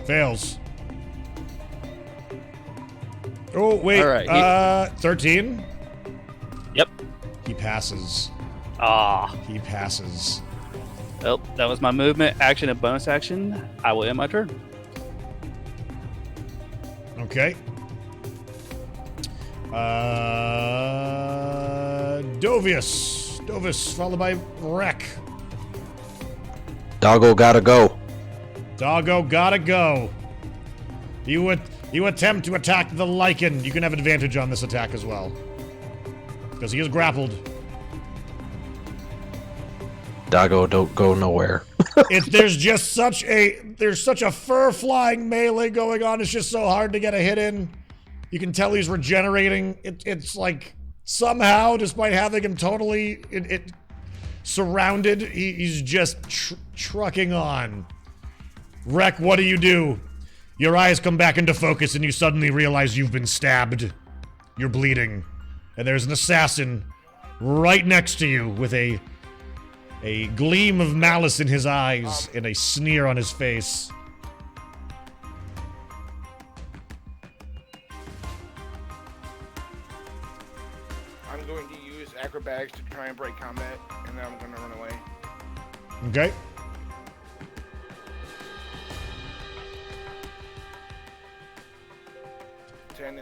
Fails. Oh, wait. All right, 13? Yep. He passes. Ah. He passes. Well, that was my movement, action, and bonus action. I will end my turn. Okay. Dovius, followed by Wreck. Doggo gotta go. Doggo gotta go. You attempt to attack the Lycan. You can have advantage on this attack as well. Because he is grappled. Doggo don't go nowhere. There's such a fur-flying melee going on. It's just so hard to get a hit in. You can tell he's regenerating. It's like somehow, despite having him totally surrounded, he's just trucking on. Wreck, what do? Your eyes come back into focus and you suddenly realize you've been stabbed. You're bleeding. And there's an assassin right next to you with a gleam of malice in his eyes and a sneer on his face. I'm going to use acrobatics to try and break combat, and then I'm going to run away. Okay.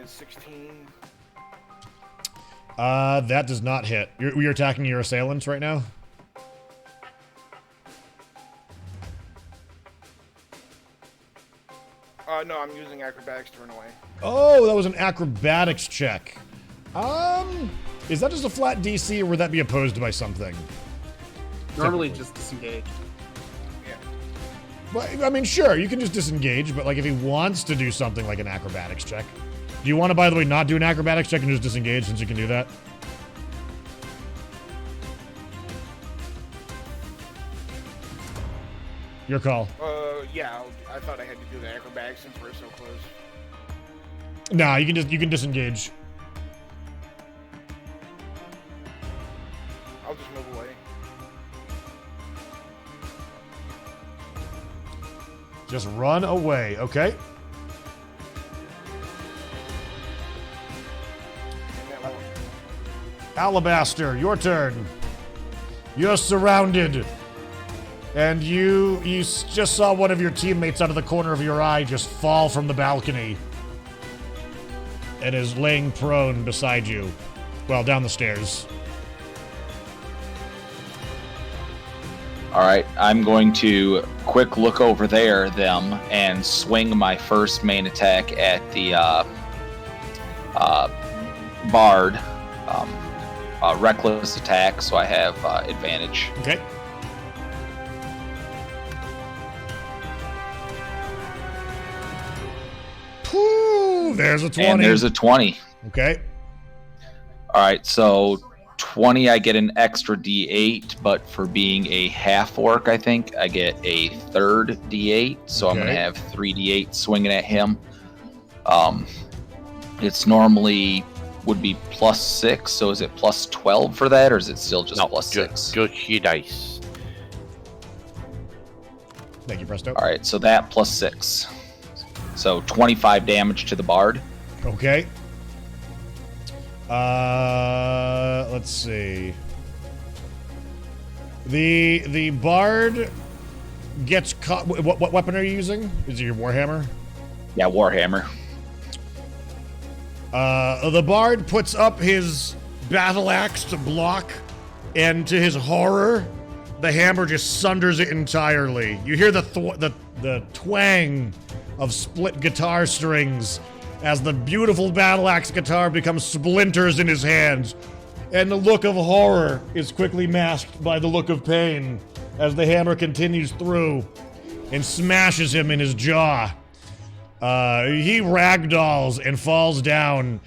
Is 16. That does not hit. You're attacking your assailants right now? No, I'm using acrobatics to run away. Oh, that was an acrobatics check. Is that just a flat DC, or would that be opposed by something? Normally just disengage. Yeah. Well, I mean, sure, you can just disengage, but like if he wants to do something like an acrobatics check. Do you want to, by the way, not do an acrobatics check and just disengage since you can do that? Your call. Yeah, I thought I had to do the acrobatics since we're so close. Nah, you can disengage. I'll just move away. Just run away, okay? Alabaster, your turn. You're surrounded. And you just saw one of your teammates out of the corner of your eye just fall from the balcony. And is laying prone beside you. Well, down the stairs. Alright, I'm going to quick look over them and swing my first main attack at the Bard. reckless attack, so I have advantage. Okay. Whew, there's a 20. And there's a 20. Okay. All right, so 20, I get an extra D8, but for being a half orc, I think I get a third D8. So I'm gonna have 3 D8 swinging at him. It's normally would be +6. So is it +12 for that, or is it still just +6? Just your dice. Thank you, Presto. All right, so that +6. So 25 damage to the bard. Okay. Let's see. The bard gets caught. What weapon are you using? Is it your warhammer? Yeah, warhammer. The bard puts up his battle axe to block, and to his horror, the hammer just sunders it entirely. You hear the twang of split guitar strings as the beautiful battle axe guitar becomes splinters in his hands, and the look of horror is quickly masked by the look of pain as the hammer continues through and smashes him in his jaw. He ragdolls and falls down,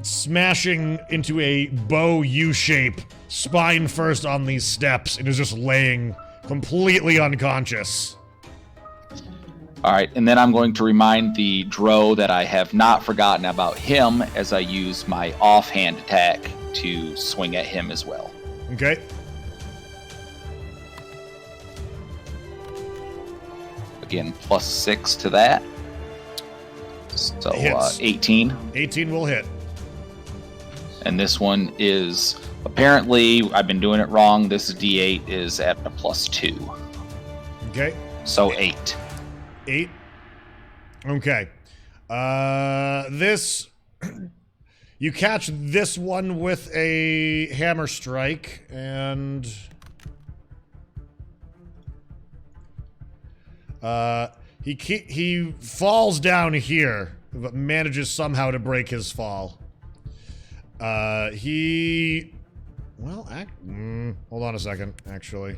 smashing into a bow U-shape, spine first on these steps, and is just laying completely unconscious. All right, and then I'm going to remind the Drow that I have not forgotten about him as I use my offhand attack to swing at him as well. Okay. Again, +6 to that. So 18. 18 will hit. And this one is, apparently, I've been doing it wrong. This D8 is at a +2. Okay. So 8. 8. Okay. This... You catch this one with a hammer strike, and... He falls down here, but manages somehow to break his fall. Well, hold on a second, actually.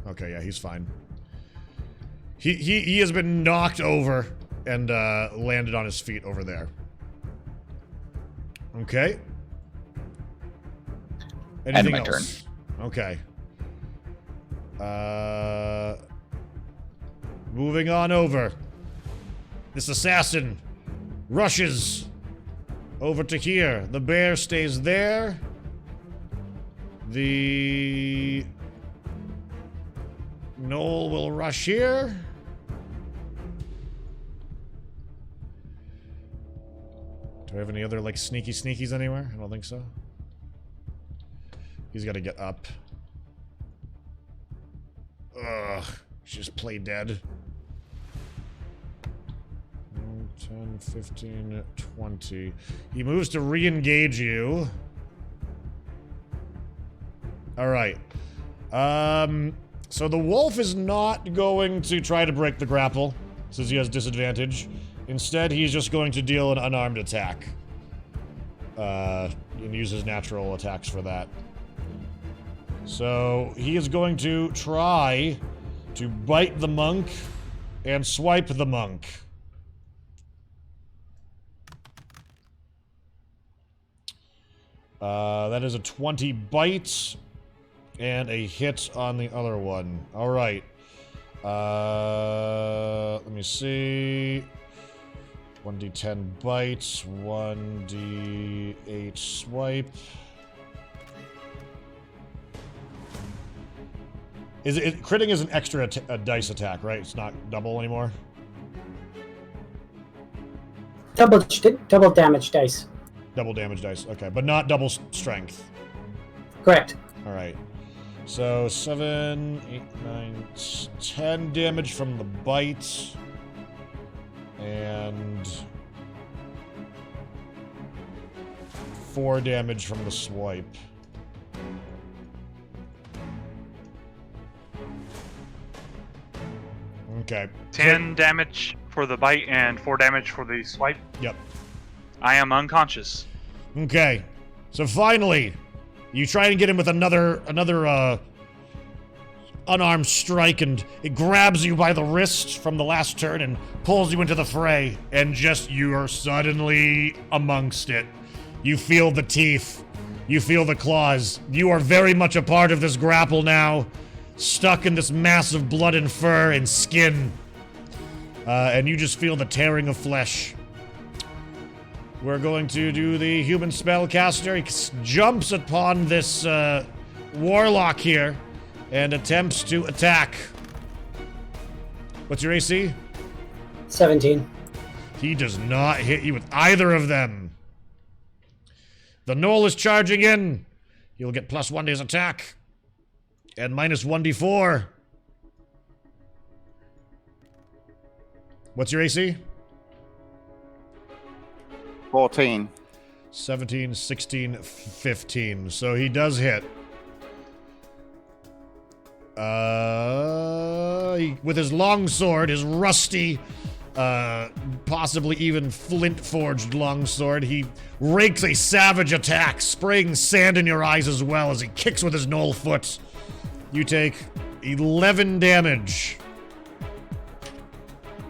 Okay, yeah, he's fine. He has been knocked over and landed on his feet over there. Okay. Anything my else? Okay. Moving on over. This assassin rushes over to here. The bear stays there. The Knoll will rush here. Do I have any other, like, sneakies anywhere? I don't think so. He's got to get up. Ugh. Just play dead. 10, 15, 20. He moves to re-engage you. Alright. So the wolf is not going to try to break the grapple, since he has disadvantage. Instead, he's just going to deal an unarmed attack. And use his natural attacks for that. So, he is going to try to bite the monk and swipe the monk. That is a 20 bite and a hit on the other one. Alright. Let me see. 1d10 bite, 1d8 swipe. Critting is an extra dice attack, right? It's not double anymore? Double damage dice. Double damage dice, okay. But not double strength. Correct. Alright. So, 7, 8, 9, 10 damage from the bite. And 4 damage from the swipe. Okay. 10 damage for the bite and 4 damage for the swipe. Yep. I am unconscious. Okay. So finally, you try and get him with another unarmed strike, and it grabs you by the wrist from the last turn and pulls you into the fray, and just you are suddenly amongst it. You feel the teeth. You feel the claws. You are very much a part of this grapple now, stuck in this mass of blood and fur and skin. And you just feel the tearing of flesh. We're going to do the human spellcaster. He jumps upon this warlock here and attempts to attack. What's your AC? 17. He does not hit you with either of them. The Knoll is charging in. He'll get +1 to his attack. And -1d4. What's your AC? 14. 17, 16, 15. So he does hit. With his long sword, his rusty, possibly even flint-forged longsword, he rakes a savage attack, spraying sand in your eyes as well as he kicks with his knoll foot. You take 11 damage.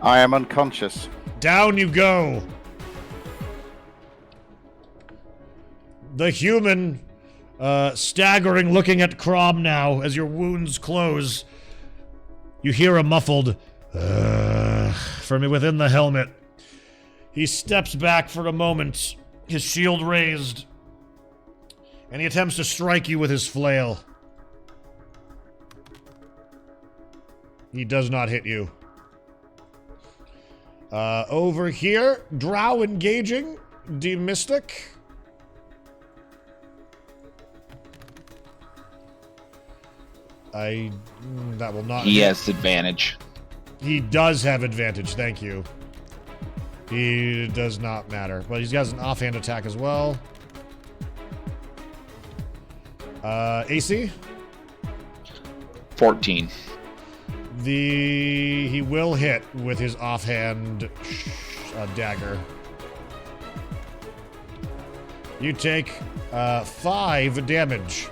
I am unconscious. Down you go. The human, staggering, looking at Crom now as your wounds close. You hear a muffled from within the helmet. He steps back for a moment, his shield raised, and he attempts to strike you with his flail. He does not hit you. Over here, Drow engaging, Demystic. That will not. He has advantage. He does have advantage, thank you. He does not matter. But he's got an offhand attack as well. AC? 14. He will hit with his offhand dagger. You take 5 damage.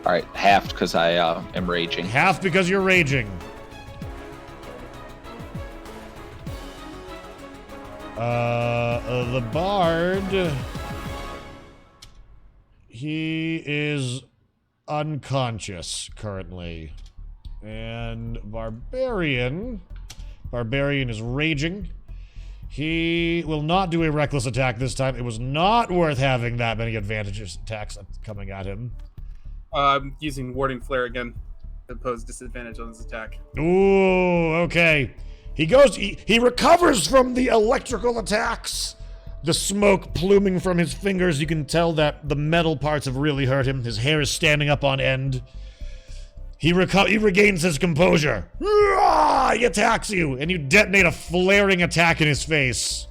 All right, half because I am raging. Half because you're raging. The bard, he is unconscious currently, and barbarian is raging. He will not do a reckless attack this time. It was not worth having that many advantages attacks coming at him. I'm using Warding Flare again to impose disadvantage on his attack. Ooh, okay. He recovers from the electrical attacks. The smoke pluming from his fingers, you can tell that the metal parts have really hurt him. His hair is standing up on end. He regains his composure. He attacks you, and you detonate a flaring attack in his face.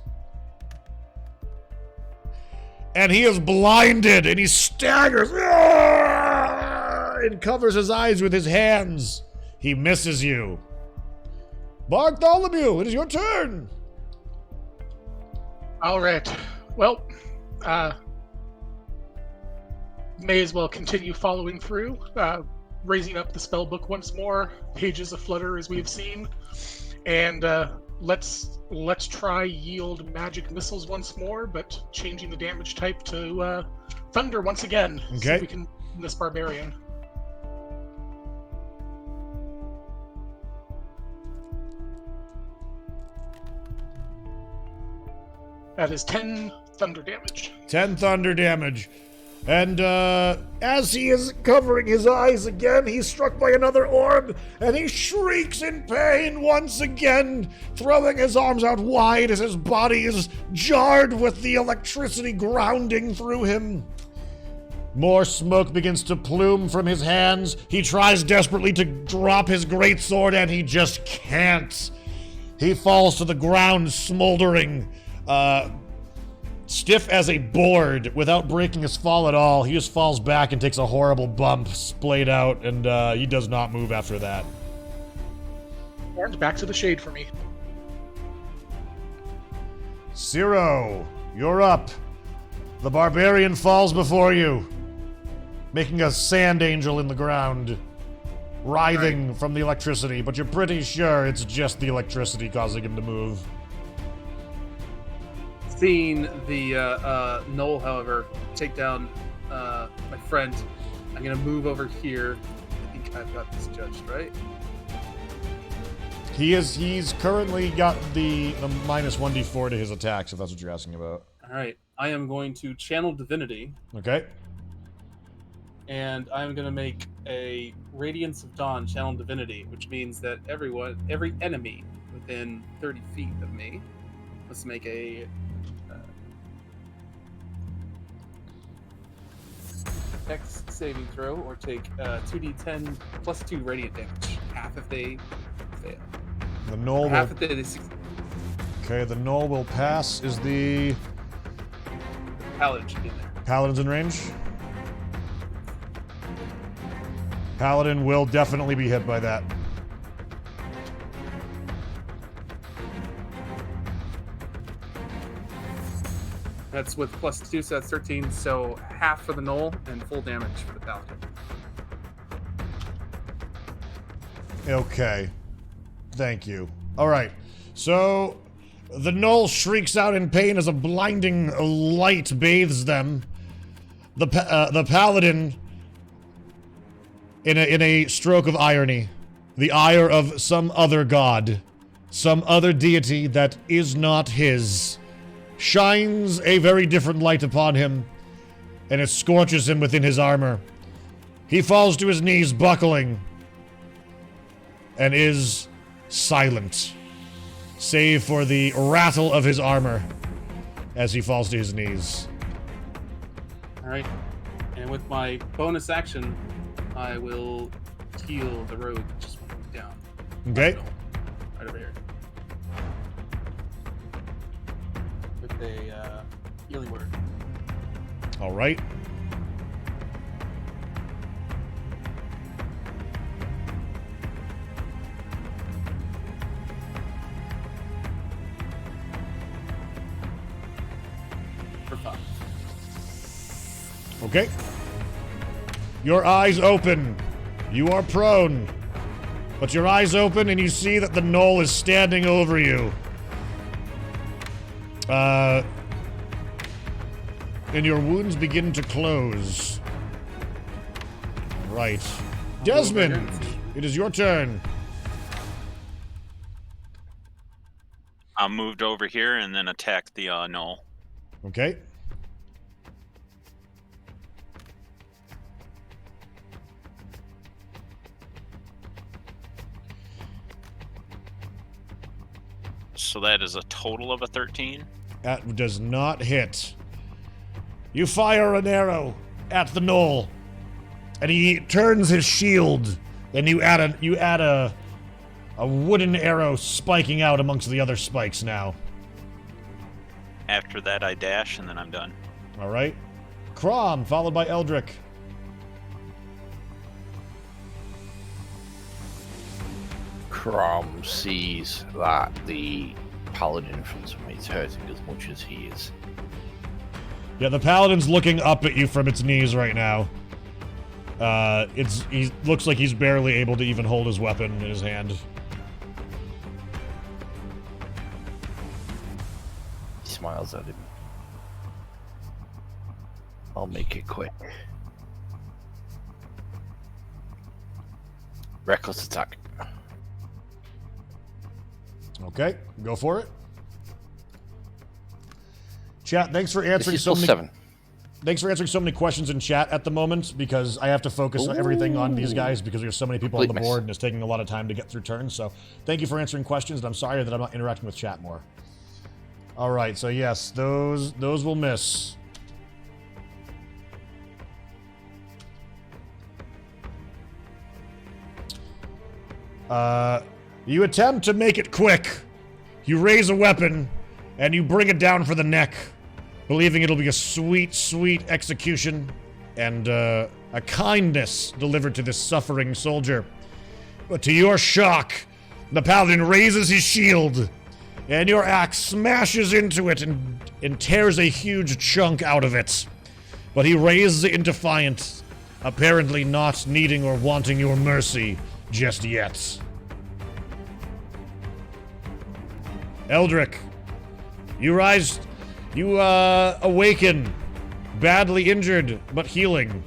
And he is blinded, and he staggers and covers his eyes with his hands. He misses you. Bartholomew, it is your turn. All right. Well, may as well continue following through, raising up the spell book once more, pages aflutter as we have seen, and let's try yield magic missiles once more, but changing the damage type to thunder once again. Okay. See if we can this barbarian. That is 10 thunder damage. 10 thunder damage. And as he is covering his eyes again, he's struck by another orb, and he shrieks in pain once again, throwing his arms out wide as his body is jarred with the electricity grounding through him. More smoke begins to plume from his hands. He tries desperately to drop his greatsword, and he just can't. He falls to the ground, smoldering, stiff as a board, without breaking his fall at all. He just falls back and takes a horrible bump, splayed out, and he does not move after that. Orange, back to the shade for me. Zero, you're up. The barbarian falls before you, making a sand angel in the ground, writhing from the electricity, but you're pretty sure it's just the electricity causing him to move. Seeing the Knoll, however, take down my friend, I'm gonna move over here. I think I've got this judged, right? He's currently got the minus 1d4 to his attacks, if that's what you're asking about. All right, I am going to channel divinity. Okay. And I'm gonna make a Radiance of Dawn channel divinity, which means that every enemy within 30 feet of me must make a Dex saving throw or take 2d10 plus 2 radiant damage. Half if they fail. The Knoll Half will... if they succeed. Okay, the Knoll will pass. Is the... Paladin should be in there. Paladin's in range? Paladin will definitely be hit by that. That's with plus 2, so that's 13. So half for the Knoll and full damage for the Paladin. Okay. Thank you. Alright. So, the Knoll shrieks out in pain as a blinding light bathes them. The Paladin, in a stroke of irony, the ire of some other god, some other deity that is not his, shines a very different light upon him, and it scorches him within his armor. He falls to his knees, buckling, and is silent, save for the rattle of his armor as he falls to his knees. Alright. And with my bonus action, I will heal the rogue just down. Okay. Right over here. With a healing word. Alright. For 5. Okay. Your eyes open. You are prone. But your eyes open and you see that the Knoll is standing over you. And your wounds begin to close. Right. Desmond, it is your turn. I'm moved over here and then attack the Knoll. Okay. So that is a total of a 13. That does not hit. You fire an arrow at the Knoll, and he turns his shield, and you add a wooden arrow spiking out amongst the other spikes now. After that, I dash, and then I'm done. All right. Krom, followed by Eldrick. Crom sees that the paladin in front of me is hurting as much as he is. Yeah, the paladin's looking up at you from its knees right now. He looks like he's barely able to even hold his weapon in his hand. He smiles at him. I'll make it quick. Reckless attack. Okay, go for it. Chat, thanks for answering This is so many. +7. Thanks for answering so many questions in chat at the moment, because I have to focus on everything on these guys because there's so many people on the board and it's taking a lot of time to get through turns. So thank you for answering questions, and I'm sorry that I'm not interacting with chat more. All right, so yes, those will miss. You attempt to make it quick. You raise a weapon, and you bring it down for the neck, believing it'll be a sweet, sweet execution, and a kindness delivered to this suffering soldier. But to your shock, the paladin raises his shield, and your axe smashes into it and tears a huge chunk out of it. But he raises it in defiance, apparently not needing or wanting your mercy just yet. Eldrick, you rise, you awaken, badly injured, but healing.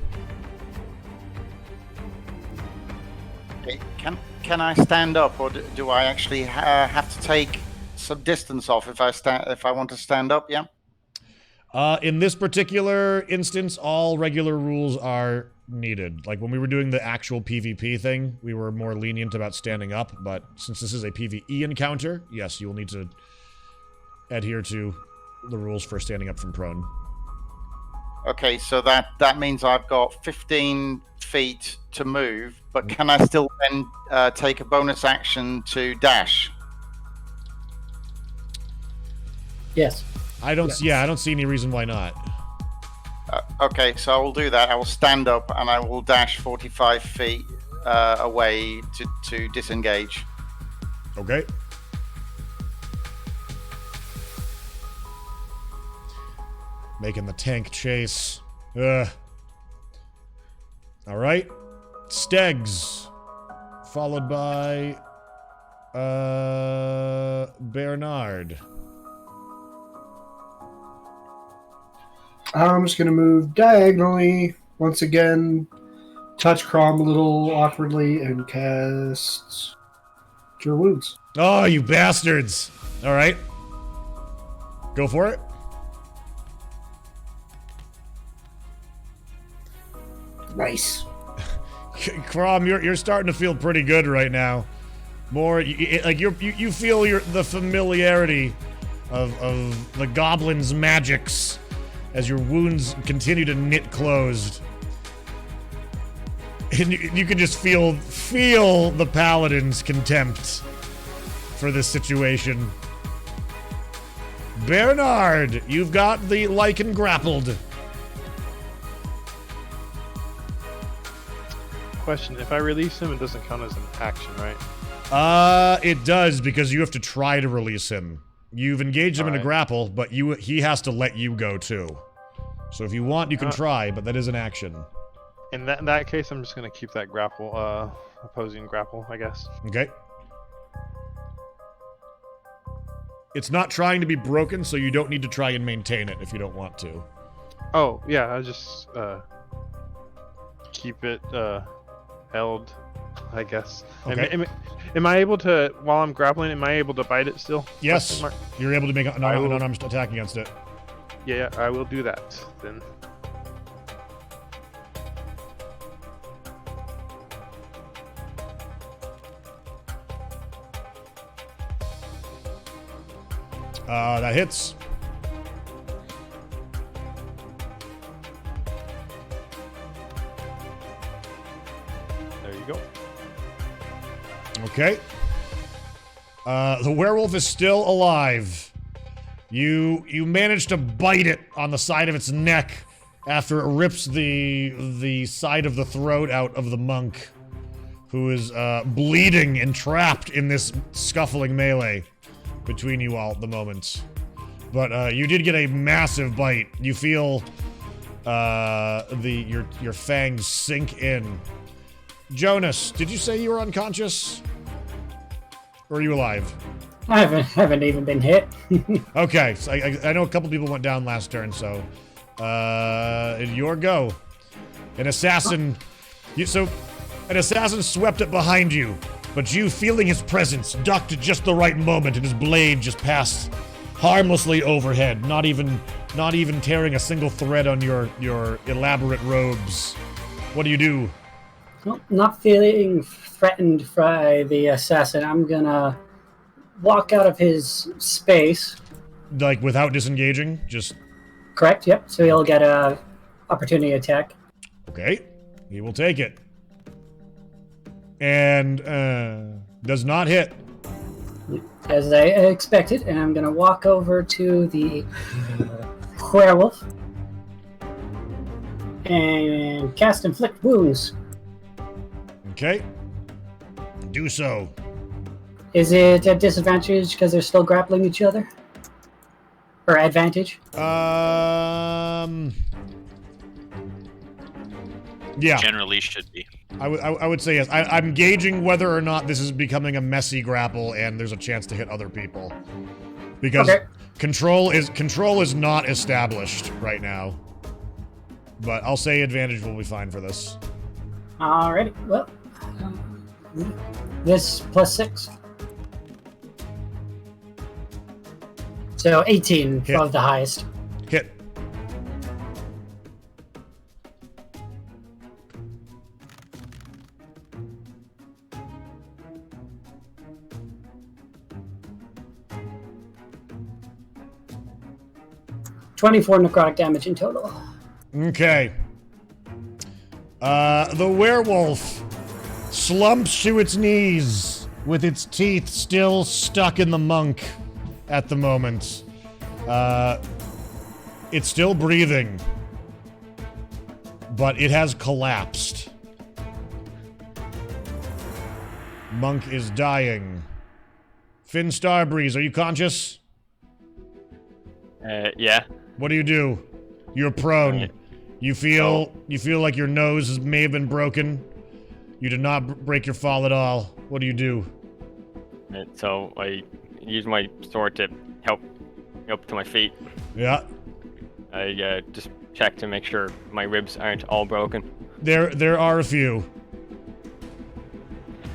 Okay, can I stand up, or do I actually have to take some distance off if I want to stand up? Yeah. In this particular instance, all regular rules are needed. Like when we were doing the actual PvP thing, we were more lenient about standing up, but since this is a PvE encounter, yes, you will need to adhere to the rules for standing up from prone. Okay, so that means I've got 15 feet to move, but can I still then take a bonus action to dash? Yes. I don't see any reason why not. Okay, so I will do that. I will stand up and I will dash 45 feet away to disengage. Okay. Making the tank chase. Ugh. Alright. Stegs. Followed by... Bernard. I'm just going to move diagonally once again, touch Crom a little awkwardly, and cast Cure Wounds. Oh, you bastards! Alright. Go for it. Nice. Crom, you're starting to feel pretty good right now. More, like you feel the familiarity of the goblin's magics as your wounds continue to knit closed. And you can just feel the paladin's contempt for this situation. Bernard, you've got the Lycan grappled. Question, if I release him, it doesn't count as an action, right? It does, because you have to try to release him. You've engaged him in a grapple, but he has to let you go too. So if you want, you can try, but that is an action. In that case, I'm just gonna keep that grapple, opposing grapple, I guess. Okay. It's not trying to be broken, so you don't need to try and maintain it if you don't want to. Oh, yeah, I just, keep it, held, I guess. Okay. Am I able to, while I'm grappling, am I able to bite it still? Yes, you're able to make an unarmed attack against it. Yeah, I will do that, then. That hits. There you go. Okay. The werewolf is still alive. You manage to bite it on the side of its neck after it rips the side of the throat out of the monk, who is bleeding and trapped in this scuffling melee between you all at the moment. But you did get a massive bite. You feel your fangs sink in. Jonas, did you say you were unconscious? Or are you alive? I haven't even been hit. Okay, so I know a couple people went down last turn, so your go. An assassin swept up behind you, but you, feeling his presence, ducked at just the right moment, and his blade just passed harmlessly overhead, not even tearing a single thread on your elaborate robes. What do you do? Well, not feeling threatened by the assassin, I'm gonna walk out of his space. Like without disengaging? Just... Correct, yep. So he'll get a opportunity attack. Okay. He will take it. And does not hit. As I expected, and I'm gonna walk over to the werewolf and cast Inflict Wounds. Okay. Do so. Is it a disadvantage because they're still grappling each other? Or advantage? Yeah. Generally should be. I would say yes. I'm gauging whether or not this is becoming a messy grapple and there's a chance to hit other people. Because control is not established right now. But I'll say advantage will be fine for this. Alrighty. Well, this plus 6. So 18 Hit. for the highest. Hit. $24 necrotic damage in total. Okay. The werewolf slumps to its knees with its teeth still stuck in the monk at the moment. It's still breathing, but it has collapsed. Monk is dying. Finn Starbreeze, are you conscious? Yeah. What do? You're prone. You feel like your nose may have been broken. You did not break your fall at all. What do? So I use my sword to help me up to my feet. Yeah. I just check to make sure my ribs aren't all broken. There are a few.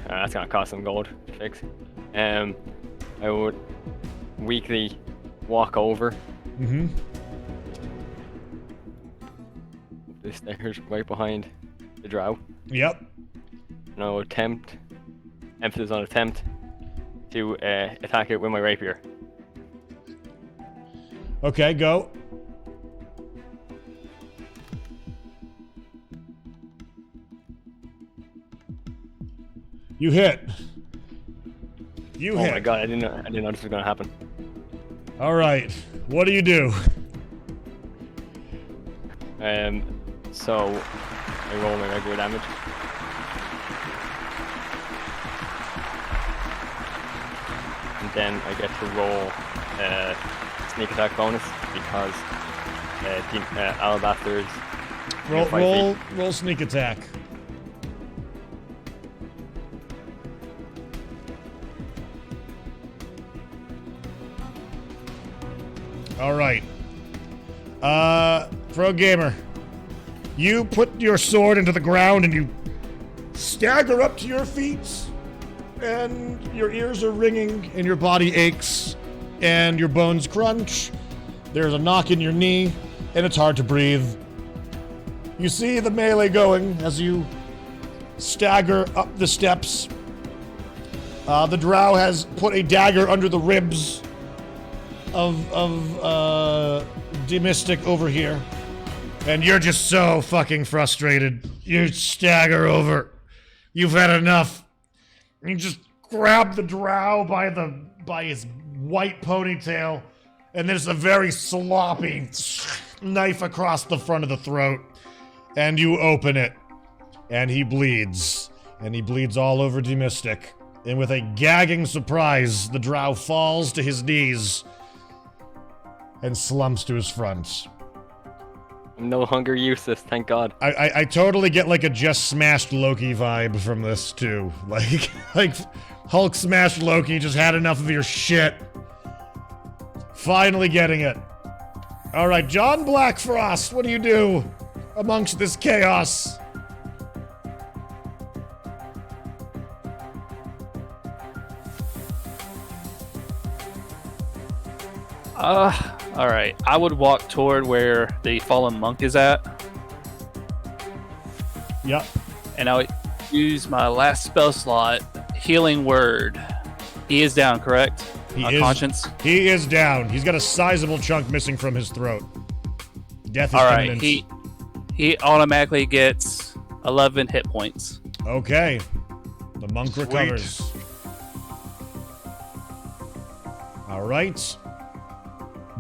That's gonna cost some gold to fix. I would weakly walk over. Mm-hmm. The stairs right behind the drow. Yep. And I'll emphasis on attempt, to attack it with my rapier. Okay, go. You hit. You hit. Oh my god, I didn't know this was gonna happen. All right. What do you do? So I roll my regular damage. And then I get to roll sneak attack bonus because Alabasters. Roll sneak attack. All right. Pro gamer, you put your sword into the ground and you stagger up to your feet, and your ears are ringing and your body aches and your bones crunch. There's a knock in your knee and it's hard to breathe. You see the melee going as you stagger up the steps. The drow has put a dagger under the ribs of Demystic over here. And you're just so fucking frustrated. You stagger over. You've had enough. You just grab the drow by his white ponytail, and there's a very sloppy knife across the front of the throat. And you open it. And he bleeds. And he bleeds all over Demystic. And with a gagging surprise, the drow falls to his knees and slumps to his front. I'm no longer useless, thank God. I totally get like a just smashed Loki vibe from this too. Like Hulk smashed Loki, just had enough of your shit. Finally getting it. Alright, John Blackfrost, what do you do amongst this chaos? Alright. I would walk toward where the fallen monk is at. Yep. And I would use my last spell slot, Healing Word. He is down, correct? Unconscious? He is down. He's got a sizable chunk missing from his throat. Death is imminent. He automatically gets 11 hit points. Okay. The monk recovers. Alright.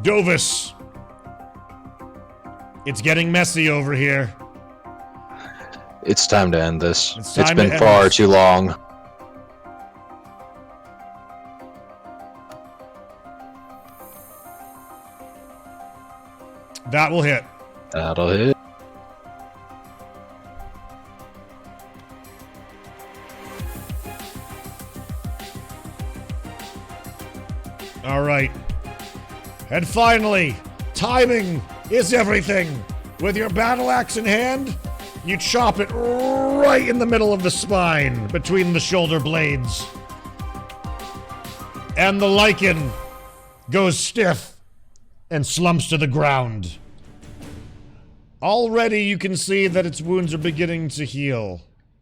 Dovis. It's getting messy over here. It's time to end this. It's It's time been to end far this. too long. That will hit. That'll hit. All right. And finally, timing is everything. With your battle axe in hand, you chop it right in the middle of the spine, between the shoulder blades. And the lichen goes stiff and slumps to the ground. Already you can see that its wounds are beginning to heal.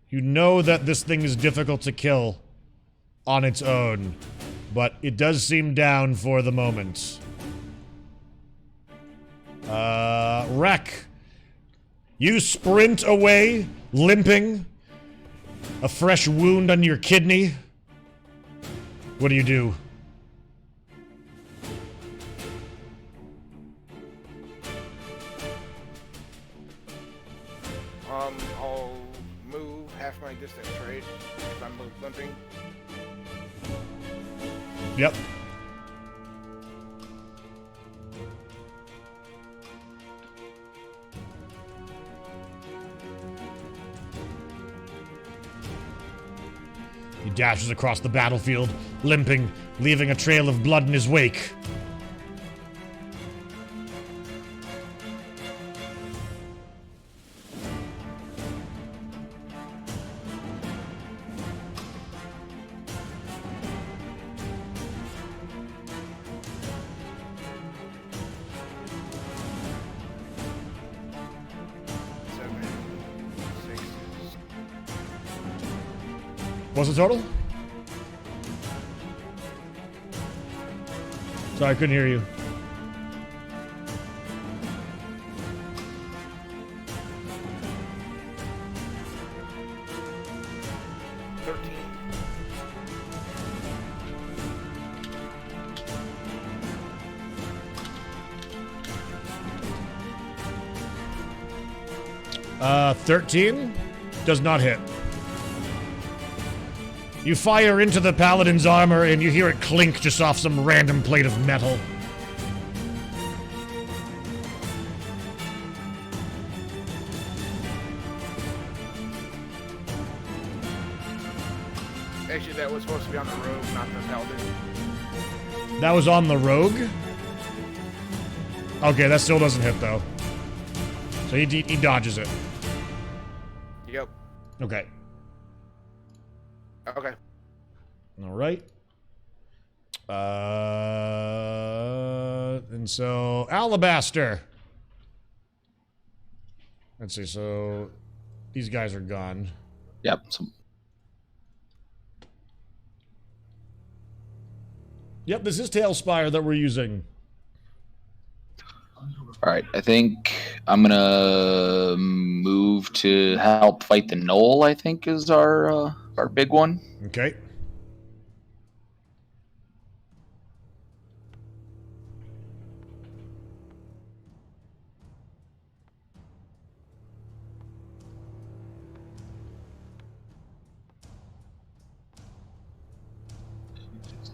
You know that this thing is difficult to kill on its own, but it does seem down for the moment. Wreck. You sprint away, limping. A fresh wound on your kidney. What do you do? I'll move half my distance, right? If I'm limping. Yep. He dashes across the battlefield, limping, leaving a trail of blood in his wake. What's the total? Sorry, I couldn't hear you. Uh, 13 does not hit. You fire into the paladin's armor and you hear it clink just off some random plate of metal. Actually, that was supposed to be on the rogue, not the paladin. That was on the rogue? Okay, that still doesn't hit though. So he dodges it. Yep. Okay. Okay. All right. And so Alabaster. Let's see. So these guys are gone. Yep. Yep, this is Tailspire that we're using. All right, I think I'm gonna move to help fight the Knoll. I think is our big one. Okay.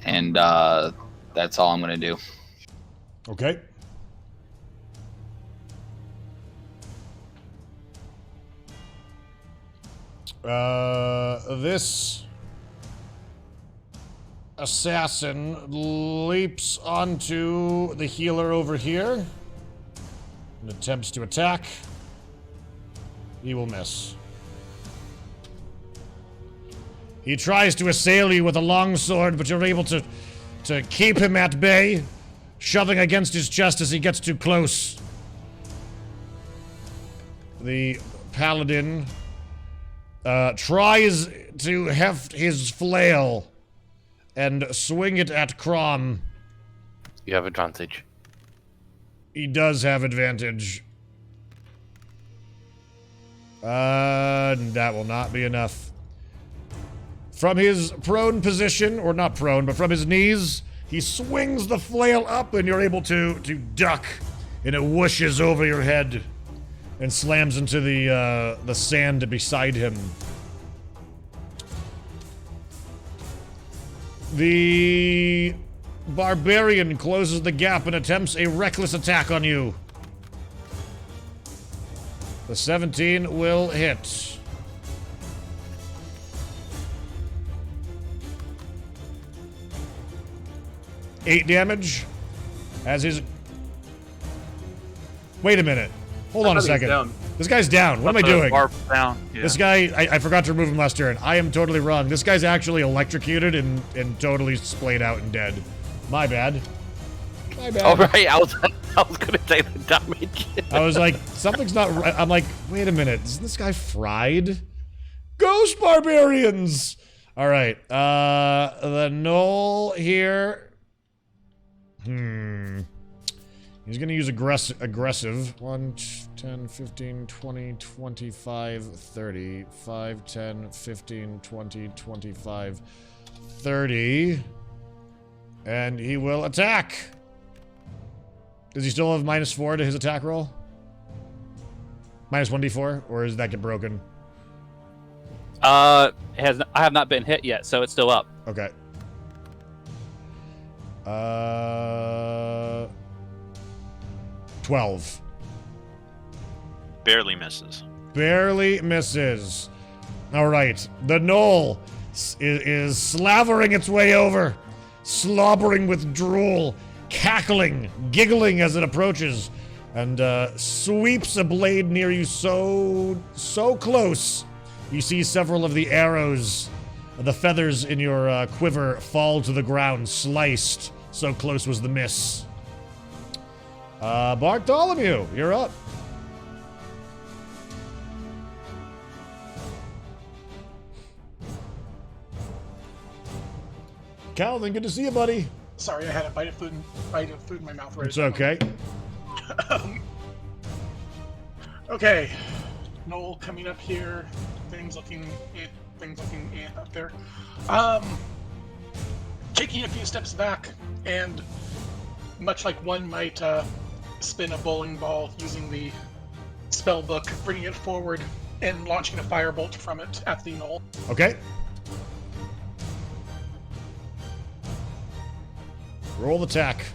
And that's all I'm gonna do. Okay. This assassin leaps onto the healer over here and attempts to attack. He will miss. He tries to assail you with a longsword, but you're able to keep him at bay, shoving against his chest as he gets too close. The paladin tries to heft his flail and swing it at Crom. You have advantage. He does have advantage. That will not be enough. From his prone position, or not prone, but from his knees, he swings the flail up and you're able to duck, and it whooshes over your head and slams into the sand beside him. The barbarian closes the gap and attempts a reckless attack on you. The 17 will hit. Eight damage. As his... Wait a minute. Hold on a second. Down. This guy's down. What am I doing? Down. Yeah. This guy, I forgot to remove him last turn. I am totally wrong. This guy's actually electrocuted and totally splayed out and dead. My bad. My bad. All right, I was gonna take the damage. I was like, something's not right. I'm like, wait a minute. Is this guy fried? Ghost barbarians! Alright, the Knoll here. He's gonna use aggressive. 1, 10, 15, 20, 25, 30. 5, 10, 15, 20, 25, 30. And he will attack! Does he still have -4 to his attack roll? -1d4? Or does that get broken? I have not been hit yet, so it's still up. Okay. 12. Barely misses. Barely misses. Alright. The Knoll is slavering its way over. Slobbering with drool. Cackling. Giggling as it approaches. And sweeps a blade near you so close. You see several of the arrows, the feathers in your quiver fall to the ground, sliced. So close was the miss. Bartholomew, you're up. Calvin, good to see you, buddy. Sorry, I had a bite of food in my mouth. It's okay. Okay, Noel coming up here. Things looking up there. Taking a few steps back, and much like one might spin a bowling ball using the spell book, bringing it forward and launching a firebolt from it at the Knoll. Okay. Roll the attack.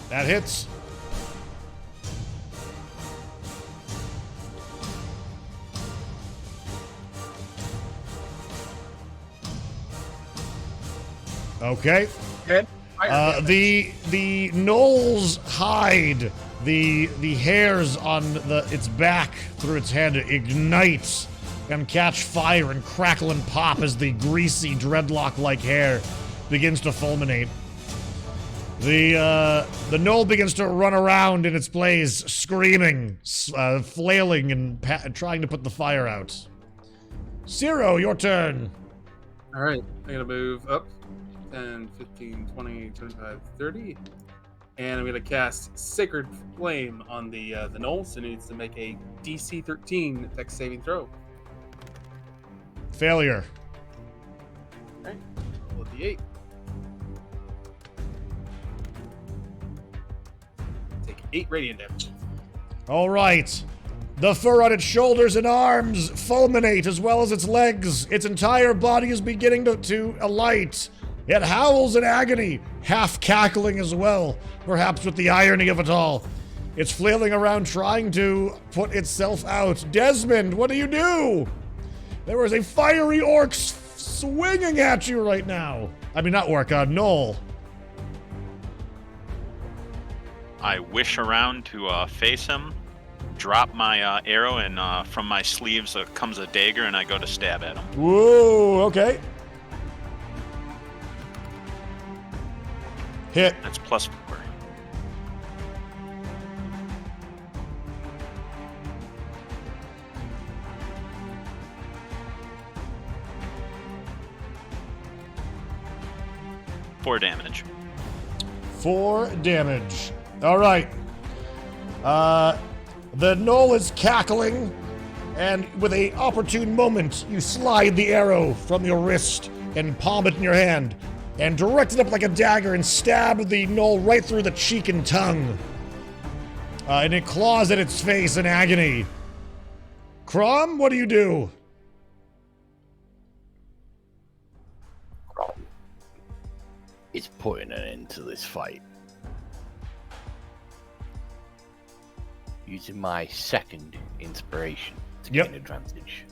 That hits. Okay. The Knoll's hide, the hairs on its back through its head ignite and catch fire and crackle and pop as the greasy dreadlock-like hair begins to fulminate. The Knoll begins to run around in its blaze, screaming, flailing, and trying to put the fire out. Zero, your turn. Alright, I'm gonna move up 10, 15, 20, 25, 30. And I'm gonna cast Sacred Flame on the Knoll, so it needs to make a DC 13 dex saving throw. Failure. Alright, roll a d8. Take 8 radiant damage. All right. The fur on its shoulders and arms fulminate, as well as its legs. Its entire body is beginning to alight. It howls in agony, half cackling as well, perhaps with the irony of it all. It's flailing around trying to put itself out. Desmond, what do you do? There is a fiery orc swinging at you right now. I mean, not orc, Knoll. I wish around to face him, drop my arrow, and from my sleeves comes a dagger, and I go to stab at him. Whoa, okay. Hit. That's +4. Four damage. 4 damage. All right. The Knoll is cackling, and with an opportune moment, you slide the arrow from your wrist and palm it in your hand, and direct it up like a dagger and stab the Knoll right through the cheek and tongue. And it claws at its face in agony. Crom, what do you do? is putting an end to this fight. Using my second inspiration to gain advantage.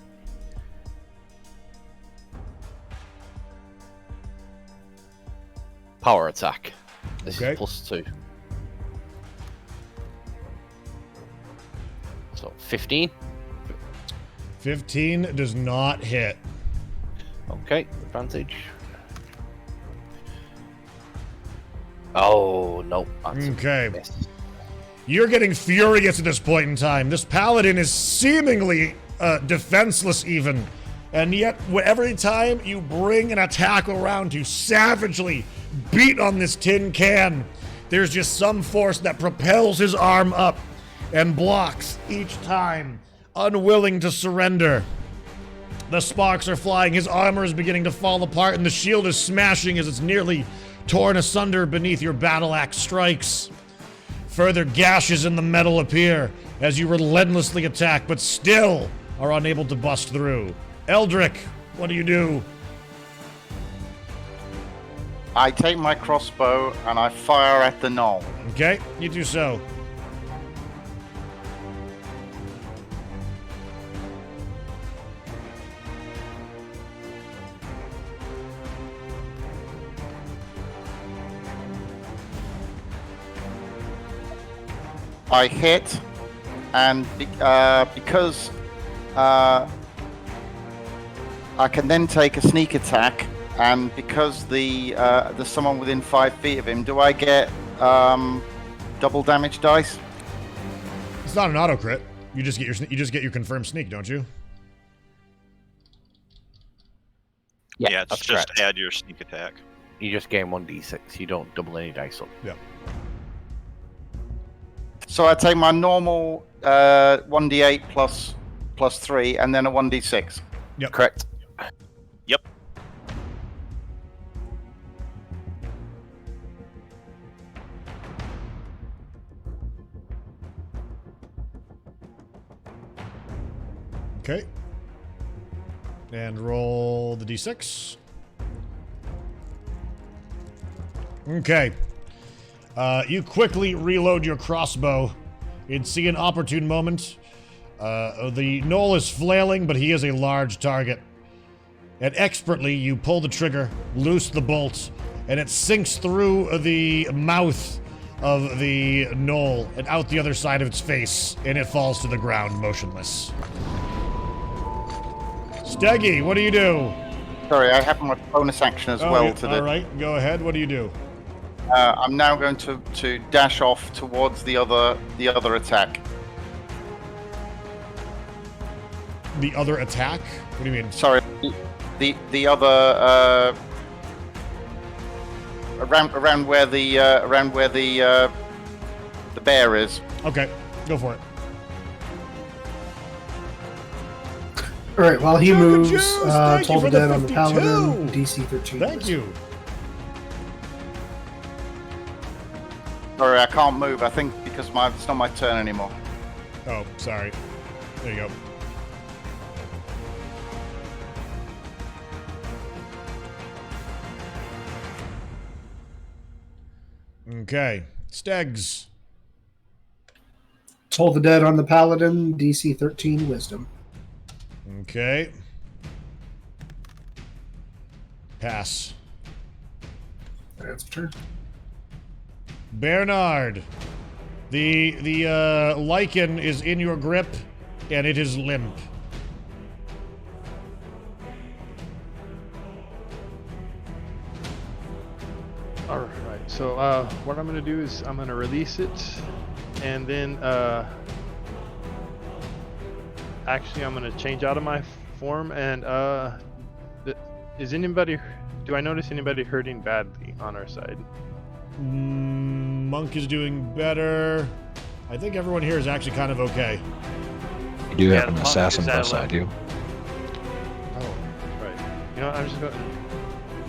Power attack. This is +2. So 15. 15 does not hit. Okay, advantage. Oh, no. Okay. You're getting furious at this point in time. This paladin is seemingly defenseless even. And yet, every time you bring an attack around to savagely beat on this tin can, there's just some force that propels his arm up and blocks each time, unwilling to surrender. The sparks are flying, his armor is beginning to fall apart, and the shield is smashing as it's nearly torn asunder beneath your battle axe strikes. Further gashes in the metal appear as you relentlessly attack, but still are unable to bust through. Eldrick, what do you do? I take my crossbow and I fire at the knoll. Okay, you do so. I hit, and because I can then take a sneak attack, and because there's someone within 5 feet of him, do I get double damage dice? It's not an auto crit. You just get your confirmed sneak, don't you? Yeah, it's just add your sneak attack. You just gain 1d6. You don't double any dice up. Yeah. So I take my normal 1d8 plus 3, and then a 1d6. Yep. Correct. Yep. Okay. And roll the d6. Okay. You quickly reload your crossbow and see an opportune moment. The knoll is flailing, but he is a large target. And expertly, you pull the trigger, loose the bolt, and it sinks through the mouth of the knoll and out the other side of its face, and it falls to the ground motionless. Steggy, what do you do? Sorry, I have my bonus action as well to the. All right, go ahead. What do you do? I'm now going to dash off towards the other attack. The other attack? What do you mean? Sorry, the other around where the bear is. Okay, go for it. All right, while he moves, Thank you Toll for the the Dead on the 52. Paladin, DC 13. Thank you. Sorry, I can't move. I think because it's not my turn anymore. Oh, sorry. There you go. Okay, Stegs. Toll the Dead on the Paladin, DC 13 Wisdom. Okay. Pass. That's turn. Bernard. The lichen is in your grip, and it is limp. Alright, so what I'm going to do is I'm going to release it, and then actually I'm going to change out of my form, and do I notice anybody hurting badly on our side? Monk is doing better. I think everyone here is actually kind of okay. You do have an assassin beside you. Oh, right. You know what, I'm just going to...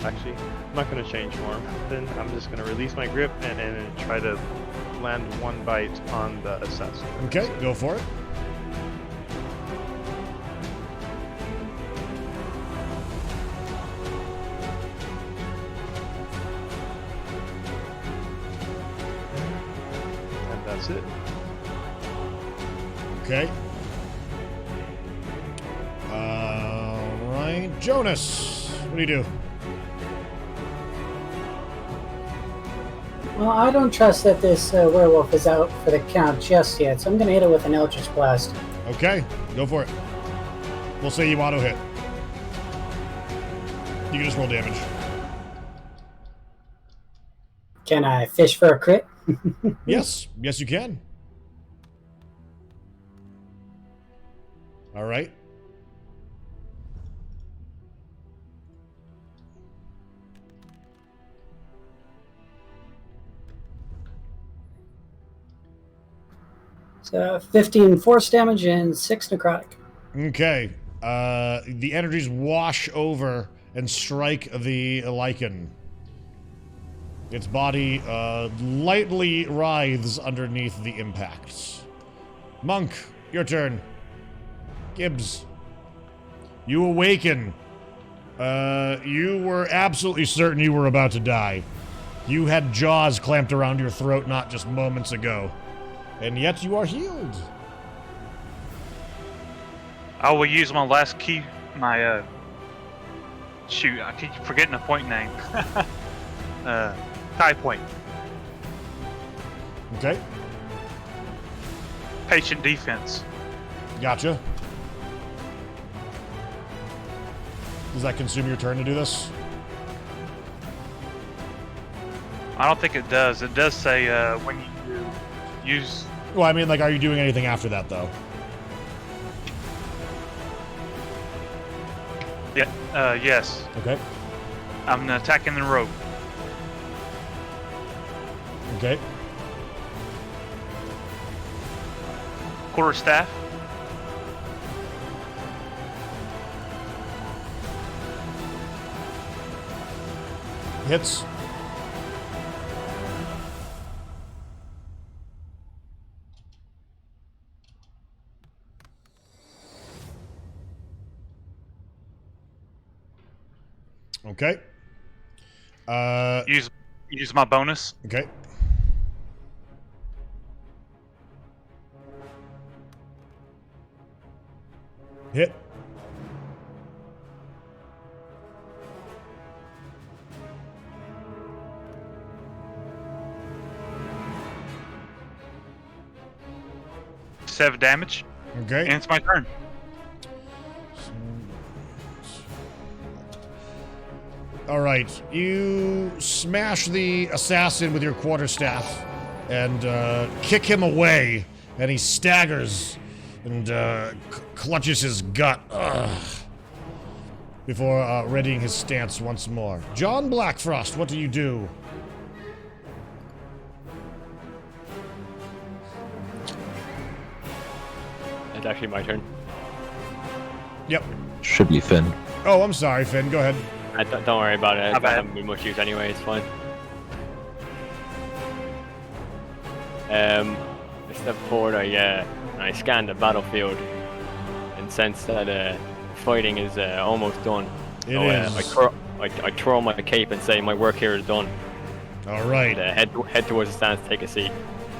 Actually, I'm not going to change form. Then I'm just going to release my grip and try to land one bite on the assassin. Okay, go for it. That's it. Okay. Alright. Jonas, what do you do? Well, I don't trust that this werewolf is out for the count just yet, so I'm going to hit it with an Eldritch Blast. Okay, go for it. We'll say you auto hit. You can just roll damage. Can I fish for a crit? Yes, yes you can. All right. So 15 force damage and 6 necrotic. Okay. The energies wash over and strike the lichen. Its body lightly writhes underneath the impacts. Monk, your turn. Gibbs, you awaken. You were absolutely certain you were about to die. You had jaws clamped around your throat not just moments ago. And yet you are healed. I will use my last key, my, shoot, I keep forgetting the point name. Tie point. Okay. Patient defense. Gotcha. Does that consume your turn to do this? I don't think it does. It does say when you use... Well, I mean, like, are you doing anything after that, though? Yeah, yes. Okay. I'm attacking the rope. Okay. Quarterstaff. Hits. Okay. Use my bonus. Okay. Hit. Seven damage. Okay. And it's my turn. All right. You smash the assassin with your quarterstaff and kick him away, and he staggers and clutches his gut before readying his stance once more. John Blackfrost, what do you do? It's actually my turn. Yep. Should be Finn. Oh, I'm sorry, Finn. Go ahead. Don't worry about it. Not I bad. haven't been much use anyway. It's fine. I step forward. I scan the battlefield and sense that fighting is almost done. It is. I throw my cape and say my work here is done. All right. And, head towards the stance. Take a seat.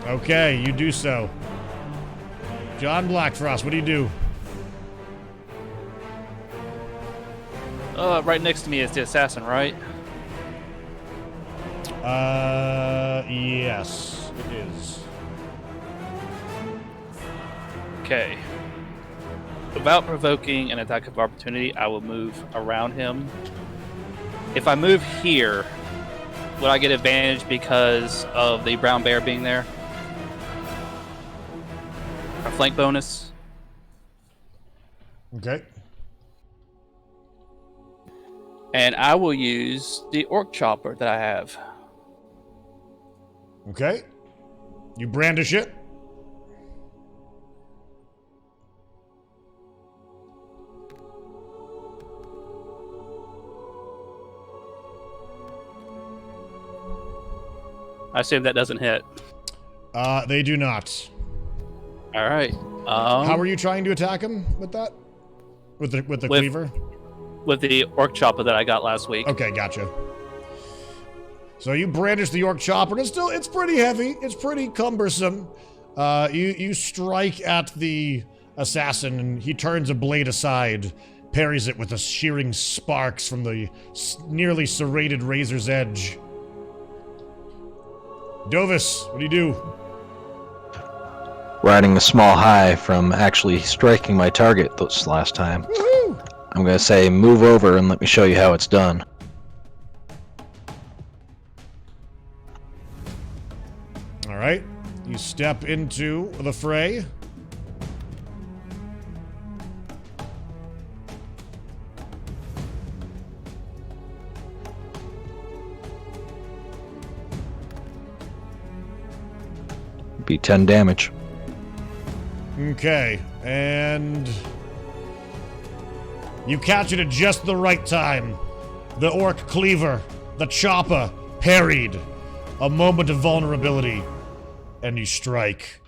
Okay, you do so. John Blackfrost, what do you do? Right next to me is the assassin, right? Yes, it is. Okay. Without provoking an attack of opportunity, I will move around him. If I move here, would I get advantage because of the brown bear being there? A flank bonus? Okay. And I will use the orc chopper that I have. Okay. You brandish it. I assume that doesn't hit. They do not. All right. How are you trying to attack him with that? With the With- cleaver? With the orc chopper that I got last week. Okay, gotcha. So you brandish the York chopper, and it's pretty heavy. It's pretty cumbersome. You strike at the assassin, and he turns a blade aside, parries it with the shearing sparks from the nearly serrated razor's edge. Dovis, what do you do? Riding a small high from actually striking my target this last time. Woohoo! I'm gonna say, move over and let me show you how it's done. All right, you step into the fray. Be 10 damage. Okay, and you catch it at just the right time. The orc cleaver, the chopper, parried. A moment of vulnerability, and you strike.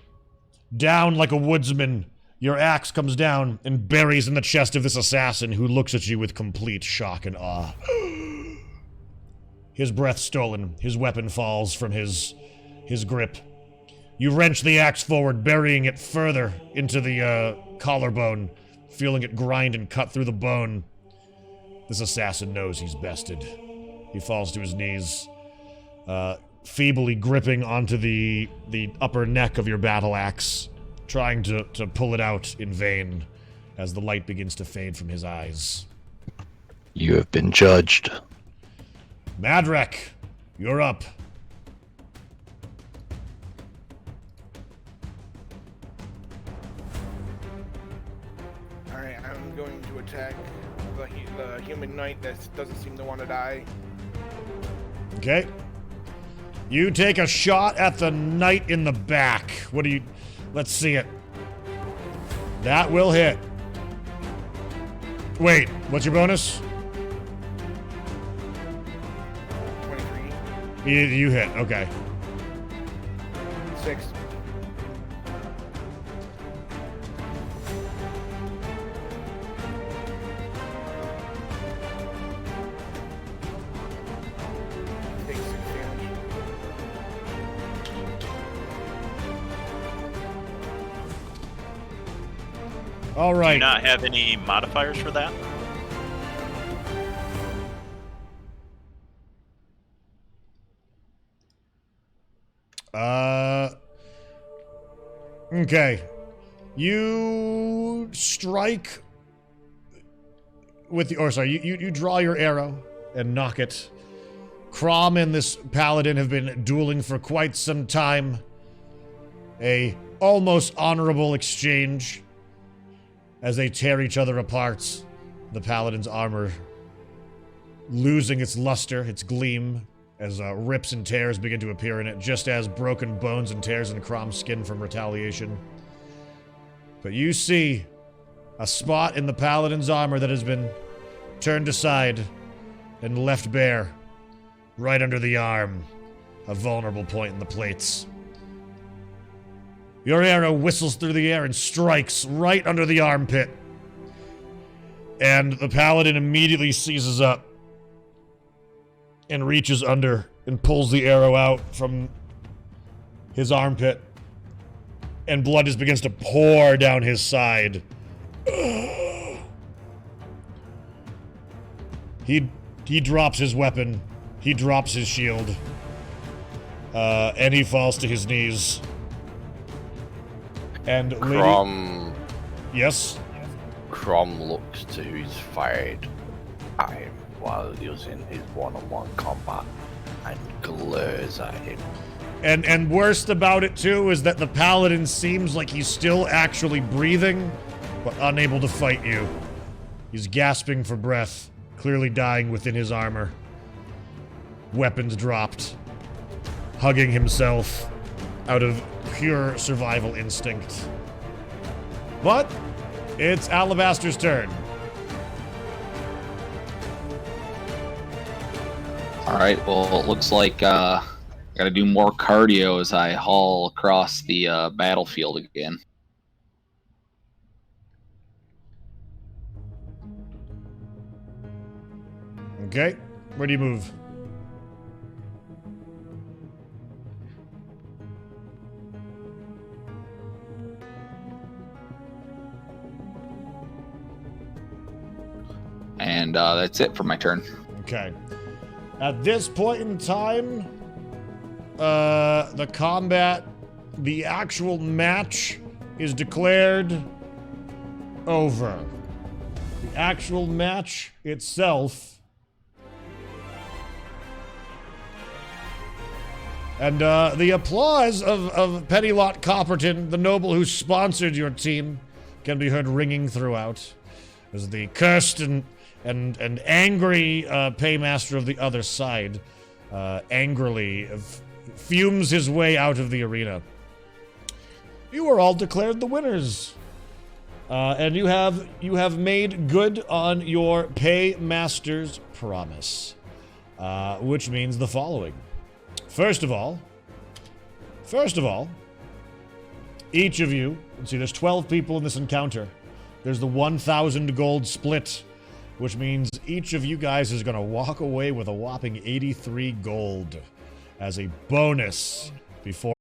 Down like a woodsman, your axe comes down and buries in the chest of this assassin who looks at you with complete shock and awe. His breath stolen, his weapon falls from his grip. You wrench the axe forward, burying it further into the collarbone, feeling it grind and cut through the bone. This assassin knows he's bested. He falls to his knees, feebly gripping onto the upper neck of your battle axe, trying to pull it out in vain as the light begins to fade from his eyes. You have been judged. Madrek, you're up. Alright, I'm going to attack the human knight that doesn't seem to want to die. Okay. You take a shot at the knight in the back. What do you... Let's see it. That will hit. Wait, what's your bonus? 23. You hit, okay. 6. Takes 6 damage. All right. Do you not have any modifiers for that? Okay. You strike with the... Or sorry, you draw your arrow and knock it. Crom and this paladin have been dueling for quite some time. A almost honorable exchange as they tear each other apart. The paladin's armor losing its luster, its gleam, as rips and tears begin to appear in it, just as broken bones and tears in Crom's skin from retaliation. But you see a spot in the paladin's armor that has been turned aside and left bare, right under the arm, a vulnerable point in the plates. Your arrow whistles through the air and strikes right under the armpit. And the paladin immediately seizes up and reaches under and pulls the arrow out from his armpit. And blood just begins to pour down his side. He drops his weapon. He drops his shield. And he falls to his knees. And Crom. Yes? Crom looks to who's fired at him while using his one-on-one combat and glares at him. And worst about it too is that the paladin seems like he's still actually breathing, but unable to fight you. He's gasping for breath, clearly dying within his armor. Weapons dropped, hugging himself out of pure survival instinct. But it's Alabaster's turn. Alright, well, it looks like I gotta do more cardio as I haul across the battlefield again. Okay, where do you move? that's it for my turn. Okay. At this point in time, the combat, the actual match is declared over. The actual match itself. And the applause of Pennylot Copperton, the noble who sponsored your team, can be heard ringing throughout as the cursed and angry paymaster of the other side angrily fumes his way out of the arena. You are all declared the winners. And you have made good on your paymaster's promise, which means the following. First of all, each of you, let's see, there's 12 people in this encounter. There's the 1,000 gold split, which means each of you guys is going to walk away with a whopping 83 gold as a bonus before